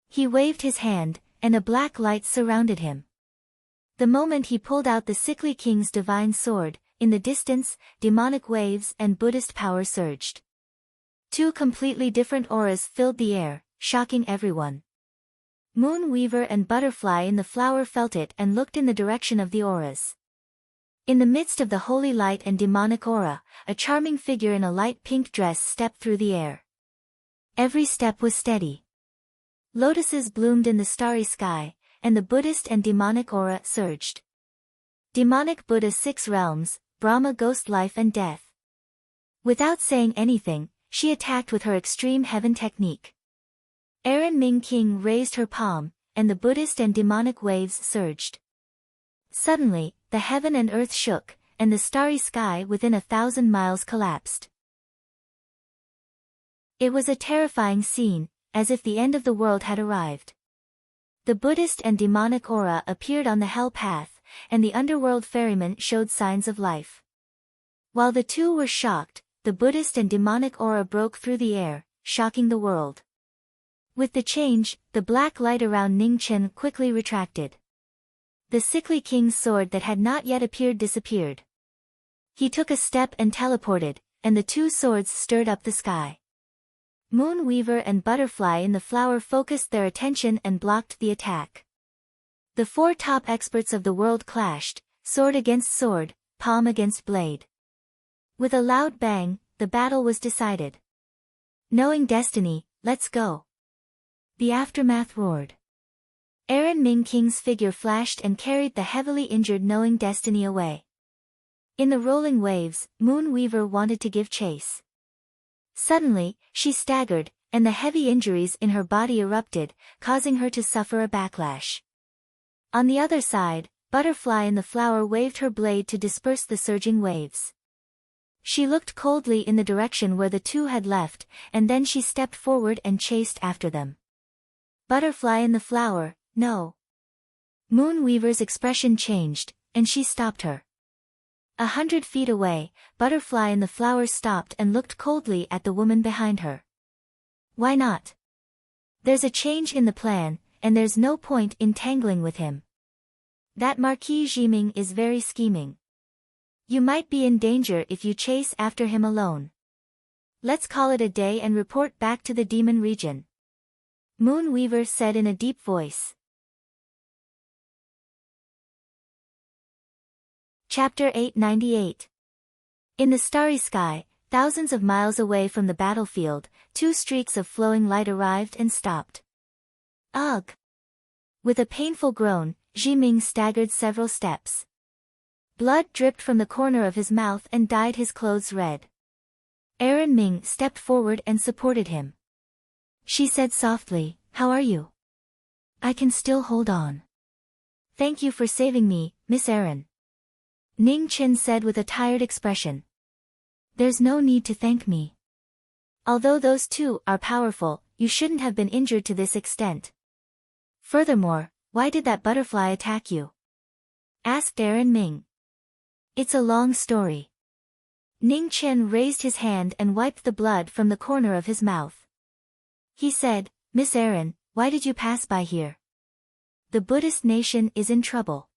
He waved his hand, and a black light surrounded him. The moment he pulled out the sickly king's divine sword, in the distance, demonic waves and Buddhist power surged. Two completely different auras filled the air, shocking everyone. Moon Weaver and Butterfly in the flower felt it and looked in the direction of the auras. In the midst of the holy light and demonic aura, a charming figure in a light pink dress stepped through the air. Every step was steady. Lotuses bloomed in the starry sky, and the Buddhist and demonic aura surged. Demonic Buddha 6 realms, Brahma ghost life and death. Without saying anything, she attacked with her extreme heaven technique. Erin Ming King raised her palm, and the Buddhist and demonic waves surged. Suddenly, the heaven and earth shook, and the starry sky within 1,000 miles collapsed. It was a terrifying scene, as if the end of the world had arrived. The Buddhist and demonic aura appeared on the hell path, and the underworld ferryman showed signs of life. While the two were shocked, the Buddhist and demonic aura broke through the air, shocking the world. With the change, the black light around Ning Chen quickly retracted. The sickly king's sword that had not yet appeared disappeared. He took a step and teleported, and the two swords stirred up the sky. Moon Weaver and Butterfly in the flower focused their attention and blocked the attack. The four top experts of the world clashed, sword against sword, palm against blade. With a loud bang, the battle was decided. Knowing destiny, let's go. The aftermath roared. Erin Ming King's figure flashed and carried the heavily injured Knowing Destiny away. In the rolling waves, Moon Weaver wanted to give chase. Suddenly, she staggered, and the heavy injuries in her body erupted, causing her to suffer a backlash. On the other side, Butterfly in the flower waved her blade to disperse the surging waves. She looked coldly in the direction where the two had left, and then she stepped forward and chased after them. Butterfly in the flower, no. Moon Weaver's expression changed, and she stopped her. 100 feet away, Butterfly in the flower stopped and looked coldly at the woman behind her. Why not? There's a change in the plan, and there's no point in tangling with him. That Marquis Jiming is very scheming. You might be in danger if you chase after him alone. Let's call it a day and report back to the demon region. Moon Weaver said in a deep voice. Chapter 898. In the starry sky, thousands of miles away from the battlefield, two streaks of flowing light arrived and stopped. Ugh! With a painful groan, Jiming staggered several steps. Blood dripped from the corner of his mouth and dyed his clothes red. Erin Ming stepped forward and supported him. She said softly, "How are you?" "I can still hold on." "Thank you for saving me, Miss Erin." Ning Chen said with a tired expression. "There's no need to thank me. Although those two are powerful, you shouldn't have been injured to this extent. Furthermore, why did that butterfly attack you?" asked Erin Ming. "It's a long story." Ning Chen raised his hand and wiped the blood from the corner of his mouth. He said, "Miss Erin, why did you pass by here?" "The Buddhist nation is in trouble."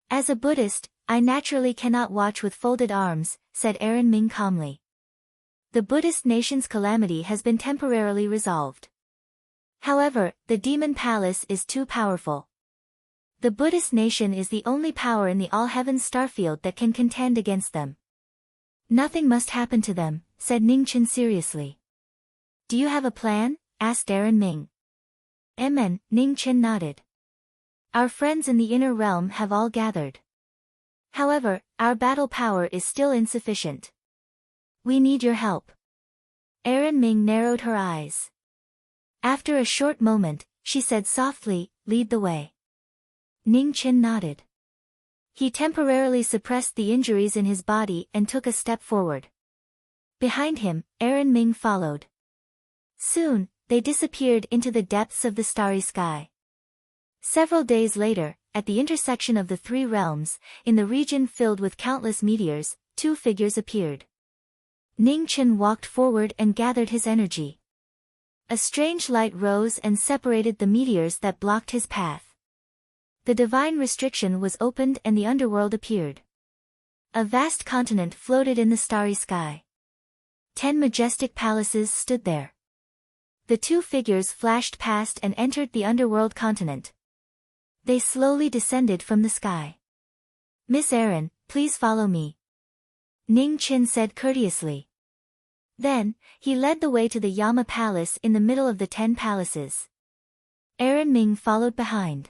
"As a Buddhist, I naturally cannot watch with folded arms," said Erin Ming calmly. "The Buddhist nation's calamity has been temporarily resolved. However, the demon palace is too powerful. The Buddhist nation is the only power in the all-heavens starfield that can contend against them." "Nothing must happen to them," said Ning Chen seriously. "Do you have a plan?" asked Erin Ming. Ning Chen nodded. "Our friends in the inner realm have all gathered. However, our battle power is still insufficient. We need your help." Erin Ming narrowed her eyes. After a short moment, she said softly, "Lead the way." Ning Chen nodded. He temporarily suppressed the injuries in his body and took a step forward. Behind him, Erin Ming followed. Soon, they disappeared into the depths of the starry sky. Several days later, at the intersection of the three realms, in the region filled with countless meteors, two figures appeared. Ning Chen walked forward and gathered his energy. A strange light rose and separated the meteors that blocked his path. The divine restriction was opened and the underworld appeared. A vast continent floated in the starry sky. 10 majestic palaces stood there. The two figures flashed past and entered the underworld continent. They slowly descended from the sky. "Miss Erin, please follow me," Ning Qin said courteously. Then, he led the way to the Yama Palace in the middle of the 10 palaces. Erin Ming followed behind.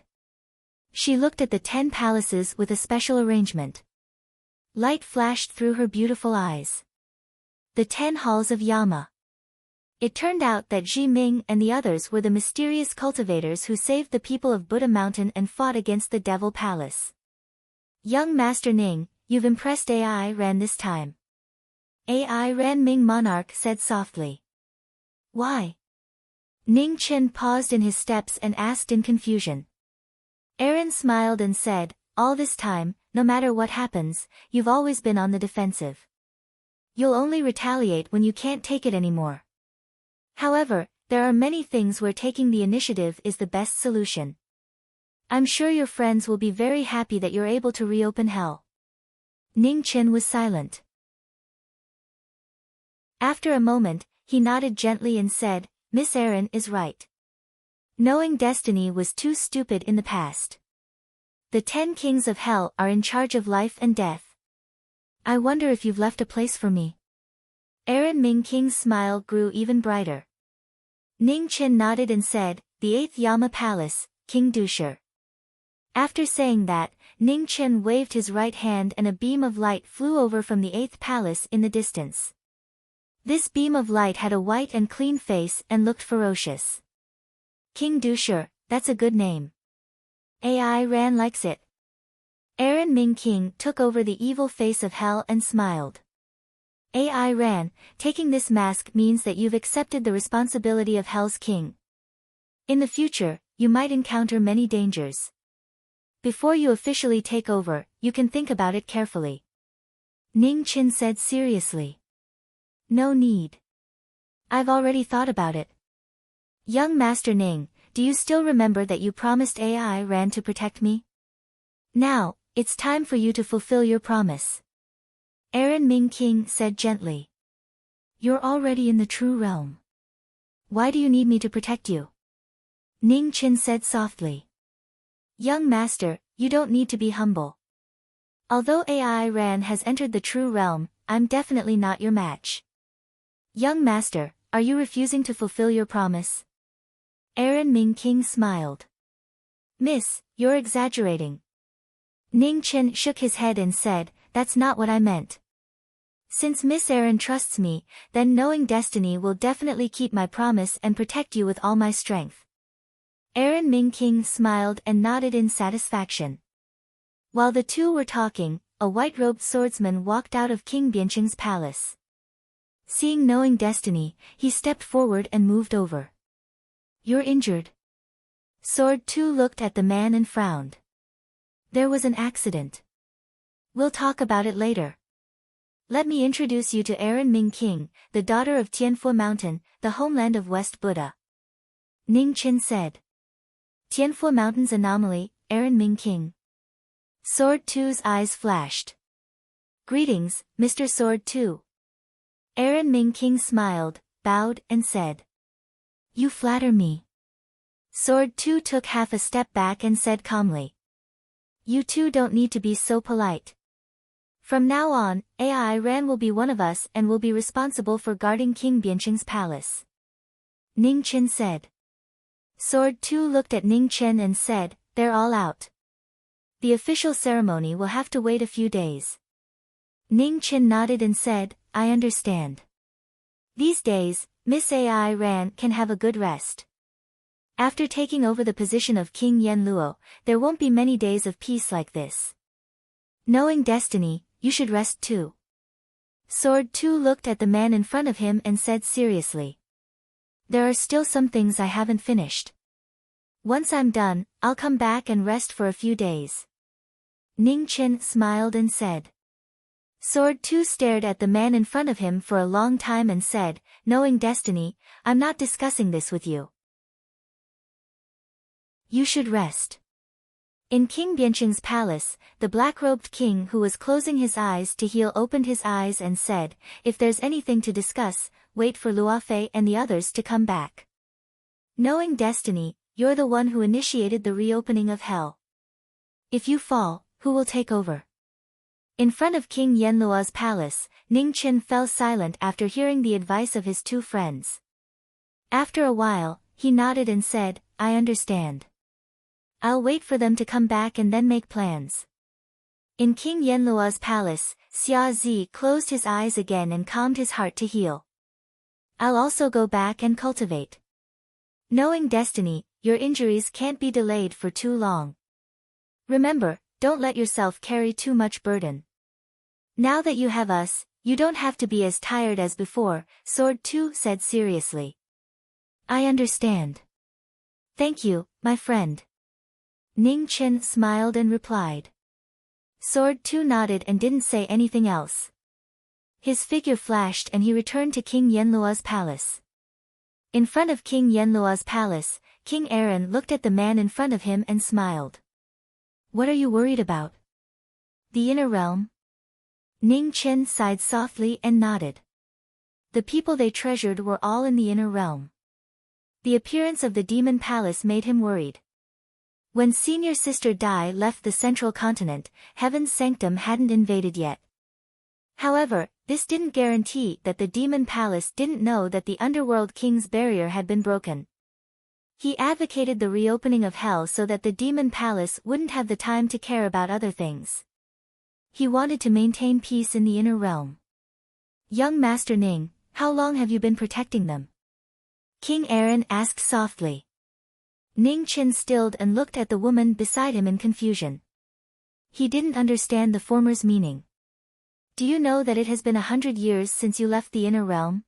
She looked at the 10 palaces with a special arrangement. Light flashed through her beautiful eyes. The 10 halls of Yama. It turned out that Ji Ming and the others were the mysterious cultivators who saved the people of Buddha Mountain and fought against the Devil Palace. "Young Master Ning, you've impressed AI Ran this time," AI Ran Ming Monarch said softly. "Why?" Ning Qin paused in his steps and asked in confusion. Erin smiled and said, "All this time, no matter what happens, you've always been on the defensive. You'll only retaliate when you can't take it anymore. However, there are many things where taking the initiative is the best solution. I'm sure your friends will be very happy that you're able to reopen hell." Ning Qin was silent. After a moment, he nodded gently and said, "Miss Erin is right. Knowing destiny was too stupid in the past. The 10 kings of hell are in charge of life and death. I wonder if you've left a place for me." Erin Ming King's smile grew even brighter. Ning Qin nodded and said, "The 8th Yama Palace, King Dusher." After saying that, Ning Qin waved his right hand and a beam of light flew over from the 8th palace in the distance. This beam of light had a white and clean face and looked ferocious. "King Dusher, that's a good name. AI Ran likes it." Erin Ming King took over the evil face of hell and smiled. "AI Ran, taking this mask means that you've accepted the responsibility of Hell's King. In the future, you might encounter many dangers. Before you officially take over, you can think about it carefully." Ning Qin said seriously. "No need. I've already thought about it. Young Master Ning, do you still remember that you promised AI Ran to protect me? Now, it's time for you to fulfill your promise." Erin Ming King said gently. "You're already in the true realm. Why do you need me to protect you?" Ning Qin said softly. "Young Master, you don't need to be humble. Although AI Ran has entered the true realm, I'm definitely not your match." "Young Master, are you refusing to fulfill your promise?" Erin Ming King smiled. "Miss, you're exaggerating." Ning Qin shook his head and said, "That's not what I meant. Since Miss Erin trusts me, then knowing destiny will definitely keep my promise and protect you with all my strength." Erin Ming King smiled and nodded in satisfaction. While the two were talking, a white-robed swordsman walked out of King Bianqing's palace. Seeing knowing destiny, he stepped forward and moved over. "You're injured." Sword 2 looked at the man and frowned. "There was an accident. We'll talk about it later. Let me introduce you to Erin Ming King, the daughter of Tianfu Mountain, the homeland of West Buddha." Ning Qin said. "Tianfu Mountain's anomaly, Erin Ming King." Sword 2's eyes flashed. "Greetings, Mr. Sword 2. Erin Ming King smiled, bowed, and said. "You flatter me." Sword 2 took half a step back and said calmly. "You two don't need to be so polite. From now on, AI Ran will be one of us and will be responsible for guarding King Bianqing's palace." Ning Qin said. Sword 2 looked at Ning Qin and said, "They're all out. The official ceremony will have to wait a few days." Ning Qin nodded and said, "I understand. These days, Miss AI Ran can have a good rest. After taking over the position of King Yen Luo, there won't be many days of peace like this. Knowing destiny, you should rest too." Sword 2 looked at the man in front of him and said seriously. "There are still some things I haven't finished. Once I'm done, I'll come back and rest for a few days." Ning Qin smiled and said. Sword 2 stared at the man in front of him for a long time and said, "Knowing destiny, I'm not discussing this with you. You should rest. In King Bianqing's palace, the black-robed king who was closing his eyes to heal opened his eyes and said, "If there's anything to discuss, wait for Luofei and the others to come back. Knowing destiny, you're the one who initiated the reopening of hell. If you fall, who will take over?" In front of King Yanluo's palace, Ning Chen fell silent after hearing the advice of his two friends. After a while, he nodded and said, "I understand. I'll wait for them to come back and then make plans." In King Yanluo's palace, Xia Zi closed his eyes again and calmed his heart to heal. "I'll also go back and cultivate. Knowing destiny, your injuries can't be delayed for too long. Remember, don't let yourself carry too much burden. Now that you have us, you don't have to be as tired as before," Sword 2 said seriously. "I understand. Thank you, my friend." Ning Chen smiled and replied. Sword 2 nodded and didn't say anything else. His figure flashed and he returned to King Yanluo's palace. In front of King Yanluo's palace, King Aaron looked at the man in front of him and smiled. "What are you worried about?" "The inner realm?" Ning Chen sighed softly and nodded. The people they treasured were all in the inner realm. The appearance of the demon palace made him worried. When senior sister Dai left the central continent, Heaven's Sanctum hadn't invaded yet. However, this didn't guarantee that the demon palace didn't know that the underworld king's barrier had been broken. He advocated the reopening of hell so that the demon palace wouldn't have the time to care about other things. He wanted to maintain peace in the inner realm. "Young Master Ning, how long have you been protecting them?" King Aaron asked softly. Ning Chen stilled and looked at the woman beside him in confusion. He didn't understand the former's meaning. "Do you know that it has been 100 years since you left the inner realm?"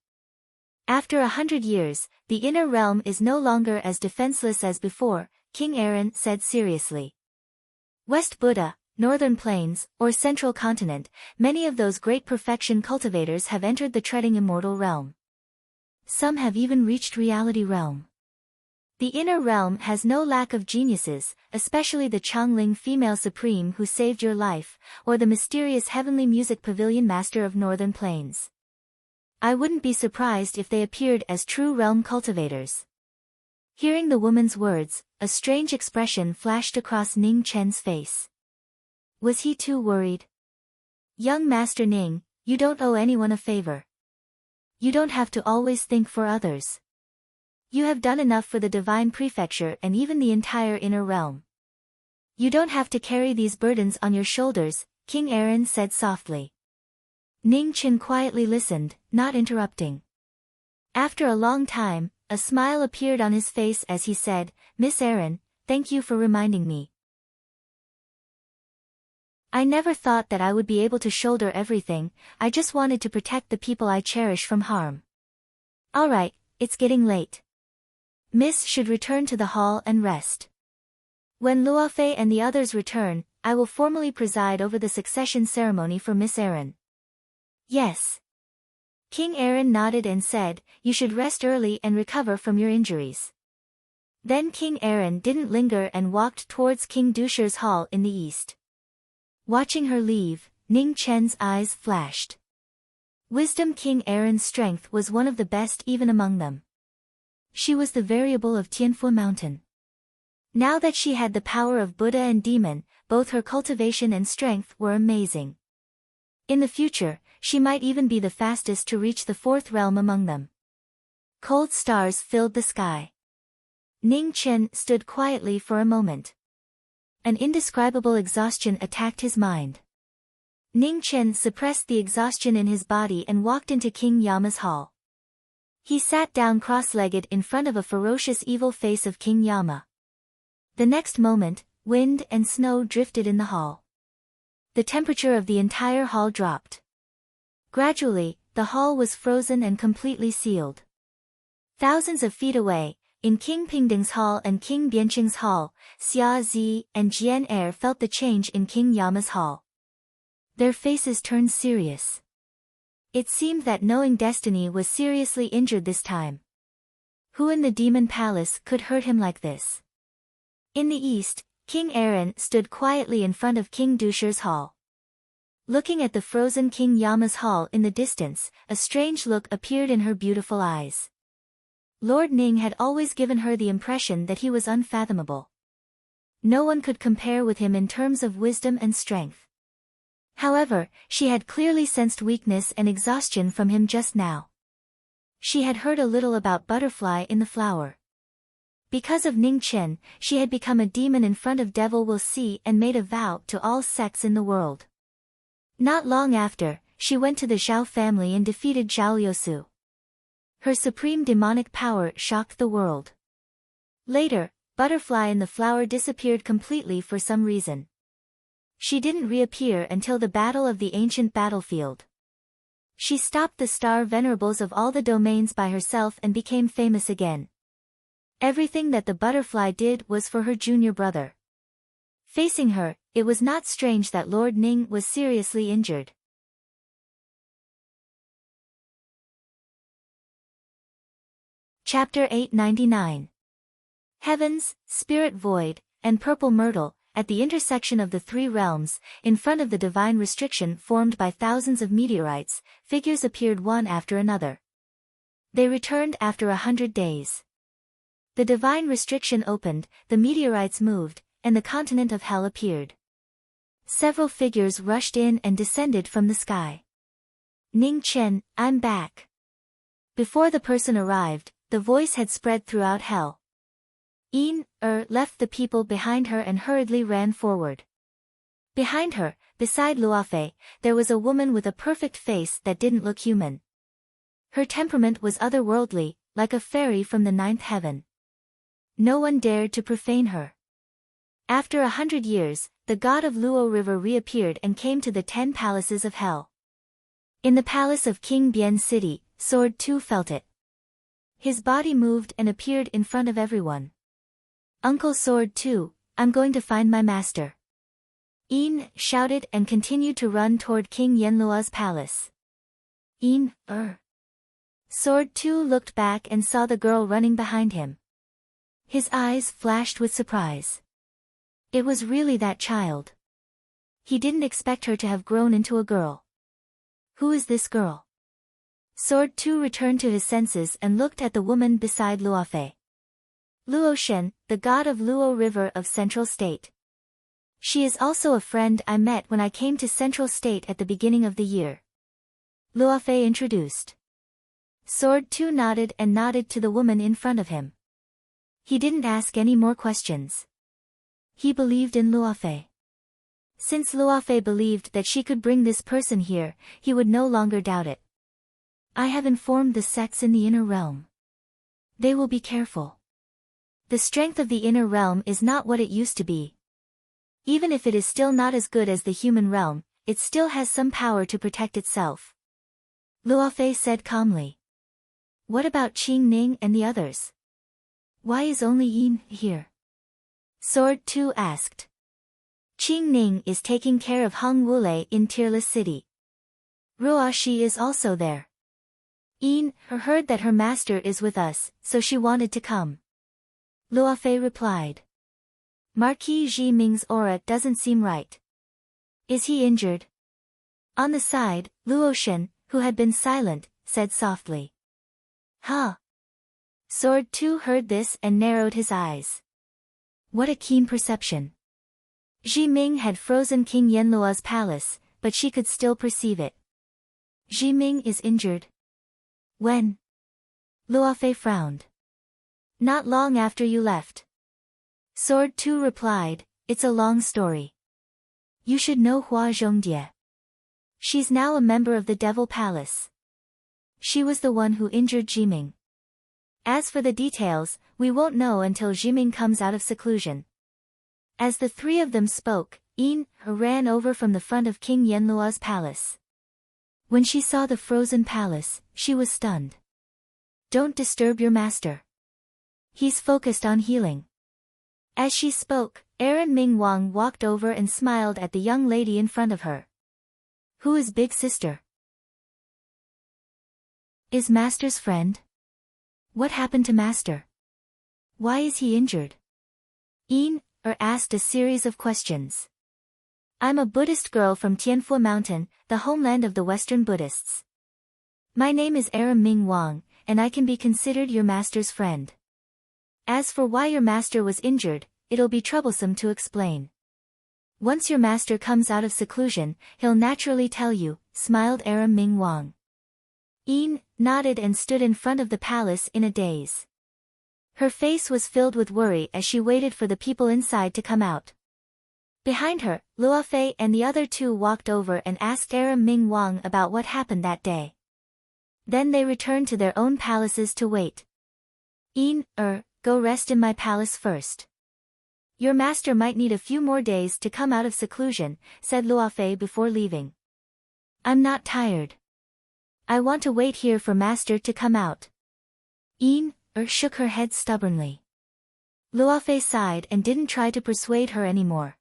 "After 100 years, the inner realm is no longer as defenseless as before," King Aaron said seriously. "West Buddha, Northern Plains, or Central Continent, many of those great perfection cultivators have entered the treading immortal realm. Some have even reached reality realm. The inner realm has no lack of geniuses, especially the Changling female supreme who saved your life, or the mysterious heavenly music pavilion master of Northern Plains. I wouldn't be surprised if they appeared as true realm cultivators." Hearing the woman's words, a strange expression flashed across Ning Chen's face. Was he too worried? "Young Master Ning, you don't owe anyone a favor. You don't have to always think for others. You have done enough for the divine prefecture and even the entire inner realm. You don't have to carry these burdens on your shoulders," King Aaron said softly. Ning Chen quietly listened, not interrupting. After a long time, a smile appeared on his face as he said, "Miss Aaron, thank you for reminding me. I never thought that I would be able to shoulder everything, I just wanted to protect the people I cherish from harm. Alright, it's getting late. Miss should return to the hall and rest. When Luofei and the others return, I will formally preside over the succession ceremony for Miss Aaron." "Yes." King Aaron nodded and said, "You should rest early and recover from your injuries." Then King Aaron didn't linger and walked towards King Dusher's hall in the east. Watching her leave, Ning Chen's eyes flashed. Wisdom King Aaron's strength was one of the best even among them. She was the variable of Tianfu Mountain. Now that she had the power of Buddha and demon, both her cultivation and strength were amazing. In the future, she might even be the fastest to reach the fourth realm among them. Cold stars filled the sky. Ning Chen stood quietly for a moment. An indescribable exhaustion attacked his mind. Ning Chen suppressed the exhaustion in his body and walked into King Yama's hall. He sat down cross-legged in front of a ferocious evil face of King Yama. The next moment, wind and snow drifted in the hall. The temperature of the entire hall dropped. Gradually, the hall was frozen and completely sealed. Thousands of feet away, in King Pingding's hall and King Bianqing's hall, Xia Zi and Jian Er felt the change in King Yama's hall. Their faces turned serious. It seemed that knowing destiny was seriously injured this time. Who in the demon palace could hurt him like this? In the east, King Aaron stood quietly in front of King Dusher's hall. Looking at the frozen King Yama's hall in the distance, a strange look appeared in her beautiful eyes. Lord Ning had always given her the impression that he was unfathomable. No one could compare with him in terms of wisdom and strength. However, she had clearly sensed weakness and exhaustion from him just now. She had heard a little about butterfly in the flower. Because of Ning Chen, she had become a demon in front of Devil Will See and made a vow to all sects in the world. Not long after, she went to the Zhao family and defeated Zhao Liusu. Her supreme demonic power shocked the world. Later, butterfly in the flower disappeared completely for some reason. She didn't reappear until the battle of the ancient battlefield. She stopped the star venerables of all the domains by herself and became famous again. Everything that the butterfly did was for her junior brother. Facing her, it was not strange that Lord Ning was seriously injured. Chapter 899. Heavens, Spirit Void, and Purple Myrtle, at the intersection of the three realms, in front of the divine restriction formed by thousands of meteorites, figures appeared one after another. They returned after 100 days. The divine restriction opened, the meteorites moved, and the continent of hell appeared. Several figures rushed in and descended from the sky. Ning Chen, I'm back. Before the person arrived, the voice had spread throughout hell. Left the people behind her and hurriedly ran forward. Behind her, beside Luofei, there was a woman with a perfect face that didn't look human. Her temperament was otherworldly, like a fairy from the ninth heaven. No one dared to profane her. After 100 years, the god of Luo River reappeared and came to the 10 palaces of hell. In the palace of King Bien City, Sword 2 felt it. His body moved and appeared in front of everyone. Uncle Sword 2, I'm going to find my master. Shouted and continued to run toward King Yenlua's palace. Sword 2 looked back and saw the girl running behind him. His eyes flashed with surprise. It was really that child. He didn't expect her to have grown into a girl. Who is this girl? Sword 2 returned to his senses and looked at the woman beside Luofei. Luo Shen, the god of Luo River of Central State. She is also a friend I met when I came to Central State at the beginning of the year. Luofei introduced. Sword 2 nodded and nodded to the woman in front of him. He didn't ask any more questions. He believed in Luofei. Since Luofei believed that she could bring this person here, he would no longer doubt it. I have informed the sects in the inner realm. They will be careful. The strength of the inner realm is not what it used to be. Even if it is still not as good as the human realm, it still has some power to protect itself. Luofei said calmly. What about Qing Ning and the others? Why is only Yin here? Sword 2 asked. Qing Ning is taking care of Hong Wulei in Tearless City. Ruoshi is also there. Yin heard that her master is with us, so she wanted to come. Luofei replied. Marquis Ji Ming's aura doesn't seem right. Is he injured? On the side, Luo Shen, who had been silent, said softly. Huh? Sword 2 heard this and narrowed his eyes. What a keen perception. Ji Ming had frozen King Yenlua's palace, but she could still perceive it. Ji Ming is injured. When? Luofei frowned. Not long after you left. Sword 2 replied, it's a long story. You should know Hua Zhongdie. She's now a member of the Devil Palace. She was the one who injured Jiming. As for the details, we won't know until Jiming comes out of seclusion. As the three of them spoke, Yin ran over from the front of King Yenlua's palace. When she saw the frozen palace, she was stunned. Don't disturb your master. He's focused on healing. As she spoke, Aaron Ming Wang walked over and smiled at the young lady in front of her. Who is Big Sister? Is Master's friend? What happened to Master? Why is he injured? Yin asked a series of questions. I'm a Buddhist girl from Tianfu Mountain, the homeland of the Western Buddhists. My name is Ming Wang, and I can be considered your master's friend. As for why your master was injured, it'll be troublesome to explain. Once your master comes out of seclusion, he'll naturally tell you, smiled Ming Wang. Yin nodded and stood in front of the palace in a daze. Her face was filled with worry as she waited for the people inside to come out. Behind her, Luofei and the other two walked over and asked Ming Wang about what happened that day. Then they returned to their own palaces to wait. Yin, go rest in my palace first. Your master might need a few more days to come out of seclusion, said Luofei before leaving. I'm not tired. I want to wait here for master to come out. Yin, shook her head stubbornly. Luofei sighed and didn't try to persuade her anymore.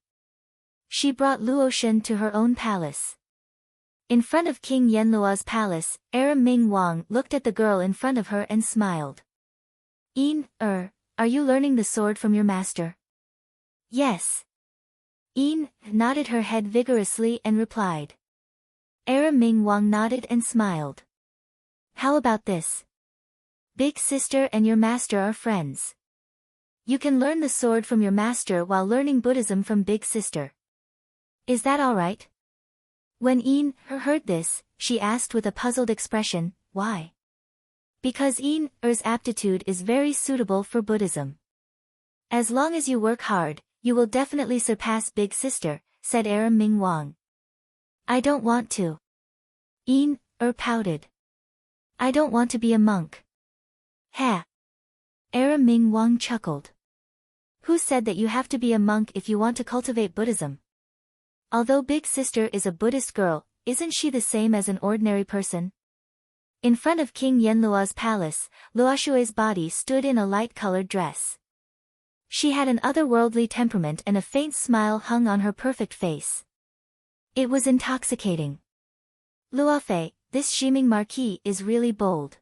She brought Luoshen to her own palace. In front of King Yanluo's palace, Ming Wang looked at the girl in front of her and smiled. Yin, are you learning the sword from your master? Yes. Yin nodded her head vigorously and replied. Ming Wang nodded and smiled. How about this? Big sister and your master are friends. You can learn the sword from your master while learning Buddhism from big sister. Is that all right? When Yin heard this, she asked with a puzzled expression, why? Because Yin's aptitude is very suitable for Buddhism. As long as you work hard, you will definitely surpass big sister, said Ming Wang. I don't want to. Yin pouted. I don't want to be a monk. Ha! Ming Wang chuckled. Who said that you have to be a monk if you want to cultivate Buddhism? Although big sister is a Buddhist girl, isn't she the same as an ordinary person? In front of King Yanluo's palace, Luoshui's body stood in a light-colored dress. She had an otherworldly temperament and a faint smile hung on her perfect face. It was intoxicating. Luofei, this Ximing Marquis is really bold.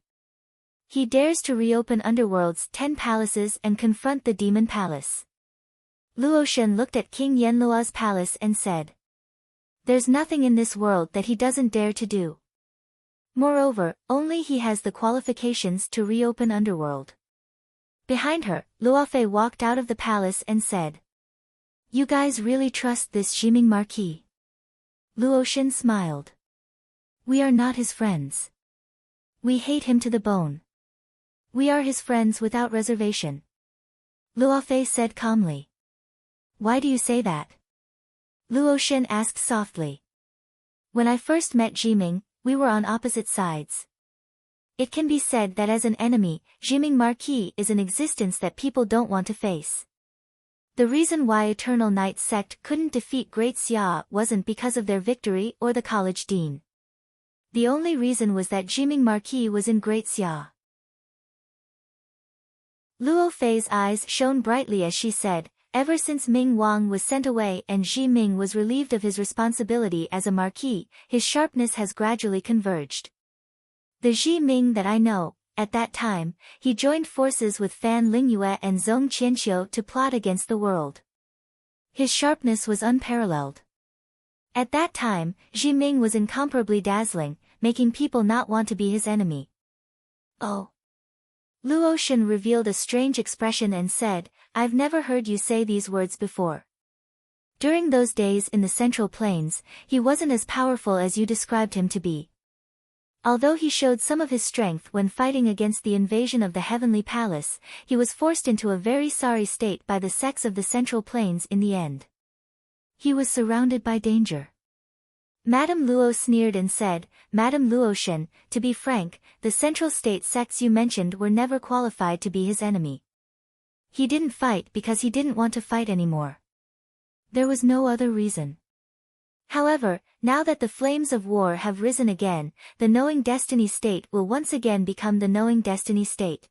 He dares to reopen Underworld's 10 palaces and confront the Demon Palace. Luoshen looked at King Yanluo's palace and said. There's nothing in this world that he doesn't dare to do. Moreover, only he has the qualifications to reopen Underworld. Behind her, Luofei walked out of the palace and said. You guys really trust this Ximing Marquis? Luoshen smiled. We are not his friends. We hate him to the bone. We are his friends without reservation. Luofei said calmly. Why do you say that? Luoshen asked softly. When I first met Ximing, we were on opposite sides. It can be said that as an enemy, Ximing Marquis is an existence that people don't want to face. The reason why Eternal Night Sect couldn't defeat Great Xia wasn't because of their victory or the college dean. The only reason was that Ximing Marquis was in Great Xia. Luo Fei's eyes shone brightly as she said, ever since Ming Wang was sent away and Xi Ming was relieved of his responsibility as a marquis, his sharpness has gradually converged. The Xi Ming that I know, at that time, he joined forces with Fan Lingyue and Zhong Qianqiu to plot against the world. His sharpness was unparalleled. At that time, Xi Ming was incomparably dazzling, making people not want to be his enemy. Oh. Luoshen revealed a strange expression and said, I've never heard you say these words before. During those days in the Central Plains, he wasn't as powerful as you described him to be. Although he showed some of his strength when fighting against the invasion of the Heavenly Palace, he was forced into a very sorry state by the sects of the Central Plains in the end. He was surrounded by danger. Madame Luo sneered and said, Madame Luoshen, to be frank, the Central State sects you mentioned were never qualified to be his enemy. He didn't fight because he didn't want to fight anymore. There was no other reason. However, now that the flames of war have risen again, the Knowing Destiny State will once again become the Knowing Destiny State.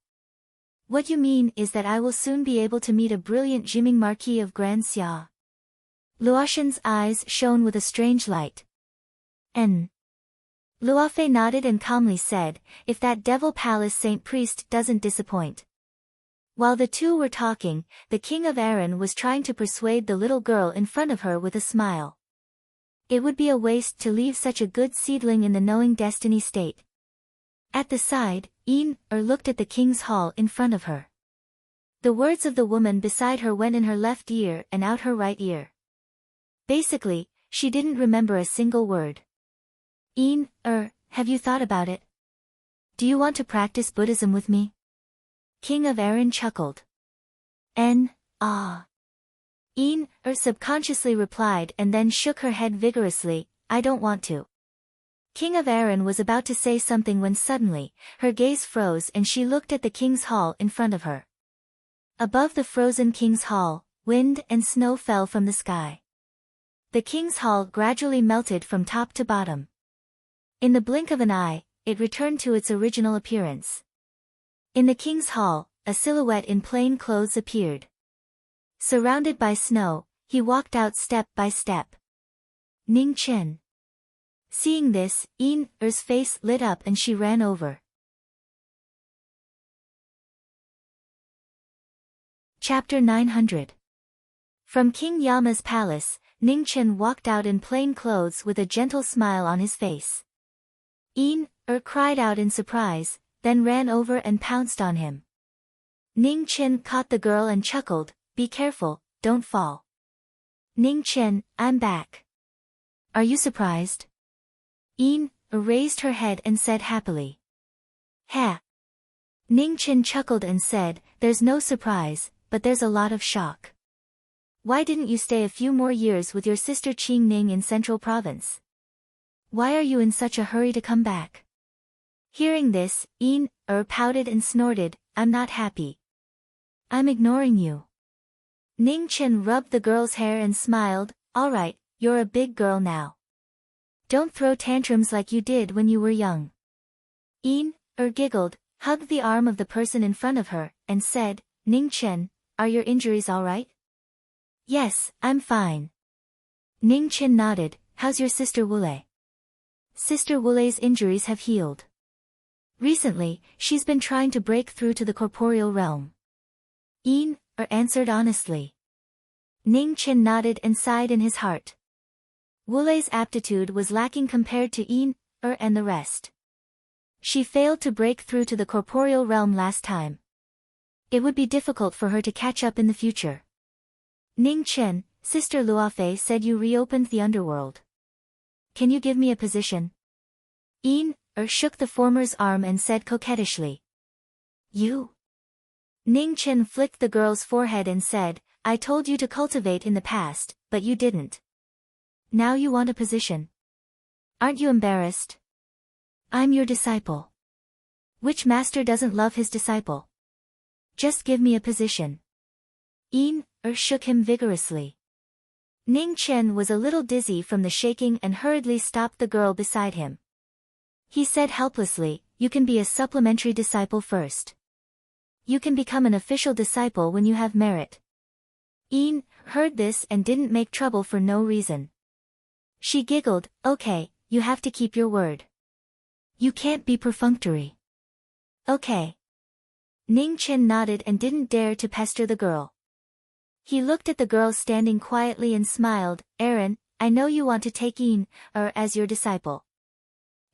What you mean is that I will soon be able to meet a brilliant Ximing Marquis of Grand Xia. Luoshen's eyes shone with a strange light. Luofei nodded and calmly said, if that Devil Palace Saint Priest doesn't disappoint. While the two were talking, the king of Erin was trying to persuade the little girl in front of her with a smile. It would be a waste to leave such a good seedling in the knowing destiny state. At the side, looked at the king's hall in front of her. The words of the woman beside her went in her left ear and out her right ear. Basically, she didn't remember a single word. Have you thought about it? Do you want to practice Buddhism with me? King of Erin chuckled. Subconsciously replied and then shook her head vigorously, I don't want to. King of Erin was about to say something when suddenly, her gaze froze and she looked at the king's hall in front of her. Above the frozen king's hall, wind and snow fell from the sky. The king's hall gradually melted from top to bottom. In the blink of an eye, it returned to its original appearance. In the king's hall, a silhouette in plain clothes appeared. Surrounded by snow, he walked out step by step. Ning Chen. Seeing this, Er's face lit up and she ran over. Chapter 900. From King Yama's palace, Ning Chen walked out in plain clothes with a gentle smile on his face. Cried out in surprise, then ran over and pounced on him. Ning Chen caught the girl and chuckled, be careful, don't fall. Ning Chen, I'm back. Are you surprised? Raised her head and said happily. Ha! Ning Chen chuckled and said, there's no surprise, but there's a lot of shock. Why didn't you stay a few more years with your sister Qing Ning in Central Province? Why are you in such a hurry to come back? Hearing this, pouted and snorted, I'm not happy. I'm ignoring you. Ning Chen rubbed the girl's hair and smiled, alright, you're a big girl now. Don't throw tantrums like you did when you were young. Giggled, hugged the arm of the person in front of her, and said, Ning Chen, are your injuries alright? Yes, I'm fine. Ning Chen nodded, how's your sister Wule? Sister Wule's injuries have healed. Recently, she's been trying to break through to the corporeal realm. Answered honestly. Ning Chen nodded and sighed in his heart. Wule's aptitude was lacking compared to and the rest. She failed to break through to the corporeal realm last time. It would be difficult for her to catch up in the future. Ning Chen, Sister Luofei said you reopened the underworld. Can you give me a position? Shook the former's arm and said coquettishly. You? Ning Chen flicked the girl's forehead and said, I told you to cultivate in the past, but you didn't. Now you want a position. Aren't you embarrassed? I'm your disciple. Which master doesn't love his disciple? Just give me a position. Shook him vigorously. Ning Chen was a little dizzy from the shaking and hurriedly stopped the girl beside him. He said helplessly, you can be a supplementary disciple first. You can become an official disciple when you have merit. Heard this and didn't make trouble for no reason. She giggled, okay, you have to keep your word. You can't be perfunctory. Okay. Ning Chen nodded and didn't dare to pester the girl. He looked at the girl standing quietly and smiled, Erin, I know you want to take as your disciple.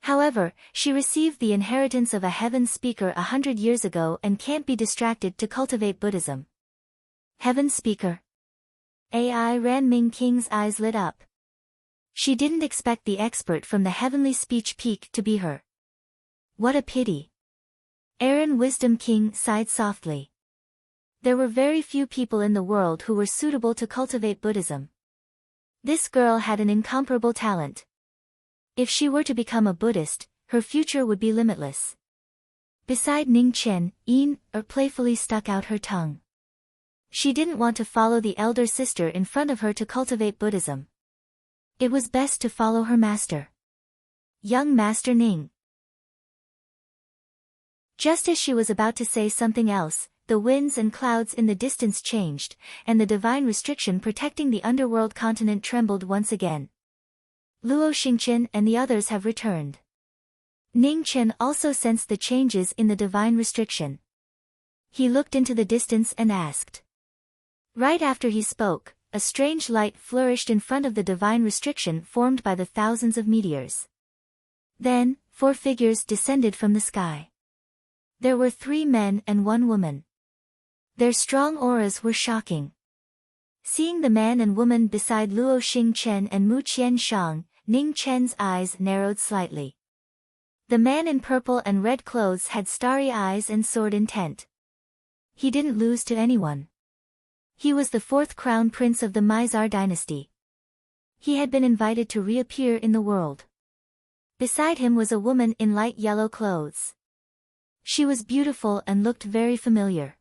However, she received the inheritance of a heaven speaker 100 years ago and can't be distracted to cultivate Buddhism. Heaven speaker? AI Ran Ming King's eyes lit up. She didn't expect the expert from the heavenly speech peak to be her. What a pity. Erin Wisdom King sighed softly. There were very few people in the world who were suitable to cultivate Buddhism. This girl had an incomparable talent. If she were to become a Buddhist, her future would be limitless. Beside Ning Chen, playfully stuck out her tongue. She didn't want to follow the elder sister in front of her to cultivate Buddhism. It was best to follow her master. Young Master Ning. Just as she was about to say something else, the winds and clouds in the distance changed, and the divine restriction protecting the underworld continent trembled once again. Luo Xingqian and the others have returned. Ning Chen also sensed the changes in the divine restriction. He looked into the distance and asked. Right after he spoke, a strange light flourished in front of the divine restriction formed by the thousands of meteors. Then, 4 figures descended from the sky. There were 3 men and 1 woman. Their strong auras were shocking. Seeing the man and woman beside Luo Xingchen and Mu Qianshang, Ning Chen's eyes narrowed slightly. The man in purple and red clothes had starry eyes and sword intent. He didn't lose to anyone. He was the 4th crown prince of the Mizar dynasty. He had been invited to reappear in the world. Beside him was a woman in light yellow clothes. She was beautiful and looked very familiar.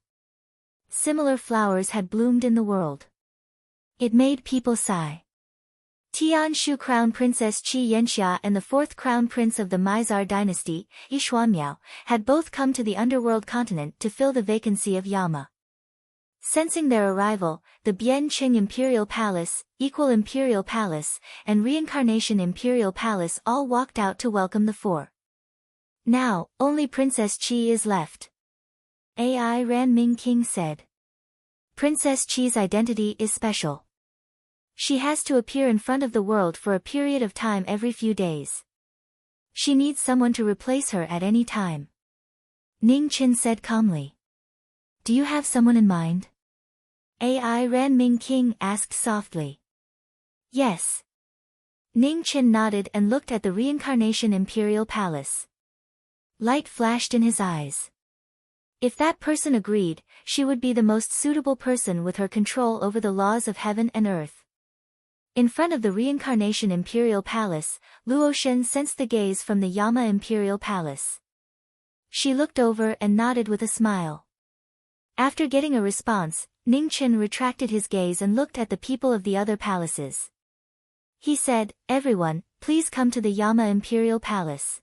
Similar flowers had bloomed in the world. It made people sigh. Tianshu Crown Princess Qi Yanxia and the 4th Crown Prince of the Mizar dynasty, Yi Xuanmiao, had both come to the underworld continent to fill the vacancy of Yama. Sensing their arrival, the Bianqing Imperial Palace, Equal Imperial Palace, and Reincarnation Imperial Palace all walked out to welcome the 4. Now, only Princess Qi is left. AI Ran Ming King said. Princess Qi's identity is special. She has to appear in front of the world for a period of time every few days. She needs someone to replace her at any time. Ning Qin said calmly. Do you have someone in mind? AI Ran Ming King asked softly. Yes. Ning Qin nodded and looked at the Reincarnation Imperial Palace. Light flashed in his eyes. If that person agreed, she would be the most suitable person with her control over the laws of heaven and earth. In front of the Reincarnation Imperial Palace, Luo Shen sensed the gaze from the Yama Imperial Palace. She looked over and nodded with a smile. After getting a response, Ning Qin retracted his gaze and looked at the people of the other palaces. He said, Everyone, please come to the Yama Imperial Palace.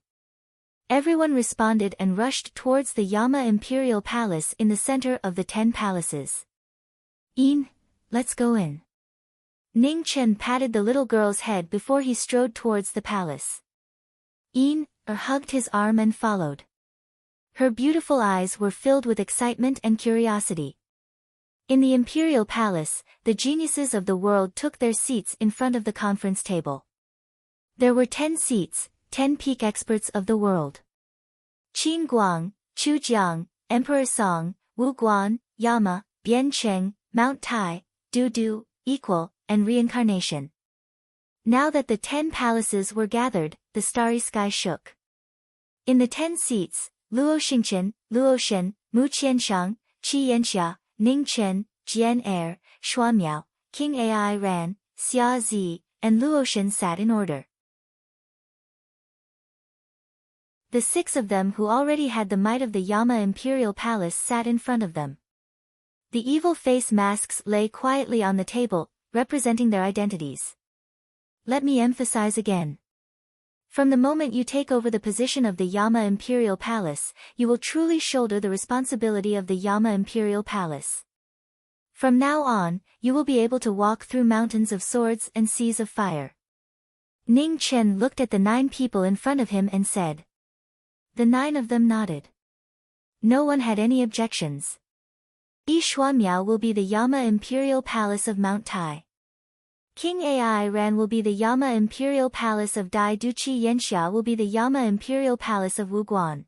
Everyone responded and rushed towards the Yama Imperial Palace in the center of the 10 palaces. Let's go in. Ning Qin patted the little girl's head before he strode towards the palace. Hugged his arm and followed. Her beautiful eyes were filled with excitement and curiosity. In the Imperial Palace, the geniuses of the world took their seats in front of the conference table. There were 10 seats, 10 peak experts of the world. Qin Guang, Chu Jiang, Emperor Song, Wu Guan, Yama, Biancheng, Mount Tai, Du Du, Equal, and Reincarnation. Now that the 10 palaces were gathered, the starry sky shook. In the 10 seats, Luo Xingchen, Luo Shen, Mu Qianshang, Qi Yanxia, Ning Chen, Jian Er, Xuanmiao, King Ai Ran, Xia Zi, and Luo Shen sat in order. The 6 of them who already had the might of the Yama Imperial Palace sat in front of them. The evil face masks lay quietly on the table, representing their identities. Let me emphasize again. From the moment you take over the position of the Yama Imperial Palace, you will truly shoulder the responsibility of the Yama Imperial Palace. From now on, you will be able to walk through mountains of swords and seas of fire. Ning Chen looked at the 9 people in front of him and said. The 9 of them nodded. No one had any objections. Yi Xuanmiao will be the Yama Imperial Palace of Mount Tai. King Ai Ran will be the Yama Imperial Palace of Dai Du. Qi Yanxia will be the Yama Imperial Palace of Wu Guan.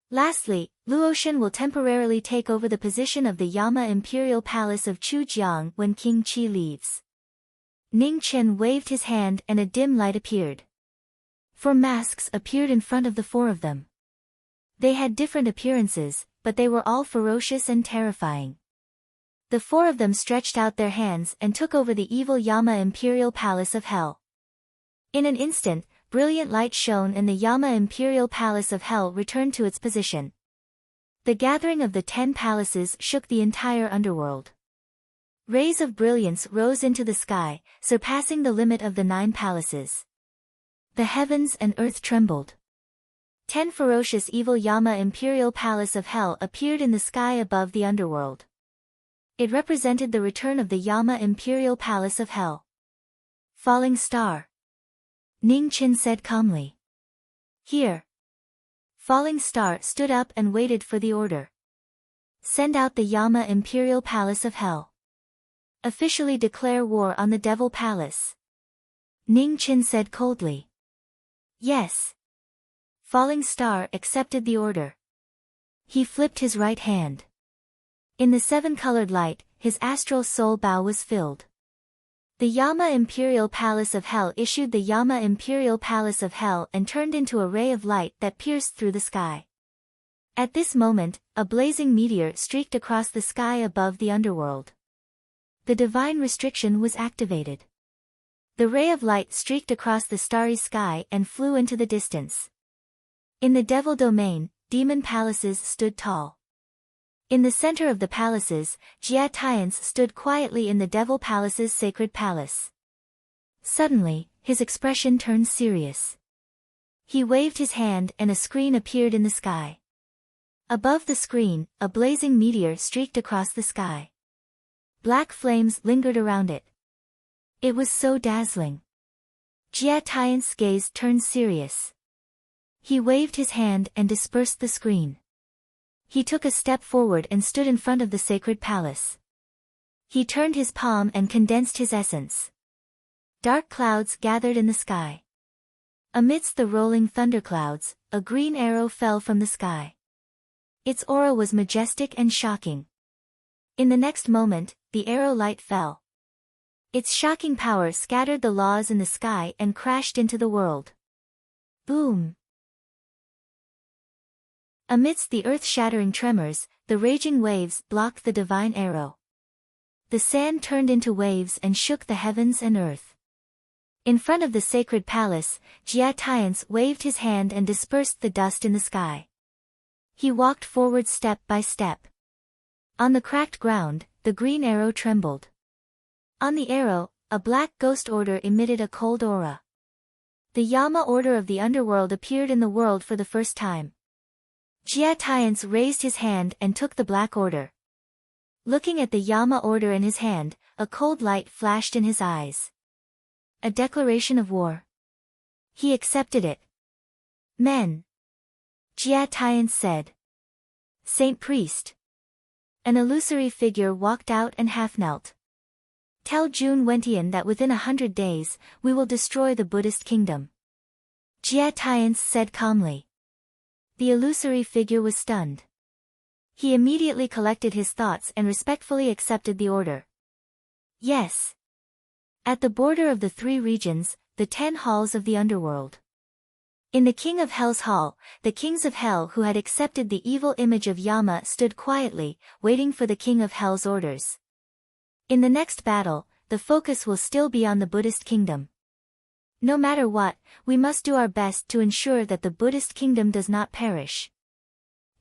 Lastly, Luo Shen will temporarily take over the position of the Yama Imperial Palace of Chu Jiang when King Qi leaves. Ning Chen waved his hand and a dim light appeared. 4 masks appeared in front of the 4 of them. They had different appearances, but they were all ferocious and terrifying. The 4 of them stretched out their hands and took over the evil Yama Imperial Palace of Hell. In an instant, brilliant light shone and the Yama Imperial Palace of Hell returned to its position. The gathering of the 10 palaces shook the entire underworld. Rays of brilliance rose into the sky, surpassing the limit of the 9 palaces. The heavens and earth trembled. 10 ferocious evil Yama Imperial Palace of Hell appeared in the sky above the underworld. It represented the return of the Yama Imperial Palace of Hell. Falling star. Ning Qin said calmly. Here. Falling star stood up and waited for the order. Send out the Yama Imperial Palace of Hell. Officially declare war on the Devil Palace. Ning Qin said coldly. Yes. Falling Star accepted the order. He flipped his right hand. In the seven-colored light, his astral soul bow was filled. The Yama Imperial Palace of Hell issued the Yama Imperial Palace of Hell and turned into a ray of light that pierced through the sky. At this moment, a blazing meteor streaked across the sky above the underworld. The divine restriction was activated. The ray of light streaked across the starry sky and flew into the distance. In the devil domain, demon palaces stood tall. In the center of the palaces, Jia Tian's stood quietly in the devil palace's sacred palace. Suddenly, his expression turned serious. He waved his hand and a screen appeared in the sky. Above the screen, a blazing meteor streaked across the sky. Black flames lingered around it. It was so dazzling. Jia Tian's gaze turned serious. He waved his hand and dispersed the screen. He took a step forward and stood in front of the sacred palace. He turned his palm and condensed his essence. Dark clouds gathered in the sky. Amidst the rolling thunderclouds, a green arrow fell from the sky. Its aura was majestic and shocking. In the next moment, the arrow light fell. Its shocking power scattered the laws in the sky and crashed into the world. Boom! Amidst the earth-shattering tremors, the raging waves blocked the divine arrow. The sand turned into waves and shook the heavens and earth. In front of the sacred palace, Jia Tian's waved his hand and dispersed the dust in the sky. He walked forward step by step. On the cracked ground, the green arrow trembled. On the arrow, a black ghost order emitted a cold aura. The Yama order of the underworld appeared in the world for the first time. Jia Tian's raised his hand and took the black order. Looking at the Yama order in his hand, a cold light flashed in his eyes. A declaration of war. He accepted it. Men. Jia Tian said. Saint Priest. An illusory figure walked out and half-knelt. Tell Jun Wentian that within 100 days, we will destroy the Buddhist kingdom. Jia Tian said calmly. The illusory figure was stunned. He immediately collected his thoughts and respectfully accepted the order. Yes. At the border of the 3 regions, the 10 halls of the underworld. In the King of Hell's hall, the kings of Hell who had accepted the evil image of Yama stood quietly, waiting for the King of Hell's orders. In the next battle, the focus will still be on the Buddhist kingdom. No matter what, we must do our best to ensure that the Buddhist kingdom does not perish.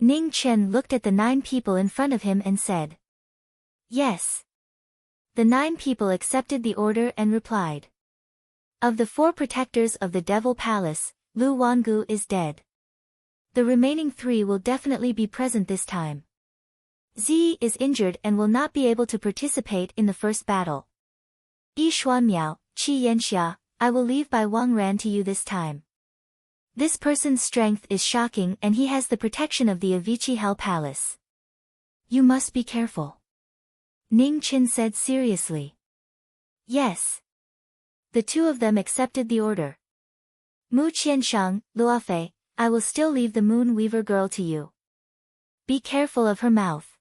Ning Chen looked at the 9 people in front of him and said. Yes. The 9 people accepted the order and replied. Of the 4 protectors of the Devil Palace, Lu Wangu is dead. The remaining 3 will definitely be present this time. Zi is injured and will not be able to participate in the first battle. Yi Xuanmiao, Qi Yanxia, I will leave by Wang Ran to you this time. This person's strength is shocking and he has the protection of the Avicii Hell Palace. You must be careful. Ning Qin said seriously. Yes. The 2 of them accepted the order. Mu Qianshang, Luofei, I will still leave the Moon Weaver girl to you. Be careful of her mouth.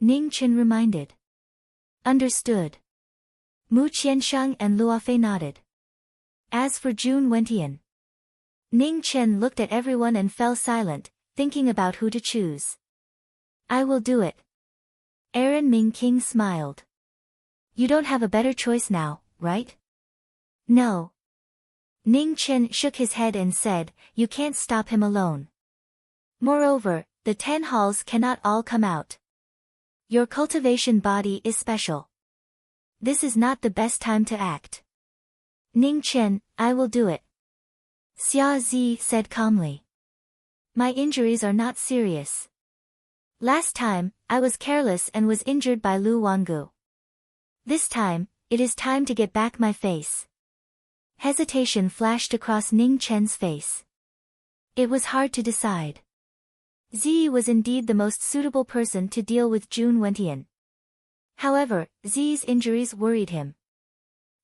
Ning Qin reminded. Understood. Mu Qianshang and Luofei nodded. As for Jun Wentian, Ning Chen looked at everyone and fell silent, thinking about who to choose. I will do it. Aaron Ming King smiled. You don't have a better choice now, right? No. Ning Chen shook his head and said, you can't stop him alone. Moreover, the 10 halls cannot all come out. Your cultivation body is special. This is not the best time to act. Ning Chen, I will do it. Xia Zi said calmly. My injuries are not serious. Last time, I was careless and was injured by Lu Wangu. This time, it is time to get back my face. Hesitation flashed across Ning Chen's face. It was hard to decide. Zi was indeed the most suitable person to deal with Jun Wentian. However, Zi's injuries worried him.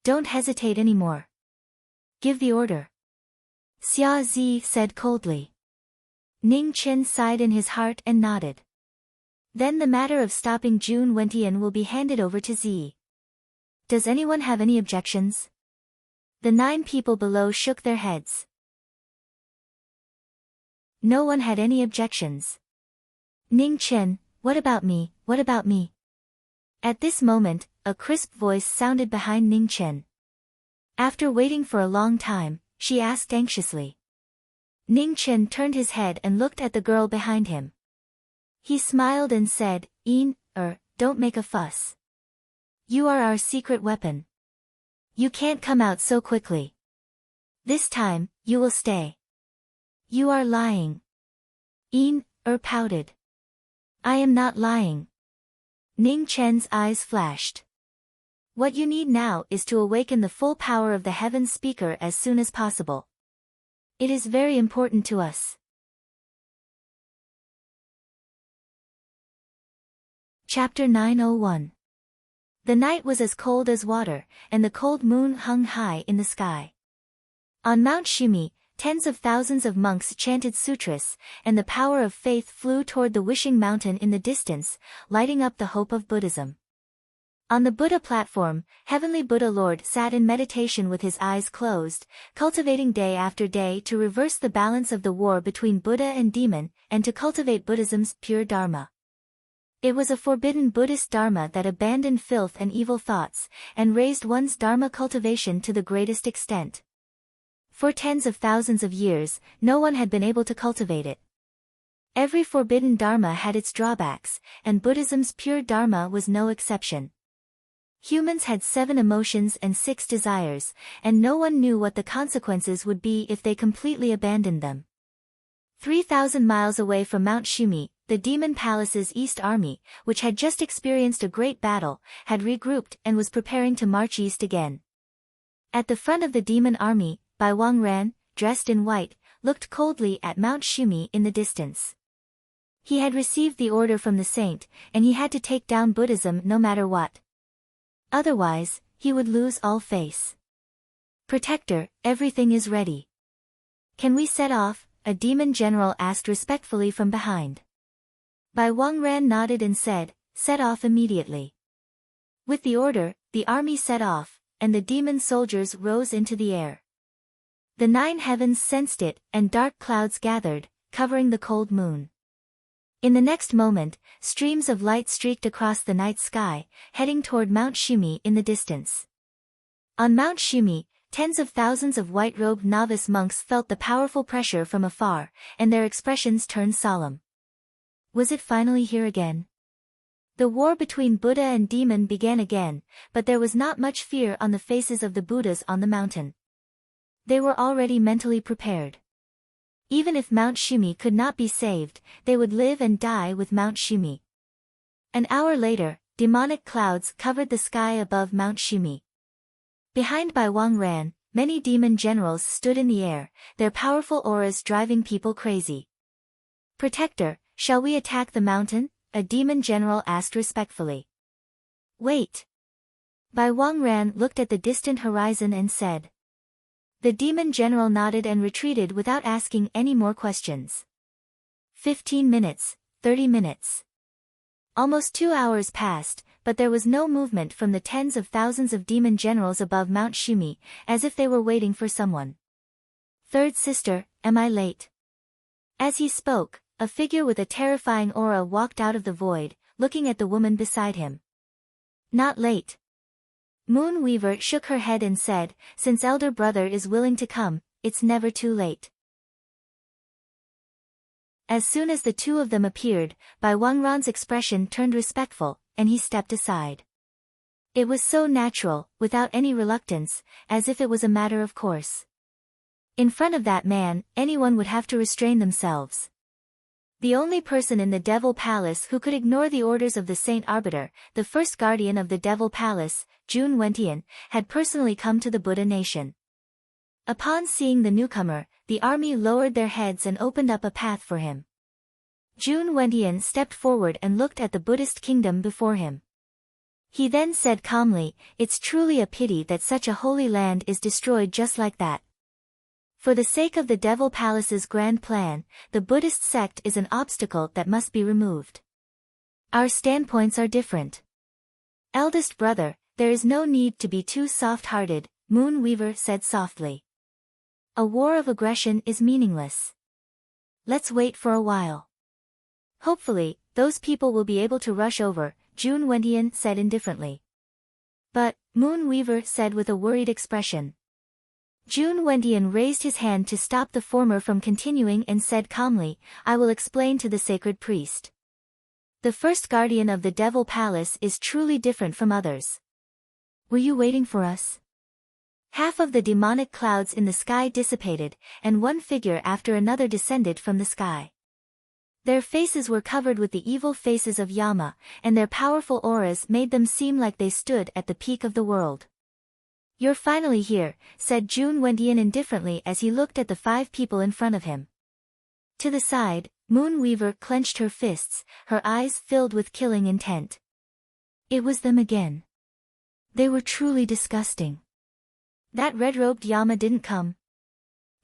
Don't hesitate anymore. Give the order. Xia Zi said coldly. Ning Chen sighed in his heart and nodded. Then the matter of stopping Jun Wentian will be handed over to Zi. Does anyone have any objections? The 9 people below shook their heads. No one had any objections. Ning Chen, what about me, what about me? At this moment, a crisp voice sounded behind Ning Chen. After waiting for a long time, she asked anxiously. Ning Chen turned his head and looked at the girl behind him. He smiled and said, don't make a fuss. You are our secret weapon. You can't come out so quickly. This time, you will stay. You are lying. Pouted. I am not lying. Ning Chen's eyes flashed. What you need now is to awaken the full power of the Heaven Speaker as soon as possible. It is very important to us. Chapter 901. The night was as cold as water, and the cold moon hung high in the sky. On Mount Shimi, tens of thousands of monks chanted sutras, and the power of faith flew toward the wishing mountain in the distance, lighting up the hope of Buddhism. On the Buddha platform, Heavenly Buddha Lord sat in meditation with his eyes closed, cultivating day after day to reverse the balance of the war between Buddha and demon, and to cultivate Buddhism's pure Dharma. It was a forbidden Buddhist Dharma that abandoned filth and evil thoughts, and raised one's Dharma cultivation to the greatest extent. For tens of thousands of years, no one had been able to cultivate it. Every forbidden Dharma had its drawbacks, and Buddhism's pure Dharma was no exception. Humans had 7 emotions and 6 desires, and no one knew what the consequences would be if they completely abandoned them. 3,000 miles away from Mount Shimi, the Demon Palace's East Army, which had just experienced a great battle, had regrouped and was preparing to march east again. At the front of the Demon Army, Bai Wangran, dressed in white, looked coldly at Mount Shimi in the distance. He had received the order from the saint, and he had to take down Buddhism no matter what. Otherwise, he would lose all face. Protector, everything is ready. Can we set off? A demon general asked respectfully from behind. Bai Wangran nodded and said, set off immediately. With the order, the army set off, and the demon soldiers rose into the air. The 9 heavens sensed it, and dark clouds gathered, covering the cold moon. In the next moment, streams of light streaked across the night sky, heading toward Mount Shimi in the distance. On Mount Shimi, tens of thousands of white-robed novice monks felt the powerful pressure from afar, and their expressions turned solemn. Was it finally here again? The war between Buddha and demon began again, but there was not much fear on the faces of the Buddhas on the mountain. They were already mentally prepared. Even if Mount Shimi could not be saved, they would live and die with Mount Shimi. An hour later, demonic clouds covered the sky above Mount Shimi. Behind Bai Wangran, many demon generals stood in the air, their powerful auras driving people crazy. Protector, shall we attack the mountain? A demon general asked respectfully. Wait. Bai Wangran looked at the distant horizon and said. The demon general nodded and retreated without asking any more questions. 15 minutes, 30 minutes. Almost 2 hours passed, but there was no movement from the tens of thousands of demon generals above Mount Shimi, as if they were waiting for someone. Third sister, am I late? As he spoke, a figure with a terrifying aura walked out of the void, looking at the woman beside him. Not late. Moon Weaver shook her head and said, since elder brother is willing to come, it's never too late. As soon as the 2 of them appeared, Bai Wangran's expression turned respectful, and he stepped aside. It was so natural, without any reluctance, as if it was a matter of course. In front of that man, anyone would have to restrain themselves. The only person in the Devil Palace who could ignore the orders of the Saint Arbiter, the first guardian of the Devil Palace, Jun Wentian, had personally come to the Buddha nation. Upon seeing the newcomer, the army lowered their heads and opened up a path for him. Jun Wentian stepped forward and looked at the Buddhist kingdom before him. He then said calmly, "It's truly a pity that such a holy land is destroyed just like that. For the sake of the Devil Palace's grand plan, the Buddhist sect is an obstacle that must be removed. Our standpoints are different. Eldest brother, there is no need to be too soft-hearted," Moon Weaver said softly. "A war of aggression is meaningless. Let's wait for a while. Hopefully, those people will be able to rush over," Jun Wentian said indifferently. "But," Moon Weaver said with a worried expression. Jun Wentian raised his hand to stop the former from continuing and said calmly, "I will explain to the sacred priest. The first guardian of the Devil Palace is truly different from others. Were you waiting for us?" Half of the demonic clouds in the sky dissipated, and one figure after another descended from the sky. Their faces were covered with the evil faces of Yama, and their powerful auras made them seem like they stood at the peak of the world. "You're finally here," said Jun Wentian indifferently as he looked at the 5 people in front of him. To the side, Moon Weaver clenched her fists, her eyes filled with killing intent. It was them again. They were truly disgusting. "That red-robed Yama didn't come?"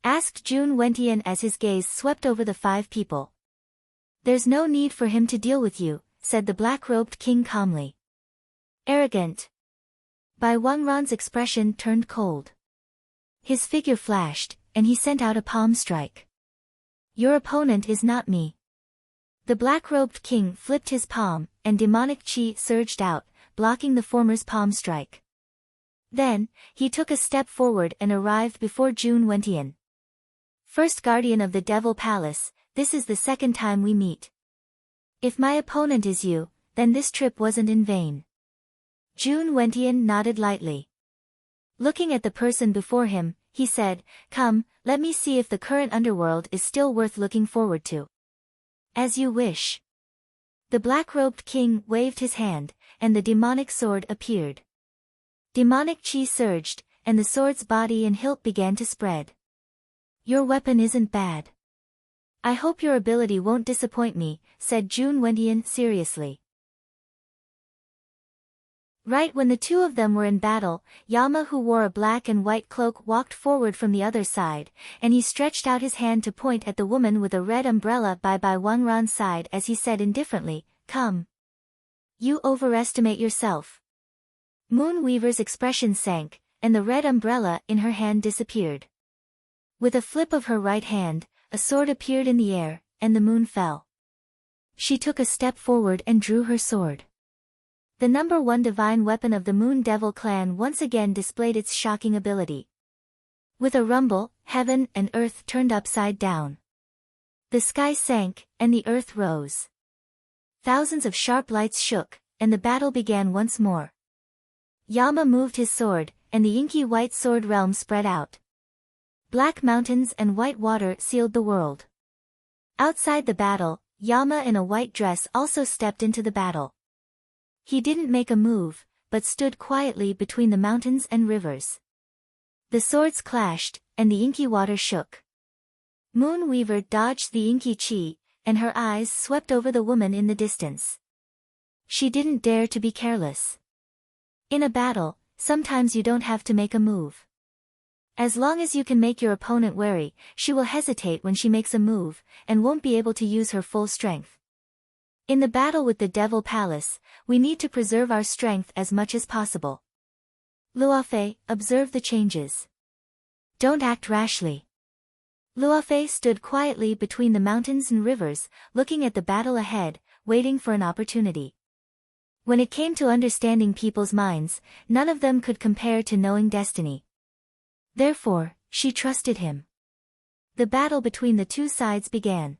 asked Jun Wentian as his gaze swept over the 5 people. "There's no need for him to deal with you," said the black-robed king calmly. "Arrogant." Bai Wangran's expression turned cold. His figure flashed, and he sent out a palm strike. "Your opponent is not me." The black-robed king flipped his palm, and demonic chi surged out, blocking the former's palm strike. Then, he took a step forward and arrived before Jun Wentian. "First guardian of the Devil Palace, this is the second time we meet. If my opponent is you, then this trip wasn't in vain." Jun Wentian nodded lightly. Looking at the person before him, he said, "Come, let me see if the current underworld is still worth looking forward to." "As you wish." The black-robed king waved his hand, and the demonic sword appeared. Demonic chi surged, and the sword's body and hilt began to spread. "Your weapon isn't bad. I hope your ability won't disappoint me," said Jun Wentian seriously. Right when the 2 of them were in battle, Yama, who wore a black and white cloak, walked forward from the other side, and he stretched out his hand to point at the woman with a red umbrella by Bai Wangran's side as he said indifferently, "Come. You overestimate yourself." Moon Weaver's expression sank, and the red umbrella in her hand disappeared. With a flip of her right hand, a sword appeared in the air, and the moon fell. She took a step forward and drew her sword. The number 1 divine weapon of the Moon Devil clan once again displayed its shocking ability. With a rumble, heaven and earth turned upside down. The sky sank, and the earth rose. Thousands of sharp lights shook, and the battle began once more. Yama moved his sword, and the inky white sword realm spread out. Black mountains and white water sealed the world. Outside the battle, Yama in a white dress also stepped into the battle. He didn't make a move, but stood quietly between the mountains and rivers. The swords clashed, and the inky water shook. Moon Weaver dodged the inky chi, and her eyes swept over the woman in the distance. She didn't dare to be careless. In a battle, sometimes you don't have to make a move. As long as you can make your opponent wary, she will hesitate when she makes a move, and won't be able to use her full strength. In the battle with the Devil Palace, we need to preserve our strength as much as possible. Luofei, observe the changes. Don't act rashly. Luofei stood quietly between the mountains and rivers, looking at the battle ahead, waiting for an opportunity. When it came to understanding people's minds, none of them could compare to knowing destiny. Therefore, she trusted him. The battle between the 2 sides began.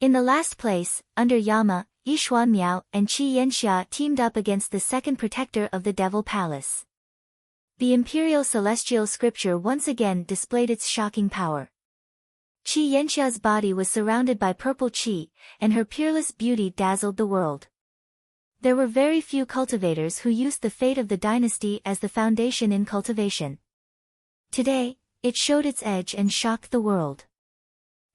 In the last place, under Yama, Yi Xuanmiao and Qi Yanxia teamed up against the second protector of the Devil Palace. The imperial celestial scripture once again displayed its shocking power. Qi Yanxia's body was surrounded by purple qi, and her peerless beauty dazzled the world. There were very few cultivators who used the fate of the dynasty as the foundation in cultivation. Today, it showed its edge and shocked the world.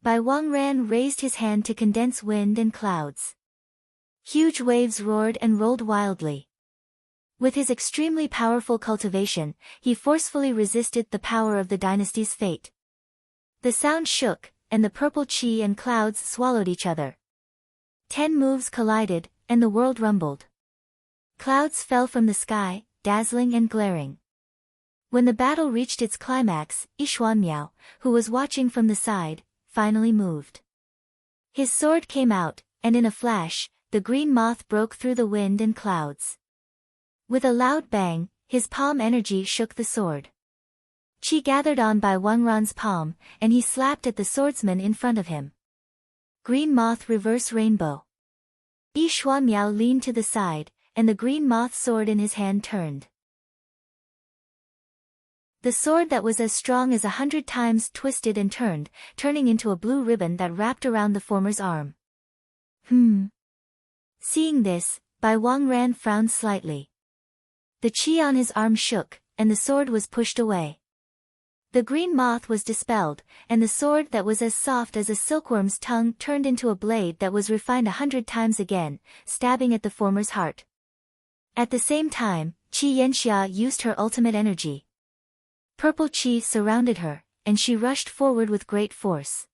Bai Wangran raised his hand to condense wind and clouds. Huge waves roared and rolled wildly. With his extremely powerful cultivation, he forcefully resisted the power of the dynasty's fate. The sound shook, and the purple chi and clouds swallowed each other. 10 moves collided, and the world rumbled. Clouds fell from the sky, dazzling and glaring. When the battle reached its climax, Yishuan, who was watching from the side, finally moved. His sword came out, and in a flash, the green moth broke through the wind and clouds. With a loud bang, his palm energy shook the sword. Qi gathered on Bai Wangran's palm, and he slapped at the swordsman in front of him. Green moth reverse rainbow. Yishuan leaned to the side, and the green moth sword in his hand turned. The sword that was as strong as 100 times twisted and turned, turning into a blue ribbon that wrapped around the former's arm. Seeing this, Bai Wangran frowned slightly. The chi on his arm shook, and the sword was pushed away. The green moth was dispelled, and the sword that was as soft as a silkworm's tongue turned into a blade that was refined 100 times again, stabbing at the former's heart. At the same time, Qi Yanxia used her ultimate energy. Purple chi surrounded her, and she rushed forward with great force.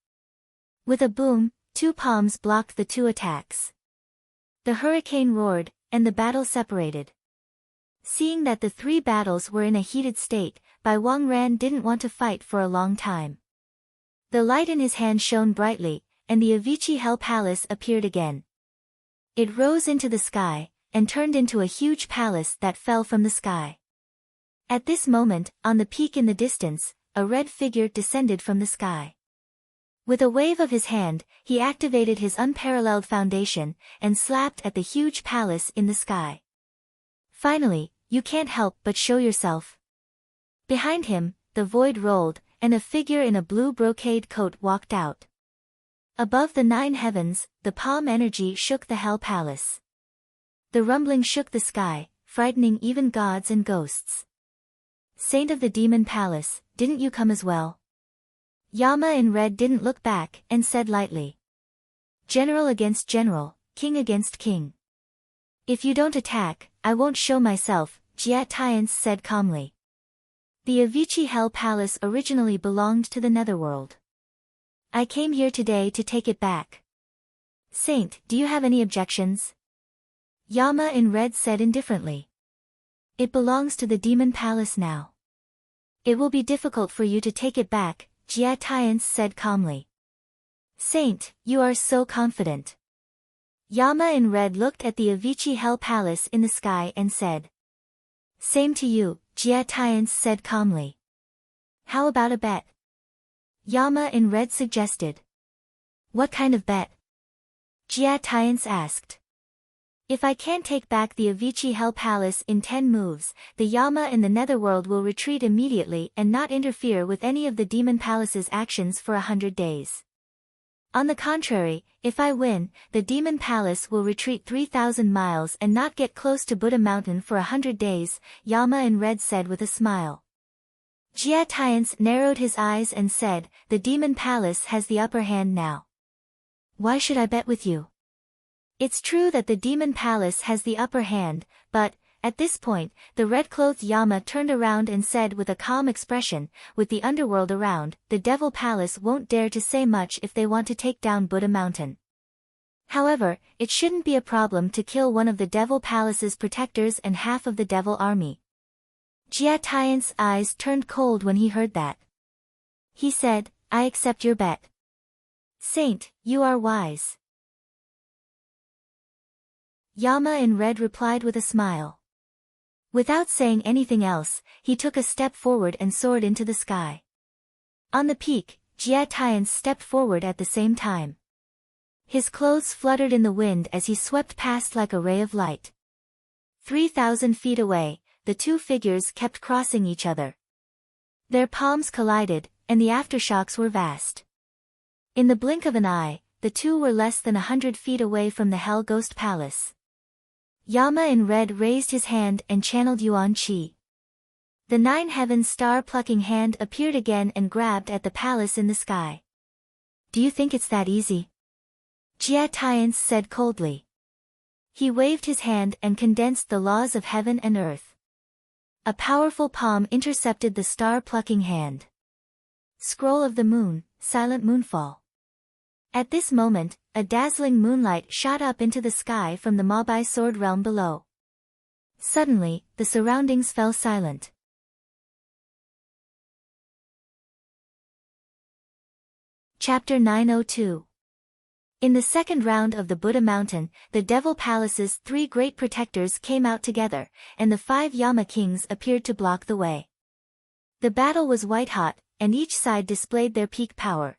With a boom, 2 palms blocked the 2 attacks. The hurricane roared, and the battle separated. Seeing that the 3 battles were in a heated state, Bai Wangran didn't want to fight for a long time. The light in his hand shone brightly, and the Avicii Hell Palace appeared again. It rose into the sky, and turned into a huge palace that fell from the sky. At this moment, on the peak in the distance, a red figure descended from the sky. With a wave of his hand, he activated his unparalleled foundation, and slapped at the huge palace in the sky. Finally, you can't help but show yourself. Behind him, the void rolled, and a figure in a blue brocade coat walked out. Above the 9 heavens, the palm energy shook the Hell Palace. The rumbling shook the sky, frightening even gods and ghosts. Saint of the Demon Palace, didn't you come as well? Yama in red didn't look back and said lightly. General against general, king against king. If you don't attack, I won't show myself, Jia Tiance said calmly. The Avicii Hell Palace originally belonged to the Netherworld. I came here today to take it back. Saint, do you have any objections? Yama in red said indifferently. It belongs to the Demon Palace now. It will be difficult for you to take it back, Jia Tiance said calmly. Saint, you are so confident. Yama in red looked at the Avicii Hell Palace in the sky and said. Same to you, Jia Tiance said calmly. How about a bet? Yama in red suggested. What kind of bet? Jia Tiance asked. If I can't take back the Avicii Hell Palace in 10 moves, the Yama in the Netherworld will retreat immediately and not interfere with any of the Demon Palace's actions for 100 days. On the contrary, if I win, the Demon Palace will retreat 3,000 miles and not get close to Buddha Mountain for 100 days, Yama in red said with a smile. Jia Tiance narrowed his eyes and said, the Demon Palace has the upper hand now. Why should I bet with you? It's true that the Demon Palace has the upper hand, but, at this point, the red-clothed Yama turned around and said with a calm expression, with the underworld around, the Devil Palace won't dare to say much if they want to take down Buddha Mountain. However, it shouldn't be a problem to kill one of the Devil Palace's protectors and half of the Devil Army. Jia Tiance's eyes turned cold when he heard that. He said, I accept your bet. Saint, you are wise. Yama in red replied with a smile. Without saying anything else, he took a step forward and soared into the sky. On the peak, Jia Tiance stepped forward at the same time. His clothes fluttered in the wind as he swept past like a ray of light. 3,000 feet away, the two figures kept crossing each other. Their palms collided, and the aftershocks were vast. In the blink of an eye, the two were less than 100 feet away from the Hell Ghost Palace. Yama in red raised his hand and channeled Yuan Qi. The 9 heavens star-plucking hand appeared again and grabbed at the palace in the sky. Do you think it's that easy? Jia Tian's said coldly. He waved his hand and condensed the laws of heaven and earth. A powerful palm intercepted the star-plucking hand. Scroll of the moon, silent moonfall. At this moment, a dazzling moonlight shot up into the sky from the Mabai sword realm below. Suddenly, the surroundings fell silent. Chapter 902. In the second round of the Buddha Mountain, the Devil Palace's 3 great protectors came out together, and the 5 Yama kings appeared to block the way. The battle was white-hot, and each side displayed their peak power.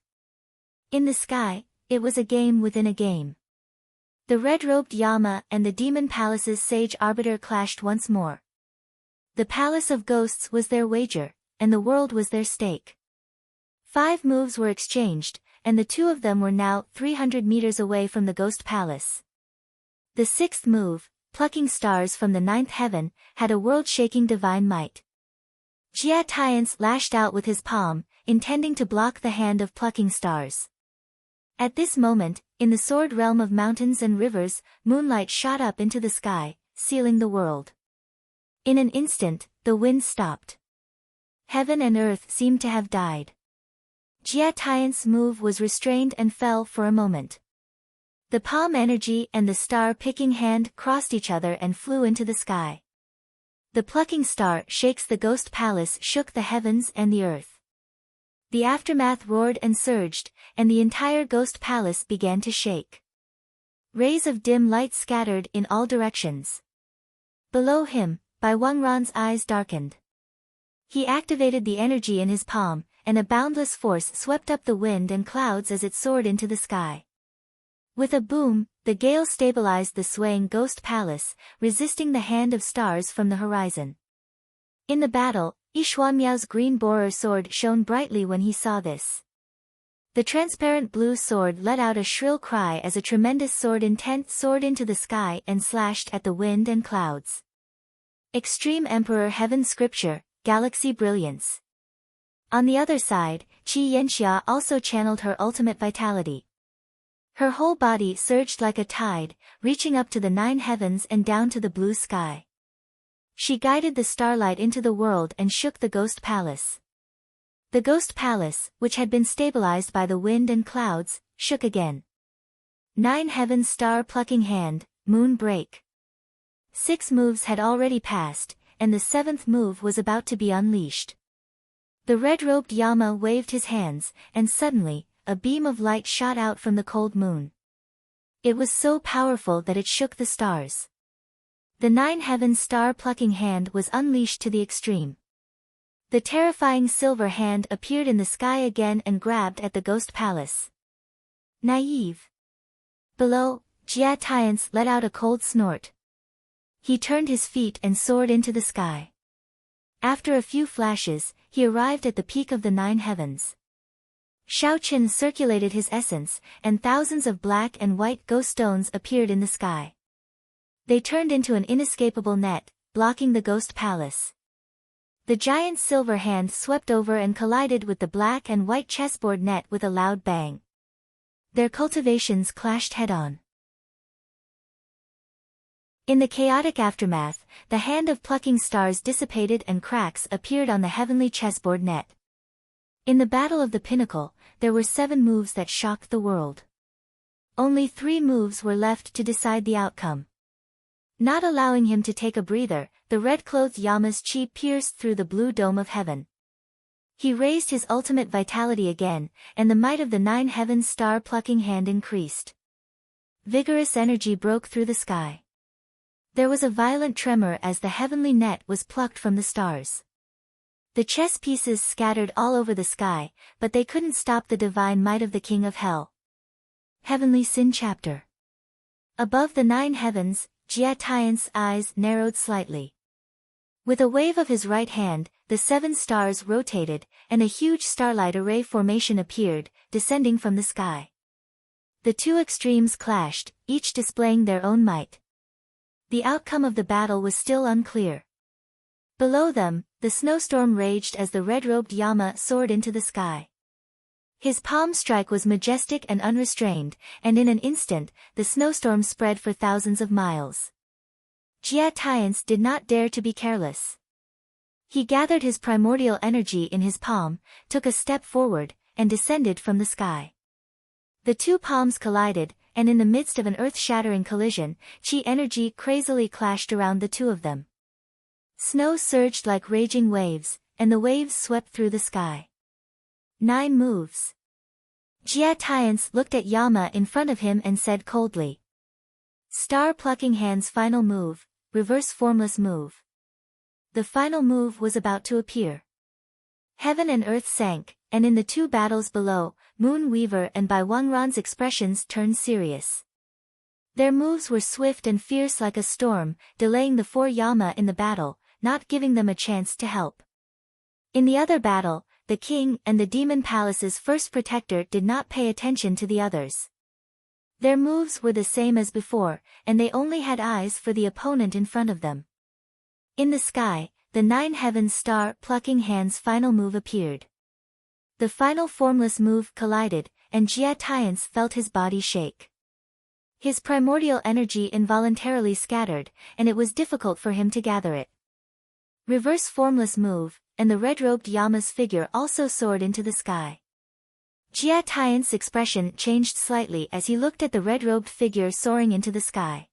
In the sky, it was a game within a game. The red-robed Yama and the Demon Palace's sage arbiter clashed once more. The Palace of Ghosts was their wager, and the world was their stake. 5 moves were exchanged, and the 2 of them were now 300 meters away from the Ghost Palace. The 6th move, plucking stars from the 9th heaven, had a world-shaking divine might. Jia Tian's lashed out with his palm, intending to block the hand of plucking stars. At this moment, in the sword realm of mountains and rivers, moonlight shot up into the sky, sealing the world. In an instant, the wind stopped. Heaven and earth seemed to have died. Jia Tian's move was restrained and fell for a moment. The palm energy and the star-picking hand crossed each other and flew into the sky. The plucking star shakes the Ghost Palace shook the heavens and the earth. The aftermath roared and surged, and the entire Ghost Palace began to shake. Rays of dim light scattered in all directions. Below him, Bai Wangran's eyes darkened. He activated the energy in his palm, and a boundless force swept up the wind and clouds as it soared into the sky. With a boom, the gale stabilized the swaying Ghost Palace, resisting the hand of stars from the horizon. In the battle, Yishuanmiao's green borer sword shone brightly when he saw this. The transparent blue sword let out a shrill cry as a tremendous sword intent soared into the sky and slashed at the wind and clouds. Extreme Emperor Heaven Scripture, Galaxy Brilliance. On the other side, Qi Yanxia also channeled her ultimate vitality. Her whole body surged like a tide, reaching up to the 9 heavens and down to the blue sky. She guided the starlight into the world and shook the Ghost Palace. The Ghost Palace, which had been stabilized by the wind and clouds, shook again. 9 heavens star-plucking hand, moon break. 6 moves had already passed, and the 7th move was about to be unleashed. The red-robed Yama waved his hands, and suddenly, a beam of light shot out from the cold moon. It was so powerful that it shook the stars. The 9 heavens star-plucking hand was unleashed to the extreme. The terrifying silver hand appeared in the sky again and grabbed at the Ghost Palace. Naive. Below, Jia Tian's let out a cold snort. He turned his feet and soared into the sky. After a few flashes, he arrived at the peak of the 9 heavens. Shaoqin circulated his essence, and thousands of black and white ghost stones appeared in the sky. They turned into an inescapable net, blocking the Ghost Palace. The giant silver hand swept over and collided with the black and white chessboard net with a loud bang. Their cultivations clashed head-on. In the chaotic aftermath, the hand of plucking stars dissipated and cracks appeared on the heavenly chessboard net. In the Battle of the Pinnacle, there were 7 moves that shocked the world. Only 3 moves were left to decide the outcome. Not allowing him to take a breather, the red-clothed Yama's chi pierced through the blue dome of heaven. He raised his ultimate vitality again, and the might of the 9 heavens star-plucking hand increased. Vigorous energy broke through the sky. There was a violent tremor as the heavenly net was plucked from the stars. The chess pieces scattered all over the sky, but they couldn't stop the divine might of the King of Hell. Heavenly Sin Chapter. Above the 9 heavens, Jia Tian's eyes narrowed slightly. With a wave of his right hand, the 7 stars rotated, and a huge starlight array formation appeared, descending from the sky. The 2 extremes clashed, each displaying their own might. The outcome of the battle was still unclear. Below them, the snowstorm raged as the red-robed Yama soared into the sky. His palm strike was majestic and unrestrained, and in an instant, the snowstorm spread for thousands of miles. Jia Tian's did not dare to be careless. He gathered his primordial energy in his palm, took a step forward, and descended from the sky. The two palms collided, and in the midst of an earth-shattering collision, chi energy crazily clashed around the two of them. Snow surged like raging waves, and the waves swept through the sky. 9 moves. Jia Tian's looked at Yama in front of him and said coldly. Star plucking hand's final move, reverse formless move. The final move was about to appear. Heaven and earth sank, and in the two battles below, Moon Weaver and Bai Wangran's expressions turned serious. Their moves were swift and fierce like a storm, delaying the 4 Yama in the battle, not giving them a chance to help. In the other battle, the king and the demon palace's first protector did not pay attention to the others. Their moves were the same as before, and they only had eyes for the opponent in front of them. In the sky, the 9 heavens star plucking hand's final move appeared. The final formless move collided, and Jia Tian's felt his body shake. His primordial energy involuntarily scattered, and it was difficult for him to gather it. Reverse formless move, and the red-robed Yama's figure also soared into the sky. Jia Tian's expression changed slightly as he looked at the red-robed figure soaring into the sky.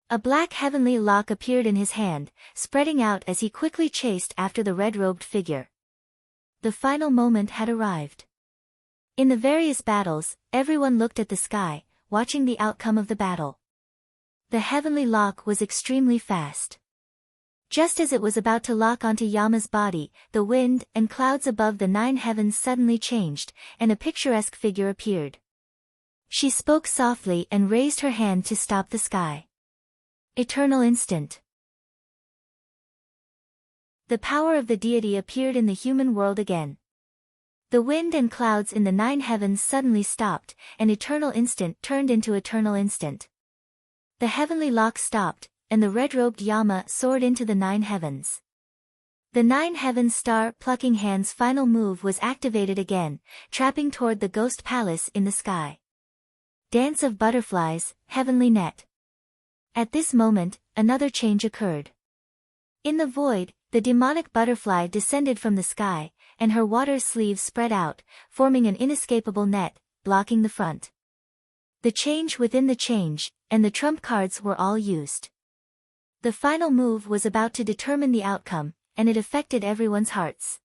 A black heavenly lock appeared in his hand, spreading out as he quickly chased after the red-robed figure. The final moment had arrived. In the various battles, everyone looked at the sky, watching the outcome of the battle. The heavenly lock was extremely fast. Just as it was about to lock onto Yama's body, the wind and clouds above the 9 heavens suddenly changed, and a picturesque figure appeared. She spoke softly and raised her hand to stop the sky. Eternal instant. The power of the deity appeared in the human world again. The wind and clouds in the 9 heavens suddenly stopped, and eternal instant turned into eternal instant. The heavenly lock stopped, and the red-robed Yama soared into the 9 heavens. The 9 heavens star plucking hand's final move was activated again, trapping toward the ghost palace in the sky. Dance of butterflies, heavenly net. At this moment, another change occurred. In the void, the demonic butterfly descended from the sky, and her water sleeves spread out, forming an inescapable net, blocking the front. The change within the change, and the trump cards were all used. The final move was about to determine the outcome, and it affected everyone's hearts.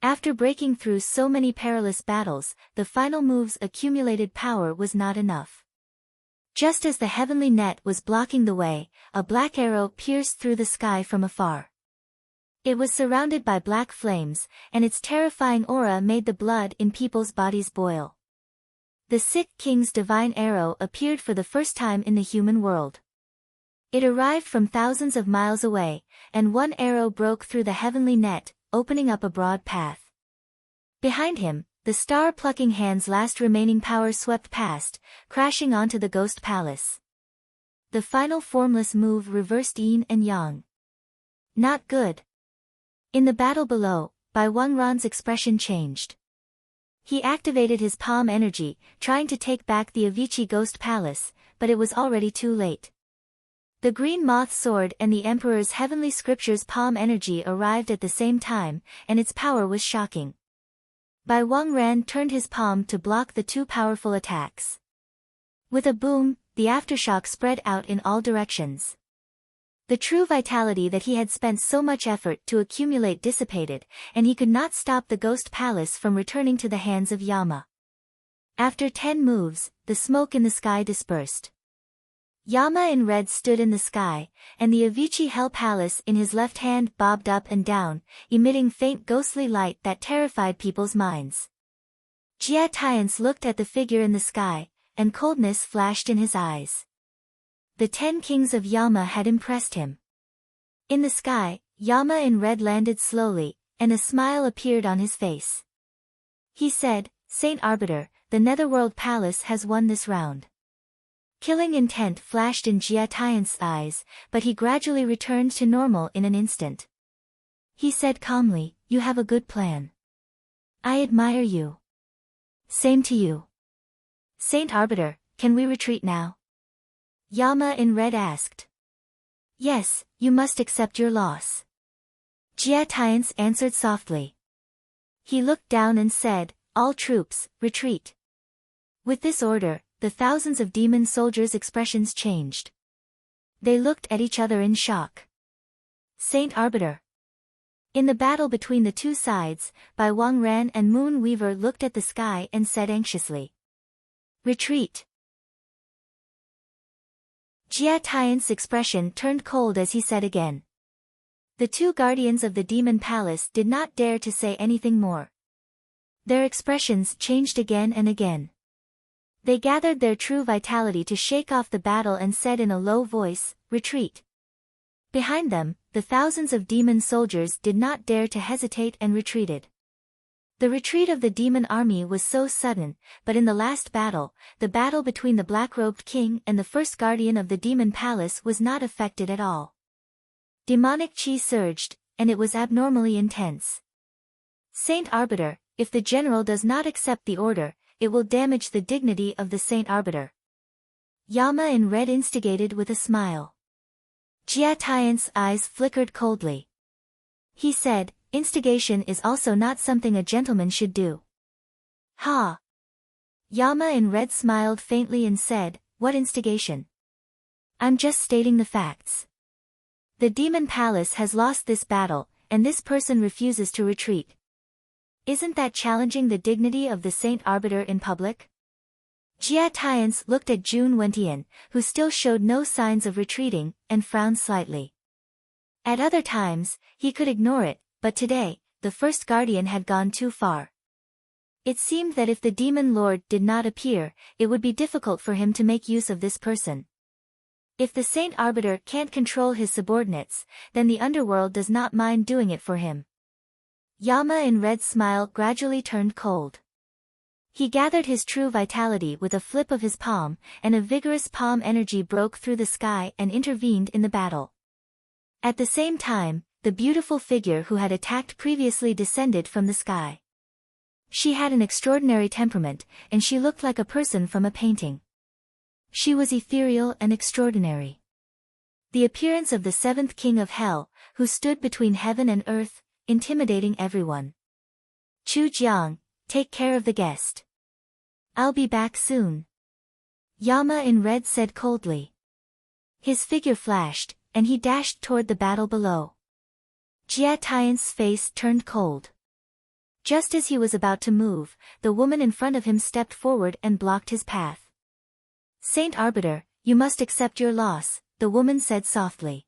After breaking through so many perilous battles, the final move's accumulated power was not enough. Just as the heavenly net was blocking the way, a black arrow pierced through the sky from afar. It was surrounded by black flames, and its terrifying aura made the blood in people's bodies boil. The sick king's divine arrow appeared for the first time in the human world. It arrived from thousands of miles away, and one arrow broke through the heavenly net, opening up a broad path. Behind him, the star-plucking hand's last remaining power swept past, crashing onto the ghost palace. The final formless move reversed yin and yang. Not good. In the battle below, Bai Wangran's expression changed. He activated his palm energy, trying to take back the Avicii ghost palace, but it was already too late. The green moth sword and the emperor's heavenly scripture's palm energy arrived at the same time, and its power was shocking. Bai Wangran turned his palm to block the two powerful attacks. With a boom, the aftershock spread out in all directions. The true vitality that he had spent so much effort to accumulate dissipated, and he could not stop the ghost palace from returning to the hands of Yama. After 10 moves, the smoke in the sky dispersed. Yama in red stood in the sky, and the Avicii Hell Palace in his left hand bobbed up and down, emitting faint ghostly light that terrified people's minds. Jia Tian's looked at the figure in the sky, and coldness flashed in his eyes. The 10 kings of Yama had impressed him. In the sky, Yama in red landed slowly, and a smile appeared on his face. He said, "Saint Arbiter, the Netherworld Palace has won this round." Killing intent flashed in Jia Tian's eyes, but he gradually returned to normal in an instant. He said calmly, "You have a good plan. I admire you. Same to you. Saint Arbiter, can we retreat now? Yama in red asked. Yes, you must accept your loss. Jia Tiance answered softly. He looked down and said, all troops, retreat. With this order, the thousands of demon soldiers' expressions changed. They looked at each other in shock. Saint Arbiter. In the battle between the two sides, Bai Wang Ran and Moon Weaver looked at the sky and said anxiously. Retreat. Jia Tian's expression turned cold as he said again. The two guardians of the demon palace did not dare to say anything more. Their expressions changed again and again. They gathered their true vitality to shake off the battle and said in a low voice, retreat. Behind them, the thousands of demon soldiers did not dare to hesitate and retreated. The retreat of the demon army was so sudden, but in the last battle, the battle between the black-robed king and the first guardian of the demon palace was not affected at all. Demonic chi surged, and it was abnormally intense. Saint Arbiter, if the general does not accept the order, it will damage the dignity of the Saint Arbiter. Yama in red instigated with a smile. Jia Tian's eyes flickered coldly. He said, instigation is also not something a gentleman should do. Ha! Yama in red smiled faintly and said, what instigation? I'm just stating the facts. The demon palace has lost this battle, and this person refuses to retreat. Isn't that challenging the dignity of the Saint Arbiter in public? Jia Tiance looked at Jun Wentian, who still showed no signs of retreating, and frowned slightly. At other times, he could ignore it, but today, the first guardian had gone too far. It seemed that if the demon lord did not appear, it would be difficult for him to make use of this person. If the Saint Arbiter can't control his subordinates, then the underworld does not mind doing it for him. Yama in red smile gradually turned cold. He gathered his true vitality with a flip of his palm, and a vigorous palm energy broke through the sky and intervened in the battle. At the same time, the beautiful figure who had attacked previously descended from the sky. She had an extraordinary temperament, and she looked like a person from a painting. She was ethereal and extraordinary. The appearance of the seventh king of hell, who stood between heaven and earth, intimidating everyone. Chu Jiang, take care of the guest. I'll be back soon. Yama in red said coldly. His figure flashed, and he dashed toward the battle below. Jia Tian's face turned cold. Just as he was about to move, the woman in front of him stepped forward and blocked his path. Saint Arbiter, you must accept your loss, the woman said softly.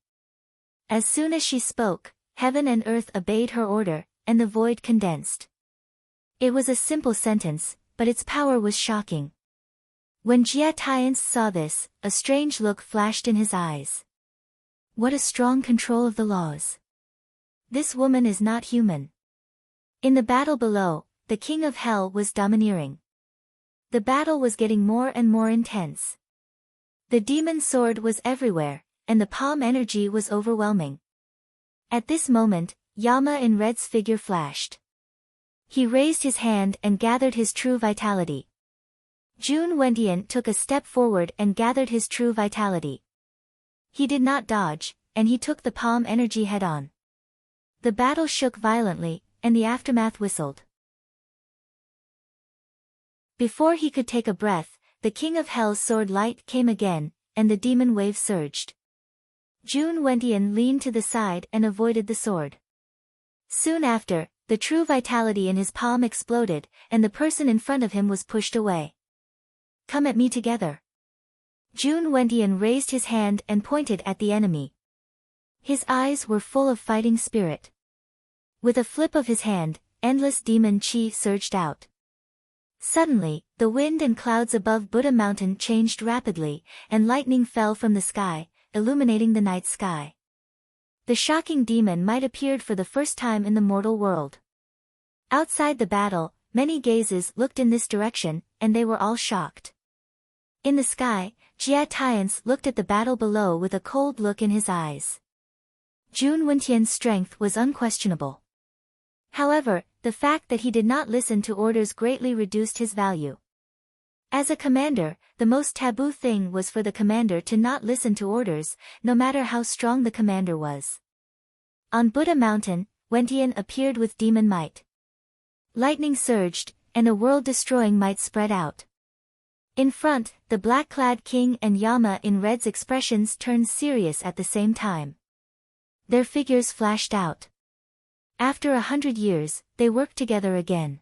As soon as she spoke, heaven and earth obeyed her order, and the void condensed. It was a simple sentence, but its power was shocking. When Jia Tiance saw this, a strange look flashed in his eyes. What a strong control of the laws. This woman is not human. In the battle below, the king of hell was domineering. The battle was getting more and more intense. The demon sword was everywhere, and the palm energy was overwhelming. At this moment, Yama in red's figure flashed. He raised his hand and gathered his true vitality. Jun Wentian took a step forward and gathered his true vitality. He did not dodge, and he took the palm energy head-on. The battle shook violently, and the aftermath whistled. Before he could take a breath, the king of hell's sword light came again, and the demon wave surged. Jun Wentian leaned to the side and avoided the sword. Soon after, the true vitality in his palm exploded, and the person in front of him was pushed away. Come at me together. Jun Wentian raised his hand and pointed at the enemy. His eyes were full of fighting spirit. With a flip of his hand, endless demon chi surged out. Suddenly, the wind and clouds above Buddha Mountain changed rapidly, and lightning fell from the sky, illuminating the night sky. The shocking demon might appeared for the first time in the mortal world. Outside the battle, many gazes looked in this direction, and they were all shocked. In the sky, Jia Tiance looked at the battle below with a cold look in his eyes. Jun Wentian's strength was unquestionable. However, the fact that he did not listen to orders greatly reduced his value. As a commander, the most taboo thing was for the commander to not listen to orders, no matter how strong the commander was. On Buddha Mountain, Wentian appeared with demon might. Lightning surged, and a world-destroying might spread out. In front, the black-clad king and Yama in red's expressions turned serious at the same time. Their figures flashed out. After 100 years, they worked together again.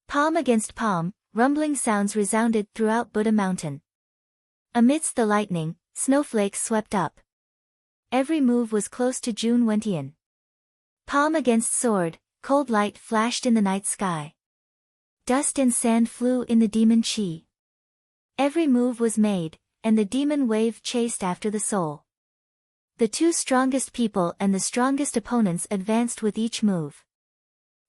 Palm against palm, rumbling sounds resounded throughout Buddha Mountain. Amidst the lightning, snowflakes swept up. Every move was close to Jun Wentian. Palm against sword, cold light flashed in the night sky. Dust and sand flew in the demon chi. Every move was made, and the demon wave chased after the soul. The two strongest people and the strongest opponents advanced with each move.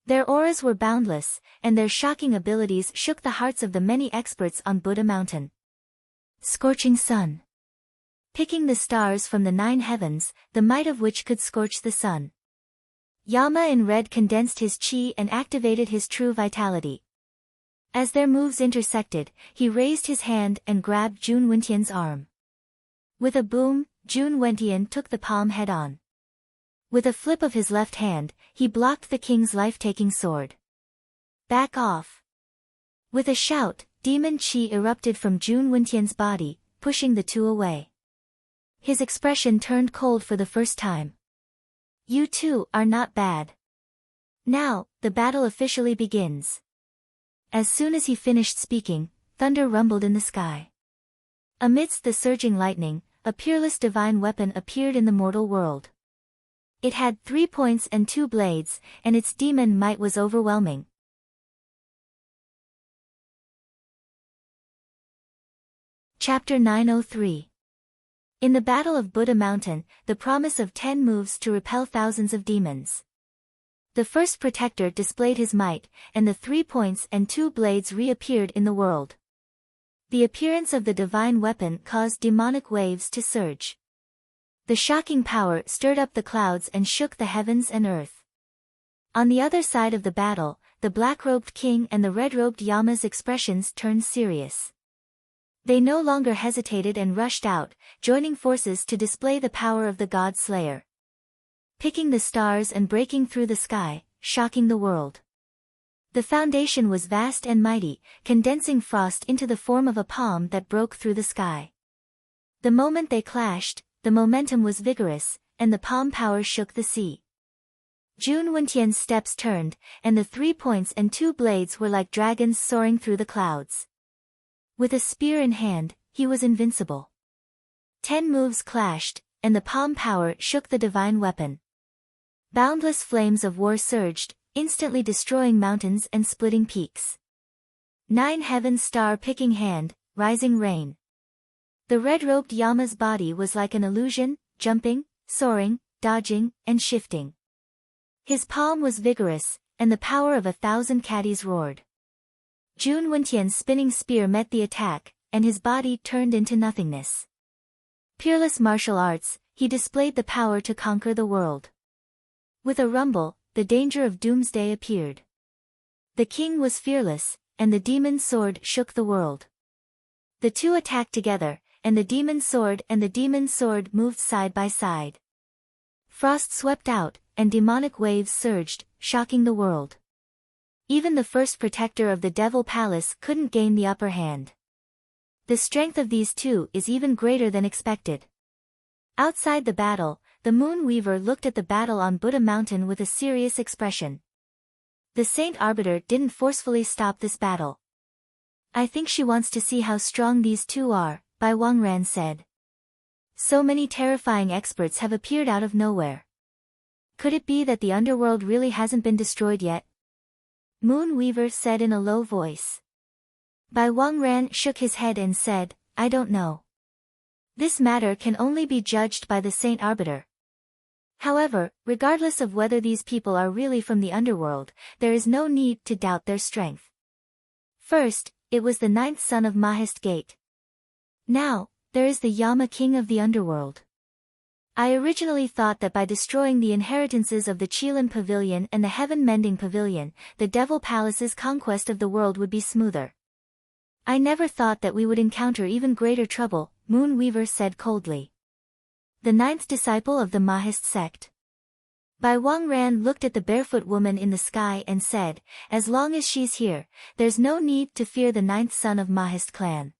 Their auras were boundless, and their shocking abilities shook the hearts of the many experts on Buddha Mountain. Scorching sun. Picking the stars from the 9 heavens, the might of which could scorch the sun. Yama in red condensed his chi and activated his true vitality. As their moves intersected, he raised his hand and grabbed Jun Wentian's arm. With a boom, Jun Wentian took the palm head-on. With a flip of his left hand, he blocked the king's life-taking sword. Back off! With a shout, demon chi erupted from Jun Wentian's body, pushing the two away. His expression turned cold for the first time. You two are not bad. Now, the battle officially begins. As soon as he finished speaking, thunder rumbled in the sky. Amidst the surging lightning, a peerless divine weapon appeared in the mortal world. It had 3 points and 2 blades, and its demon might was overwhelming. Chapter 903. In the Battle of Buddha Mountain, the promise of 10 moves to repel thousands of demons. The first protector displayed his might, and the 3 points and 2 blades reappeared in the world. The appearance of the divine weapon caused demonic waves to surge. The shocking power stirred up the clouds and shook the heavens and earth. On the other side of the battle, the black-robed king and the red-robed Yama's expressions turned serious. They no longer hesitated and rushed out, joining forces to display the power of the God Slayer. Picking the stars and breaking through the sky, shocking the world. The foundation was vast and mighty, condensing frost into the form of a palm that broke through the sky. The moment they clashed, the momentum was vigorous, and the palm power shook the sea. Jun Wentian's steps turned, and the 3 points and 2 blades were like dragons soaring through the clouds. With a spear in hand, he was invincible. 10 moves clashed, and the palm power shook the divine weapon. Boundless flames of war surged, instantly destroying mountains and splitting peaks. 9 heavens star-picking hand, rising rain. The red-robed Yama's body was like an illusion, jumping, soaring, dodging, and shifting. His palm was vigorous, and the power of 1,000 caddies roared. Jun Wentian's spinning spear met the attack, and his body turned into nothingness. Peerless martial arts, he displayed the power to conquer the world. With a rumble, the danger of doomsday appeared. The king was fearless, and the demon sword shook the world. The two attacked together, and the demon sword moved side by side. Frost swept out, and demonic waves surged, shocking the world. Even the first protector of the Devil Palace couldn't gain the upper hand. The strength of these two is even greater than expected. Outside the battle, the Moon Weaver looked at the battle on Buddha Mountain with a serious expression. The Saint Arbiter didn't forcefully stop this battle. I think she wants to see how strong these two are, Bai Wangran said. So many terrifying experts have appeared out of nowhere. Could it be that the underworld really hasn't been destroyed yet? Moon Weaver said in a low voice. Bai Wangran shook his head and said, I don't know. This matter can only be judged by the Saint Arbiter. However, regardless of whether these people are really from the underworld, there is no need to doubt their strength. First, it was the 9th son of Mahist Gate. Now, there is the Yama king of the underworld. I originally thought that by destroying the inheritances of the Qilin Pavilion and the Heaven-Mending Pavilion, the Devil Palace's conquest of the world would be smoother. I never thought that we would encounter even greater trouble, Moon Weaver said coldly. The ninth disciple of the Mahist sect. Bai Wangran looked at the barefoot woman in the sky and said, as long as she's here, there's no need to fear the ninth son of Mahist clan.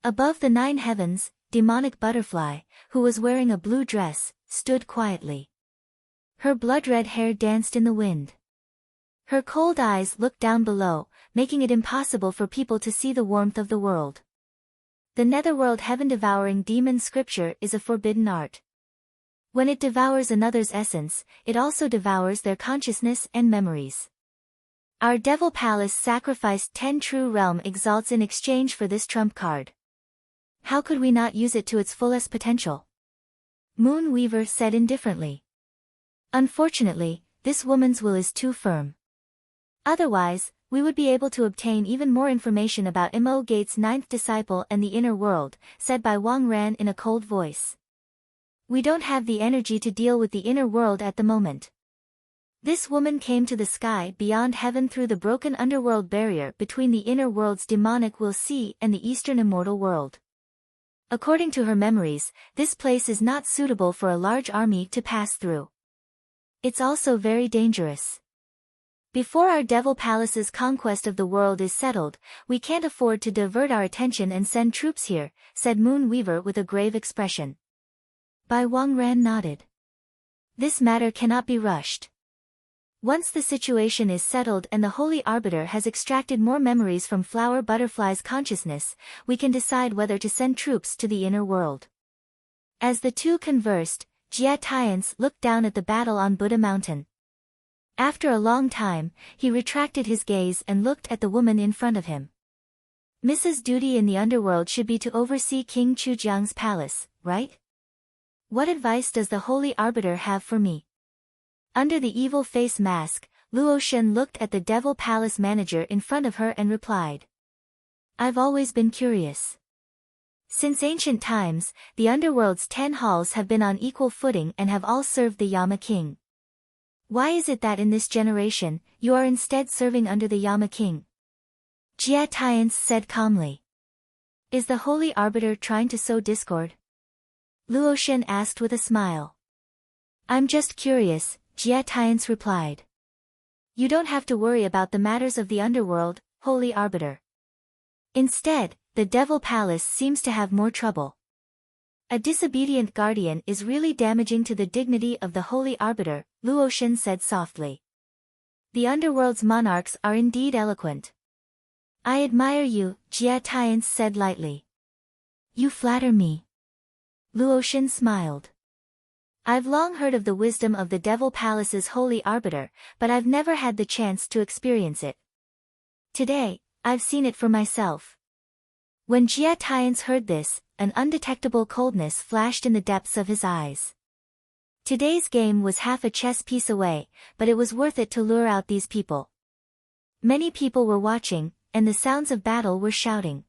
Above the 9 heavens, demonic butterfly, who was wearing a blue dress, stood quietly. Her blood-red hair danced in the wind. Her cold eyes looked down below, making it impossible for people to see the warmth of the world. The netherworld heaven-devouring demon scripture is a forbidden art. When it devours another's essence, it also devours their consciousness and memories. Our Devil Palace sacrificed 10 true realm exalts in exchange for this trump card. How could we not use it to its fullest potential? Moon Weaver said indifferently. Unfortunately, this woman's will is too firm. Otherwise, we would be able to obtain even more information about Mo Gate's 9th disciple and the inner world, said Bai Wangran in a cold voice. We don't have the energy to deal with the inner world at the moment. This woman came to the sky beyond heaven through the broken underworld barrier between the inner world's demonic will sea and the eastern immortal world. According to her memories, this place is not suitable for a large army to pass through. It's also very dangerous. Before our Devil Palace's conquest of the world is settled, we can't afford to divert our attention and send troops here, said Moon Weaver with a grave expression. Bai Wangran nodded. This matter cannot be rushed. Once the situation is settled and the Holy Arbiter has extracted more memories from Flower Butterfly's consciousness, we can decide whether to send troops to the inner world. As the two conversed, Jia Tiance looked down at the battle on Buddha Mountain. After a long time, he retracted his gaze and looked at the woman in front of him. Mrs. Duty in the underworld should be to oversee King Chujiang's palace, right? What advice does the Holy Arbiter have for me? Under the evil face mask, Luo Shen looked at the Devil Palace manager in front of her and replied. I've always been curious. Since ancient times, the underworld's 10 halls have been on equal footing and have all served the Yama King. Why is it that in this generation, you are instead serving under the Yama King? Jia Tiance said calmly. Is the Holy Arbiter trying to sow discord? Luo Shen asked with a smile. I'm just curious, Jia Tiance replied. You don't have to worry about the matters of the underworld, Holy Arbiter. Instead, the Devil Palace seems to have more trouble. A disobedient guardian is really damaging to the dignity of the Holy Arbiter, Luo Shen said softly. The underworld's monarchs are indeed eloquent. I admire you, Jia Tiance said lightly. You flatter me. Luo Shen smiled. I've long heard of the wisdom of the Devil Palace's Holy Arbiter, but I've never had the chance to experience it. Today, I've seen it for myself. When Jia Tiance heard this, an undetectable coldness flashed in the depths of his eyes. Today's game was half a chess piece away, but it was worth it to lure out these people. Many people were watching, and the sounds of battle were shouting.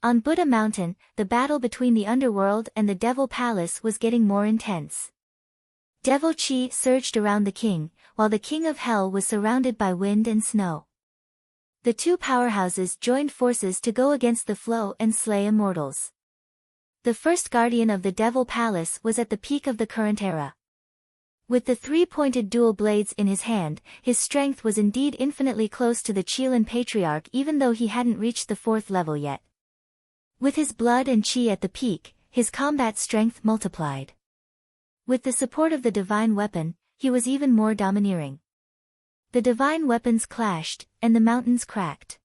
On Buddha Mountain, the battle between the underworld and the Devil Palace was getting more intense. Devil Qi surged around the king, while the King of Hell was surrounded by wind and snow. The two powerhouses joined forces to go against the flow and slay immortals. The first guardian of the Devil Palace was at the peak of the current era. With the 3-pointed dual blades in his hand, his strength was indeed infinitely close to the Qilin Patriarch even though he hadn't reached the 4th level yet. With his blood and chi at the peak, his combat strength multiplied. With the support of the divine weapon, he was even more domineering. The divine weapons clashed, and the mountains cracked.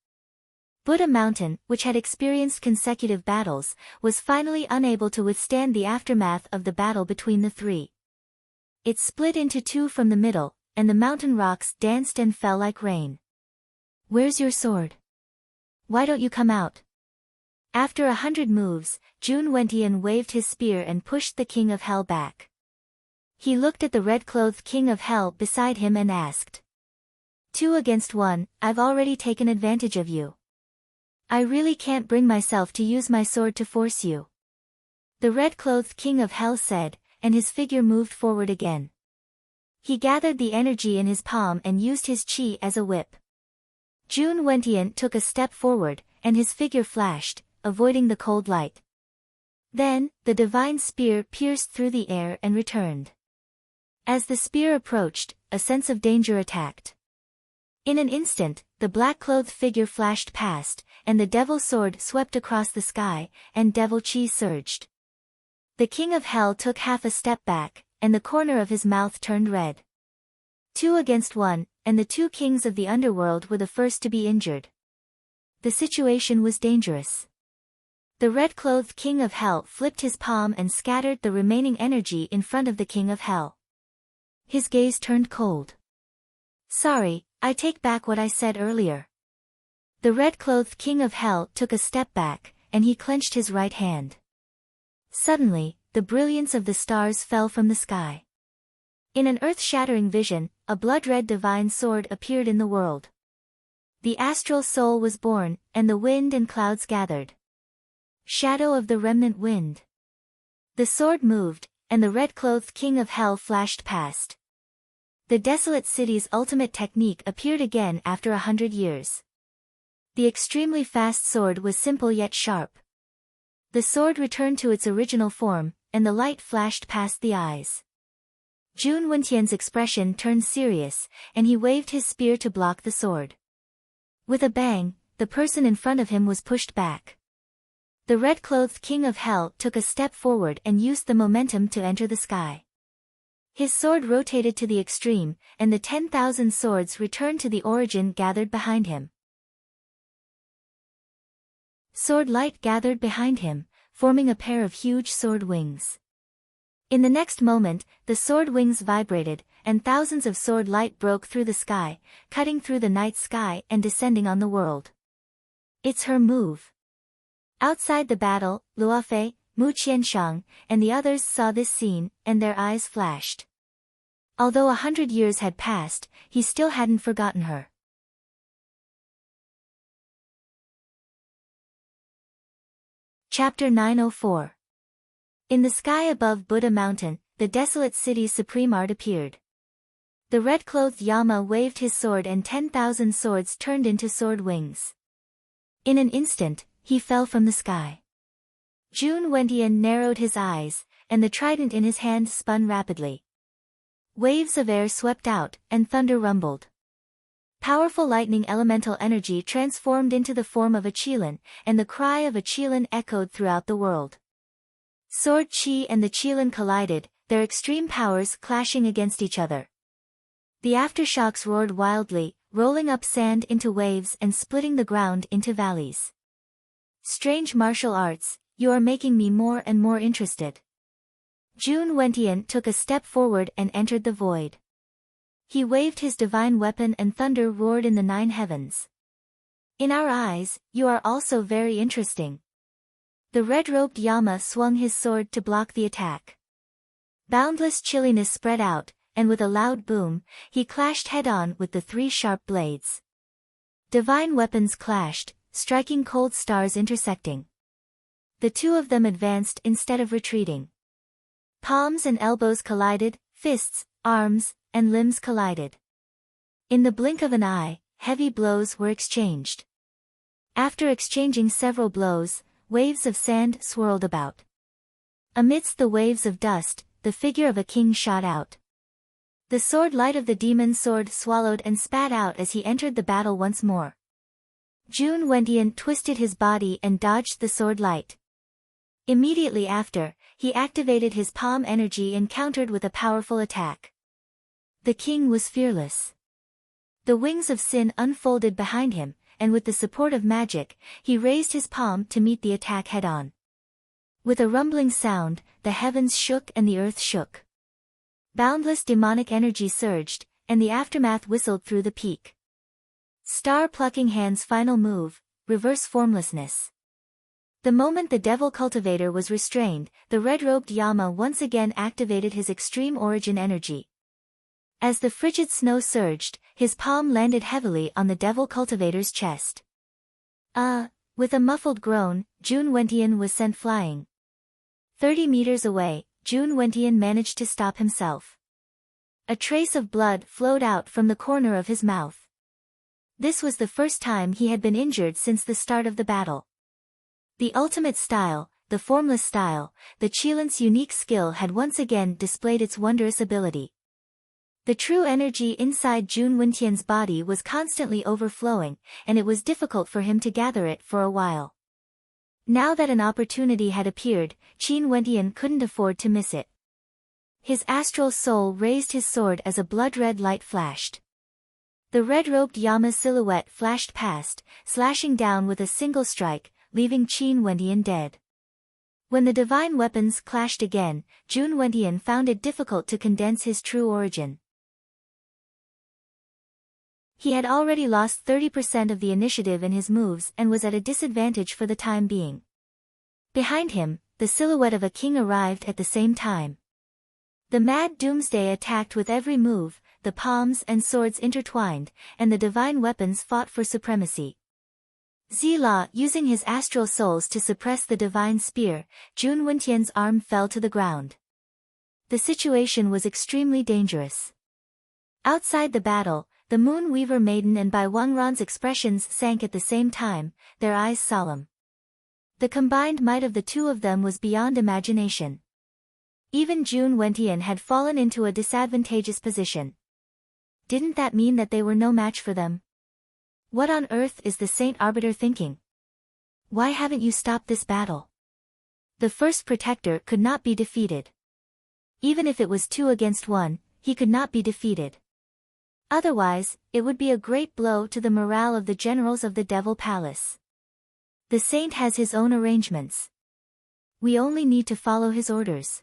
Buddha Mountain, which had experienced consecutive battles, was finally unable to withstand the aftermath of the battle between the three. It split into two from the middle, and the mountain rocks danced and fell like rain. Where's your sword? Why don't you come out? After 100 moves, Jun Wentian waved his spear and pushed the King of Hell back. He looked at the red-clothed King of Hell beside him and asked. 2 against 1, I've already taken advantage of you. I really can't bring myself to use my sword to force you. The red-clothed king of hell said, and his figure moved forward again. He gathered the energy in his palm and used his chi as a whip. Jun Wentian took a step forward, and his figure flashed, avoiding the cold light. Then, the divine spear pierced through the air and returned. As the spear approached, a sense of danger attacked. In an instant, the black-clothed figure flashed past, and the devil sword swept across the sky, and devil chi surged. The king of hell took half a step back, and the corner of his mouth turned red. 2 against 1, and the 2 kings of the underworld were the first to be injured. The situation was dangerous. The red-clothed king of hell flipped his palm and scattered the remaining energy in front of the king of hell. His gaze turned cold. Sorry, I take back what I said earlier. The red-clothed king of hell took a step back, and he clenched his right hand. Suddenly, the brilliance of the stars fell from the sky. In an earth-shattering vision, a blood-red divine sword appeared in the world. The astral soul was born, and the wind and clouds gathered. Shadow of the remnant wind. The sword moved, and the red-clothed king of hell flashed past. The desolate city's ultimate technique appeared again after 100 years. The extremely fast sword was simple yet sharp. The sword returned to its original form, and the light flashed past the eyes. Jun Wentian's expression turned serious, and he waved his spear to block the sword. With a bang, the person in front of him was pushed back. The red-clothed king of hell took a step forward and used the momentum to enter the sky. His sword rotated to the extreme, and the 10,000 swords returned to the origin gathered behind him. Sword light gathered behind him, forming a pair of huge sword wings. In the next moment, the sword wings vibrated, and thousands of sword light broke through the sky, cutting through the night sky and descending on the world. It's her move. Outside the battle, Luofei, Mu Qianshang, and the others saw this scene, and their eyes flashed. Although 100 years had passed, he still hadn't forgotten her. Chapter 904. In the sky above Buddha Mountain, the desolate city's supreme art appeared. The red-clothed Yama waved his sword and 10,000 swords turned into sword wings. In an instant, he fell from the sky. Jun Wentian narrowed his eyes, and the trident in his hand spun rapidly. Waves of air swept out, and thunder rumbled. Powerful lightning elemental energy transformed into the form of a qilin, and the cry of a qilin echoed throughout the world. Sword chi and the qilin collided, their extreme powers clashing against each other. The aftershocks roared wildly, rolling up sand into waves and splitting the ground into valleys. Strange martial arts, you are making me more and more interested. Jun Wentian took a step forward and entered the void. He waved his divine weapon and thunder roared in the 9 heavens. In our eyes, you are also very interesting. The red-robed Yama swung his sword to block the attack. Boundless chilliness spread out, and with a loud boom, he clashed head-on with the 3 sharp blades. Divine weapons clashed, striking cold stars intersecting. The 2 of them advanced instead of retreating. Palms and elbows collided, fists, arms, and limbs collided. In the blink of an eye, heavy blows were exchanged. After exchanging several blows, waves of sand swirled about. Amidst the waves of dust, the figure of a king shot out. The sword light of the demon sword swallowed and spat out as he entered the battle once more. Jun Wentian twisted his body and dodged the sword light. Immediately after, he activated his palm energy and countered with a powerful attack. The king was fearless. The wings of sin unfolded behind him, and with the support of magic, he raised his palm to meet the attack head-on. With a rumbling sound, the heavens shook and the earth shook. Boundless demonic energy surged, and the aftermath whistled through the peak. Star-plucking hand's final move, reverse formlessness. The moment the devil cultivator was restrained, the red-robed Yama once again activated his extreme origin energy. As the frigid snow surged, his palm landed heavily on the devil cultivator's chest. With a muffled groan, Jun Wentian was sent flying. 30 meters away, Jun Wentian managed to stop himself. A trace of blood flowed out from the corner of his mouth. This was the first time he had been injured since the start of the battle. The ultimate style, the formless style, the Qilin's unique skill had once again displayed its wondrous ability. The true energy inside Jun Wentian's body was constantly overflowing, and it was difficult for him to gather it for a while. Now that an opportunity had appeared, Jun Wentian couldn't afford to miss it. His astral soul raised his sword as a blood-red light flashed. The red-robed Yama's silhouette flashed past, slashing down with a single strike, leaving Jun Wentian dead. When the divine weapons clashed again, Jun Wentian found it difficult to condense his true origin. He had already lost 30% of the initiative in his moves and was at a disadvantage for the time being. Behind him, the silhouette of a king arrived at the same time. The Mad Doomsday attacked with every move, the palms and swords intertwined, and the divine weapons fought for supremacy. Zila using his astral souls to suppress the divine spear, Jun Wentian's arm fell to the ground. The situation was extremely dangerous. Outside the battle, the Moon Weaver Maiden and Bai Wangran's expressions sank at the same time, their eyes solemn. The combined might of the two of them was beyond imagination. Even Jun Wentian had fallen into a disadvantageous position. Didn't that mean that they were no match for them? What on earth is the Saint Arbiter thinking? Why haven't you stopped this battle? The first protector could not be defeated. Even if it was 2 against 1, he could not be defeated. Otherwise, it would be a great blow to the morale of the generals of the Devil Palace. The saint has his own arrangements. We only need to follow his orders.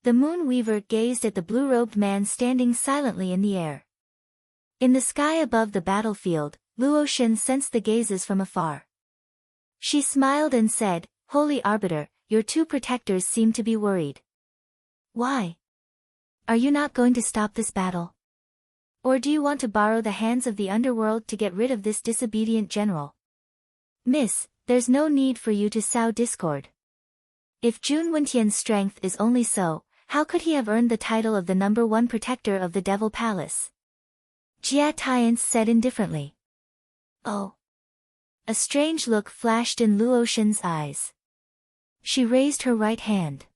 The Moon Weaver gazed at the blue-robed man standing silently in the air. In the sky above the battlefield, Luotian sensed the gazes from afar. She smiled and said, "Holy Arbiter, your 2 protectors seem to be worried. Why? Are you not going to stop this battle? Or do you want to borrow the hands of the underworld to get rid of this disobedient general? Miss, there's no need for you to sow discord. If Jun Wentian's strength is only so, how could he have earned the title of the #1 protector of the Devil Palace?" Jia Tiance said indifferently. Oh. A strange look flashed in Luotian's eyes. She raised her right hand.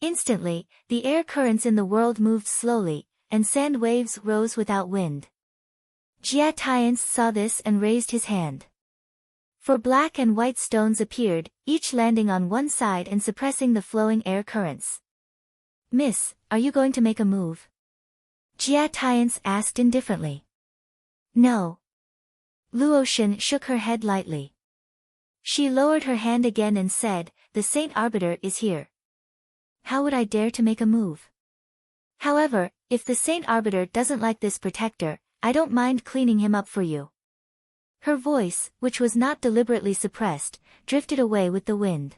Instantly, the air currents in the world moved slowly, and sand waves rose without wind. Jia Tiance saw this and raised his hand. 4 black and white stones appeared, each landing on one side and suppressing the flowing air currents. "Miss, are you going to make a move?" Jia Tiance asked indifferently. "No." Luotian shook her head lightly. She lowered her hand again and said, "The Saint Arbiter is here. How would I dare to make a move? However, if the Saint Arbiter doesn't like this protector, I don't mind cleaning him up for you." Her voice, which was not deliberately suppressed, drifted away with the wind.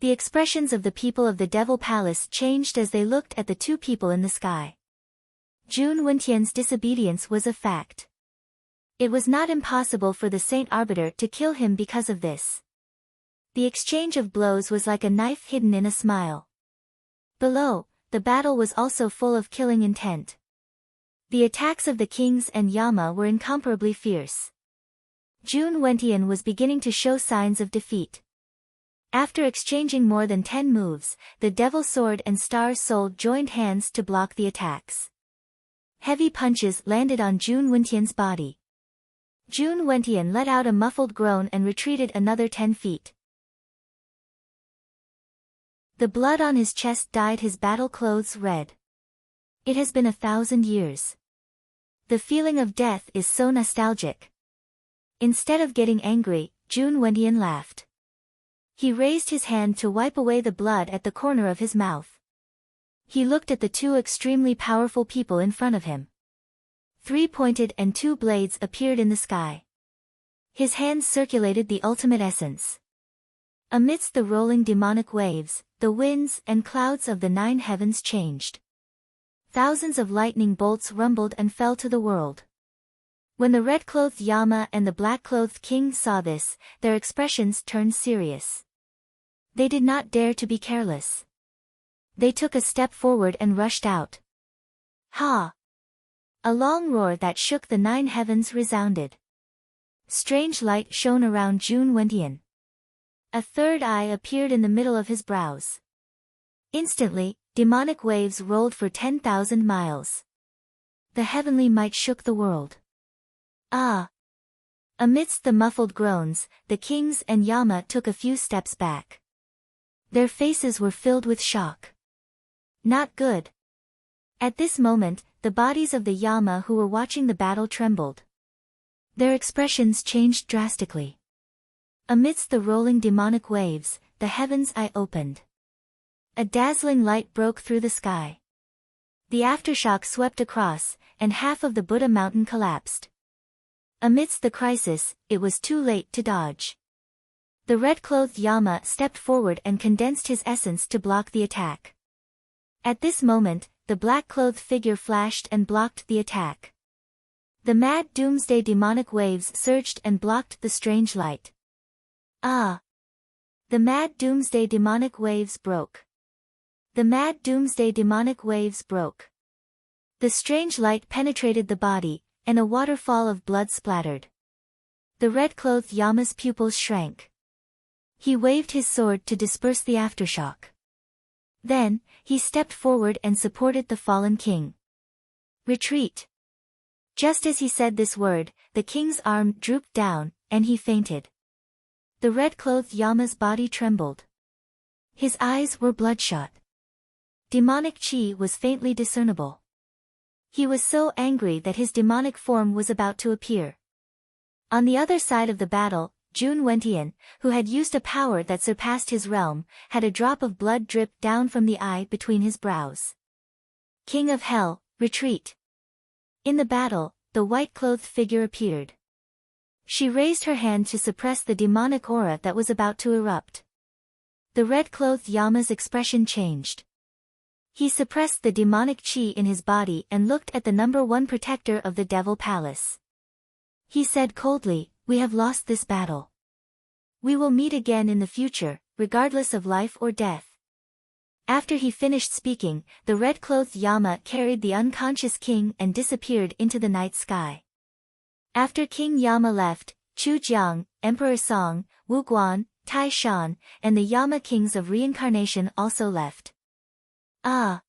The expressions of the people of the Devil Palace changed as they looked at the 2 people in the sky. Jun Wentian's disobedience was a fact. It was not impossible for the Saint Arbiter to kill him because of this. The exchange of blows was like a knife hidden in a smile. Below, the battle was also full of killing intent. The attacks of the kings and Yama were incomparably fierce. Jun Wentian was beginning to show signs of defeat. After exchanging more than 10 moves, the Devil Sword and Star Soul joined hands to block the attacks. Heavy punches landed on Jun Wentian's body. Jun Wentian let out a muffled groan and retreated another 10 feet. The blood on his chest dyed his battle clothes red. It has been 1,000 years. The feeling of death is so nostalgic. Instead of getting angry, Jun Wentian laughed. He raised his hand to wipe away the blood at the corner of his mouth. He looked at the 2 extremely powerful people in front of him. 3 pointed and 2 blades appeared in the sky. His hands circulated the ultimate essence. Amidst the rolling demonic waves, the winds and clouds of the 9 heavens changed. Thousands of lightning bolts rumbled and fell to the world. When the red-clothed Yama and the black-clothed king saw this, their expressions turned serious. They did not dare to be careless. They took a step forward and rushed out. Ha! A long roar that shook the 9 heavens resounded. Strange light shone around Jun Wentian. A third eye appeared in the middle of his brows. Instantly, demonic waves rolled for 10,000 miles. The heavenly might shook the world. Ah! Amidst the muffled groans, the kings and Yama took a few steps back. Their faces were filled with shock. Not good. At this moment, the bodies of the Yama who were watching the battle trembled. Their expressions changed drastically. Amidst the rolling demonic waves, the heaven's eye opened. A dazzling light broke through the sky. The aftershock swept across, and half of the Buddha mountain collapsed. Amidst the crisis, it was too late to dodge. The red-clothed Yama stepped forward and condensed his essence to block the attack. At this moment, the black-clothed figure flashed and blocked the attack. The mad doomsday demonic waves surged and blocked the strange light. Ah! The mad doomsday demonic waves broke. The mad doomsday demonic waves broke. The strange light penetrated the body, and a waterfall of blood splattered. The red-clothed Yama's pupils shrank. He waved his sword to disperse the aftershock. Then, he stepped forward and supported the fallen king. Retreat! Just as he said this word, the king's arm drooped down, and he fainted. The red-clothed Yama's body trembled. His eyes were bloodshot. Demonic chi was faintly discernible. He was so angry that his demonic form was about to appear. On the other side of the battle, Jun Wentian, who had used a power that surpassed his realm, had a drop of blood drip down from the eye between his brows. King of Hell, retreat! In the battle, the white-clothed figure appeared. She raised her hand to suppress the demonic aura that was about to erupt. The red-clothed Yama's expression changed. He suppressed the demonic chi in his body and looked at the #1 protector of the Devil Palace. He said coldly, "We have lost this battle. We will meet again in the future, regardless of life or death." After he finished speaking, the red-clothed Yama carried the unconscious king and disappeared into the night sky. After King Yama left, Chu Jiang, Emperor Song, Wu Guan, Tai Shan, and the Yama kings of reincarnation also left. Ah!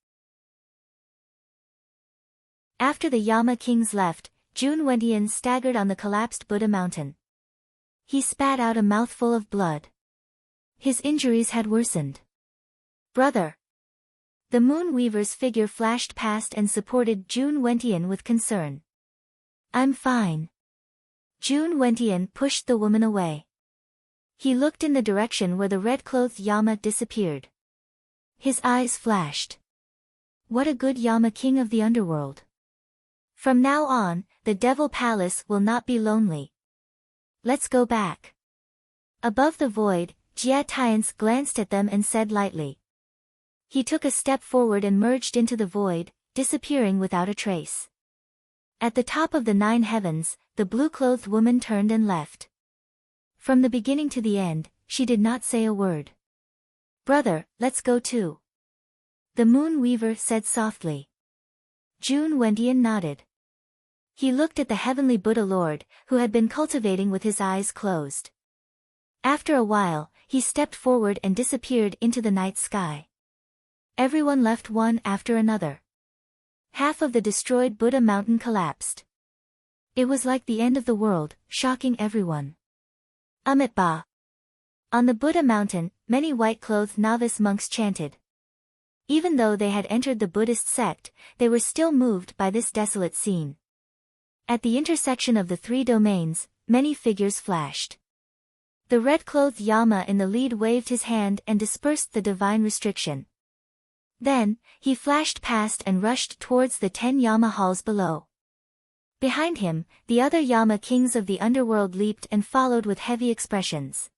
After the Yama kings left, Jun Wentian staggered on the collapsed Buddha mountain. He spat out a mouthful of blood. His injuries had worsened. Brother! The Moon Weaver's figure flashed past and supported Jun Wentian with concern. I'm fine. Jun Wentian pushed the woman away. He looked in the direction where the red-clothed Yama disappeared. His eyes flashed. What a good Yama king of the underworld. From now on, the Devil Palace will not be lonely. Let's go back. Above the void, Jia Tiance glanced at them and said lightly. He took a step forward and merged into the void, disappearing without a trace. At the top of the 9 heavens, the blue-clothed woman turned and left. From the beginning to the end, she did not say a word. Brother, let's go too. The Moon Weaver said softly. Jun Wentian nodded. He looked at the heavenly Buddha Lord, who had been cultivating with his eyes closed. After a while, he stepped forward and disappeared into the night sky. Everyone left one after another. Half of the destroyed Buddha mountain collapsed. It was like the end of the world, shocking everyone. Amitabha. On the Buddha mountain, many white-clothed novice monks chanted. Even though they had entered the Buddhist sect, they were still moved by this desolate scene. At the intersection of the 3 domains, many figures flashed. The red-clothed Yama in the lead waved his hand and dispersed the divine restriction. Then, he flashed past and rushed towards the 10 Yama halls below. Behind him, the other Yama kings of the underworld leaped and followed with heavy expressions.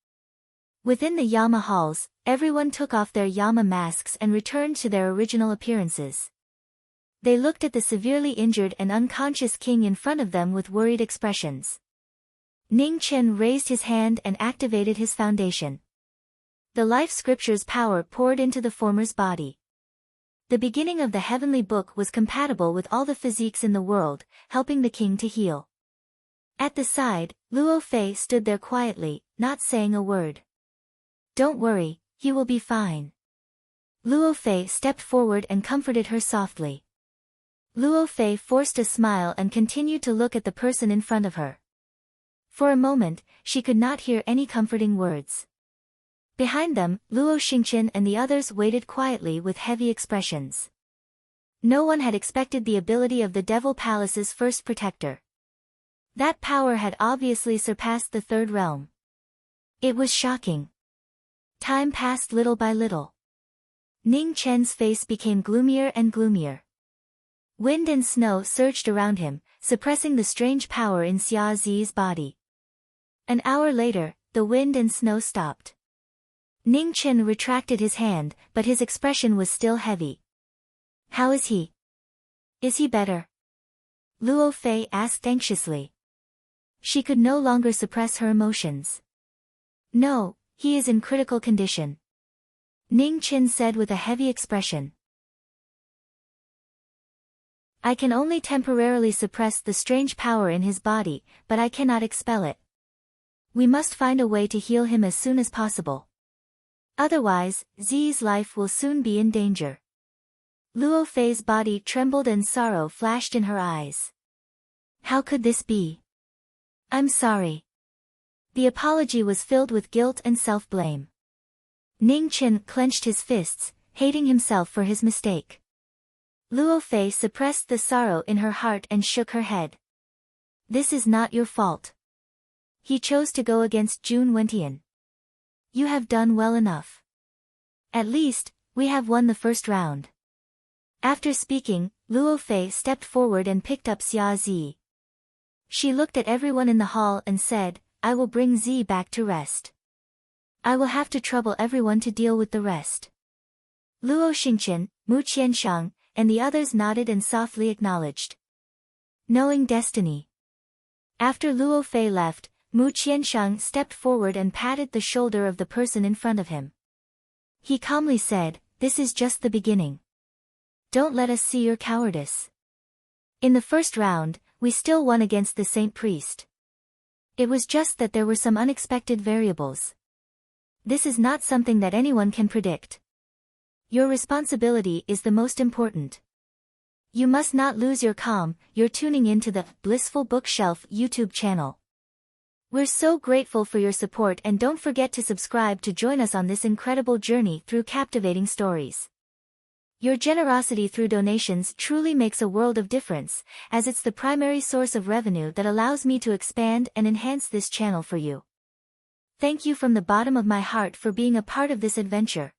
Within the Yama halls, everyone took off their Yama masks and returned to their original appearances. They looked at the severely injured and unconscious king in front of them with worried expressions. Ning Chen raised his hand and activated his foundation. The life scripture's power poured into the former's body. The beginning of the heavenly book was compatible with all the physiques in the world, helping the king to heal. At the side, Luo Fei stood there quietly, not saying a word. "Don't worry, he will be fine." Luo Fei stepped forward and comforted her softly. Luo Fei forced a smile and continued to look at the person in front of her. For a moment, she could not hear any comforting words. Behind them, Luo Xingqian and the others waited quietly with heavy expressions. No one had expected the ability of the Devil Palace's first protector. That power had obviously surpassed the third realm. It was shocking. Time passed little by little. Ning Chen's face became gloomier and gloomier. Wind and snow surged around him, suppressing the strange power in Xia Zi's body. An hour later, the wind and snow stopped. Ning Chen retracted his hand, but his expression was still heavy. "How is he? Is he better?" Luo Fei asked anxiously. She could no longer suppress her emotions. "No, he is in critical condition," Ning Chen said with a heavy expression. "I can only temporarily suppress the strange power in his body, but I cannot expel it. We must find a way to heal him as soon as possible. Otherwise, Zi's life will soon be in danger." Luo Fei's body trembled and sorrow flashed in her eyes. "How could this be? I'm sorry." The apology was filled with guilt and self-blame. Ning Chen clenched his fists, hating himself for his mistake. Luo Fei suppressed the sorrow in her heart and shook her head. "This is not your fault. He chose to go against Jun Wentian. You have done well enough. At least, we have won the first round." After speaking, Luo Fei stepped forward and picked up Xia Zi. She looked at everyone in the hall and said, "I will bring Zi back to rest. I will have to trouble everyone to deal with the rest." Luo Xingqian, Mu Qianshang, and the others nodded and softly acknowledged. Knowing destiny. After Luo Fei left, Mu Qianshang stepped forward and patted the shoulder of the person in front of him. He calmly said, "This is just the beginning. Don't let us see your cowardice. In the first round, we still won against the Saint Priest. It was just that there were some unexpected variables. This is not something that anyone can predict. Your responsibility is the most important. You must not lose your calm." You're tuning into the Blissful Bookshelf YouTube channel. We're so grateful for your support, and don't forget to subscribe to join us on this incredible journey through captivating stories. Your generosity through donations truly makes a world of difference, as it's the primary source of revenue that allows me to expand and enhance this channel for you. Thank you from the bottom of my heart for being a part of this adventure.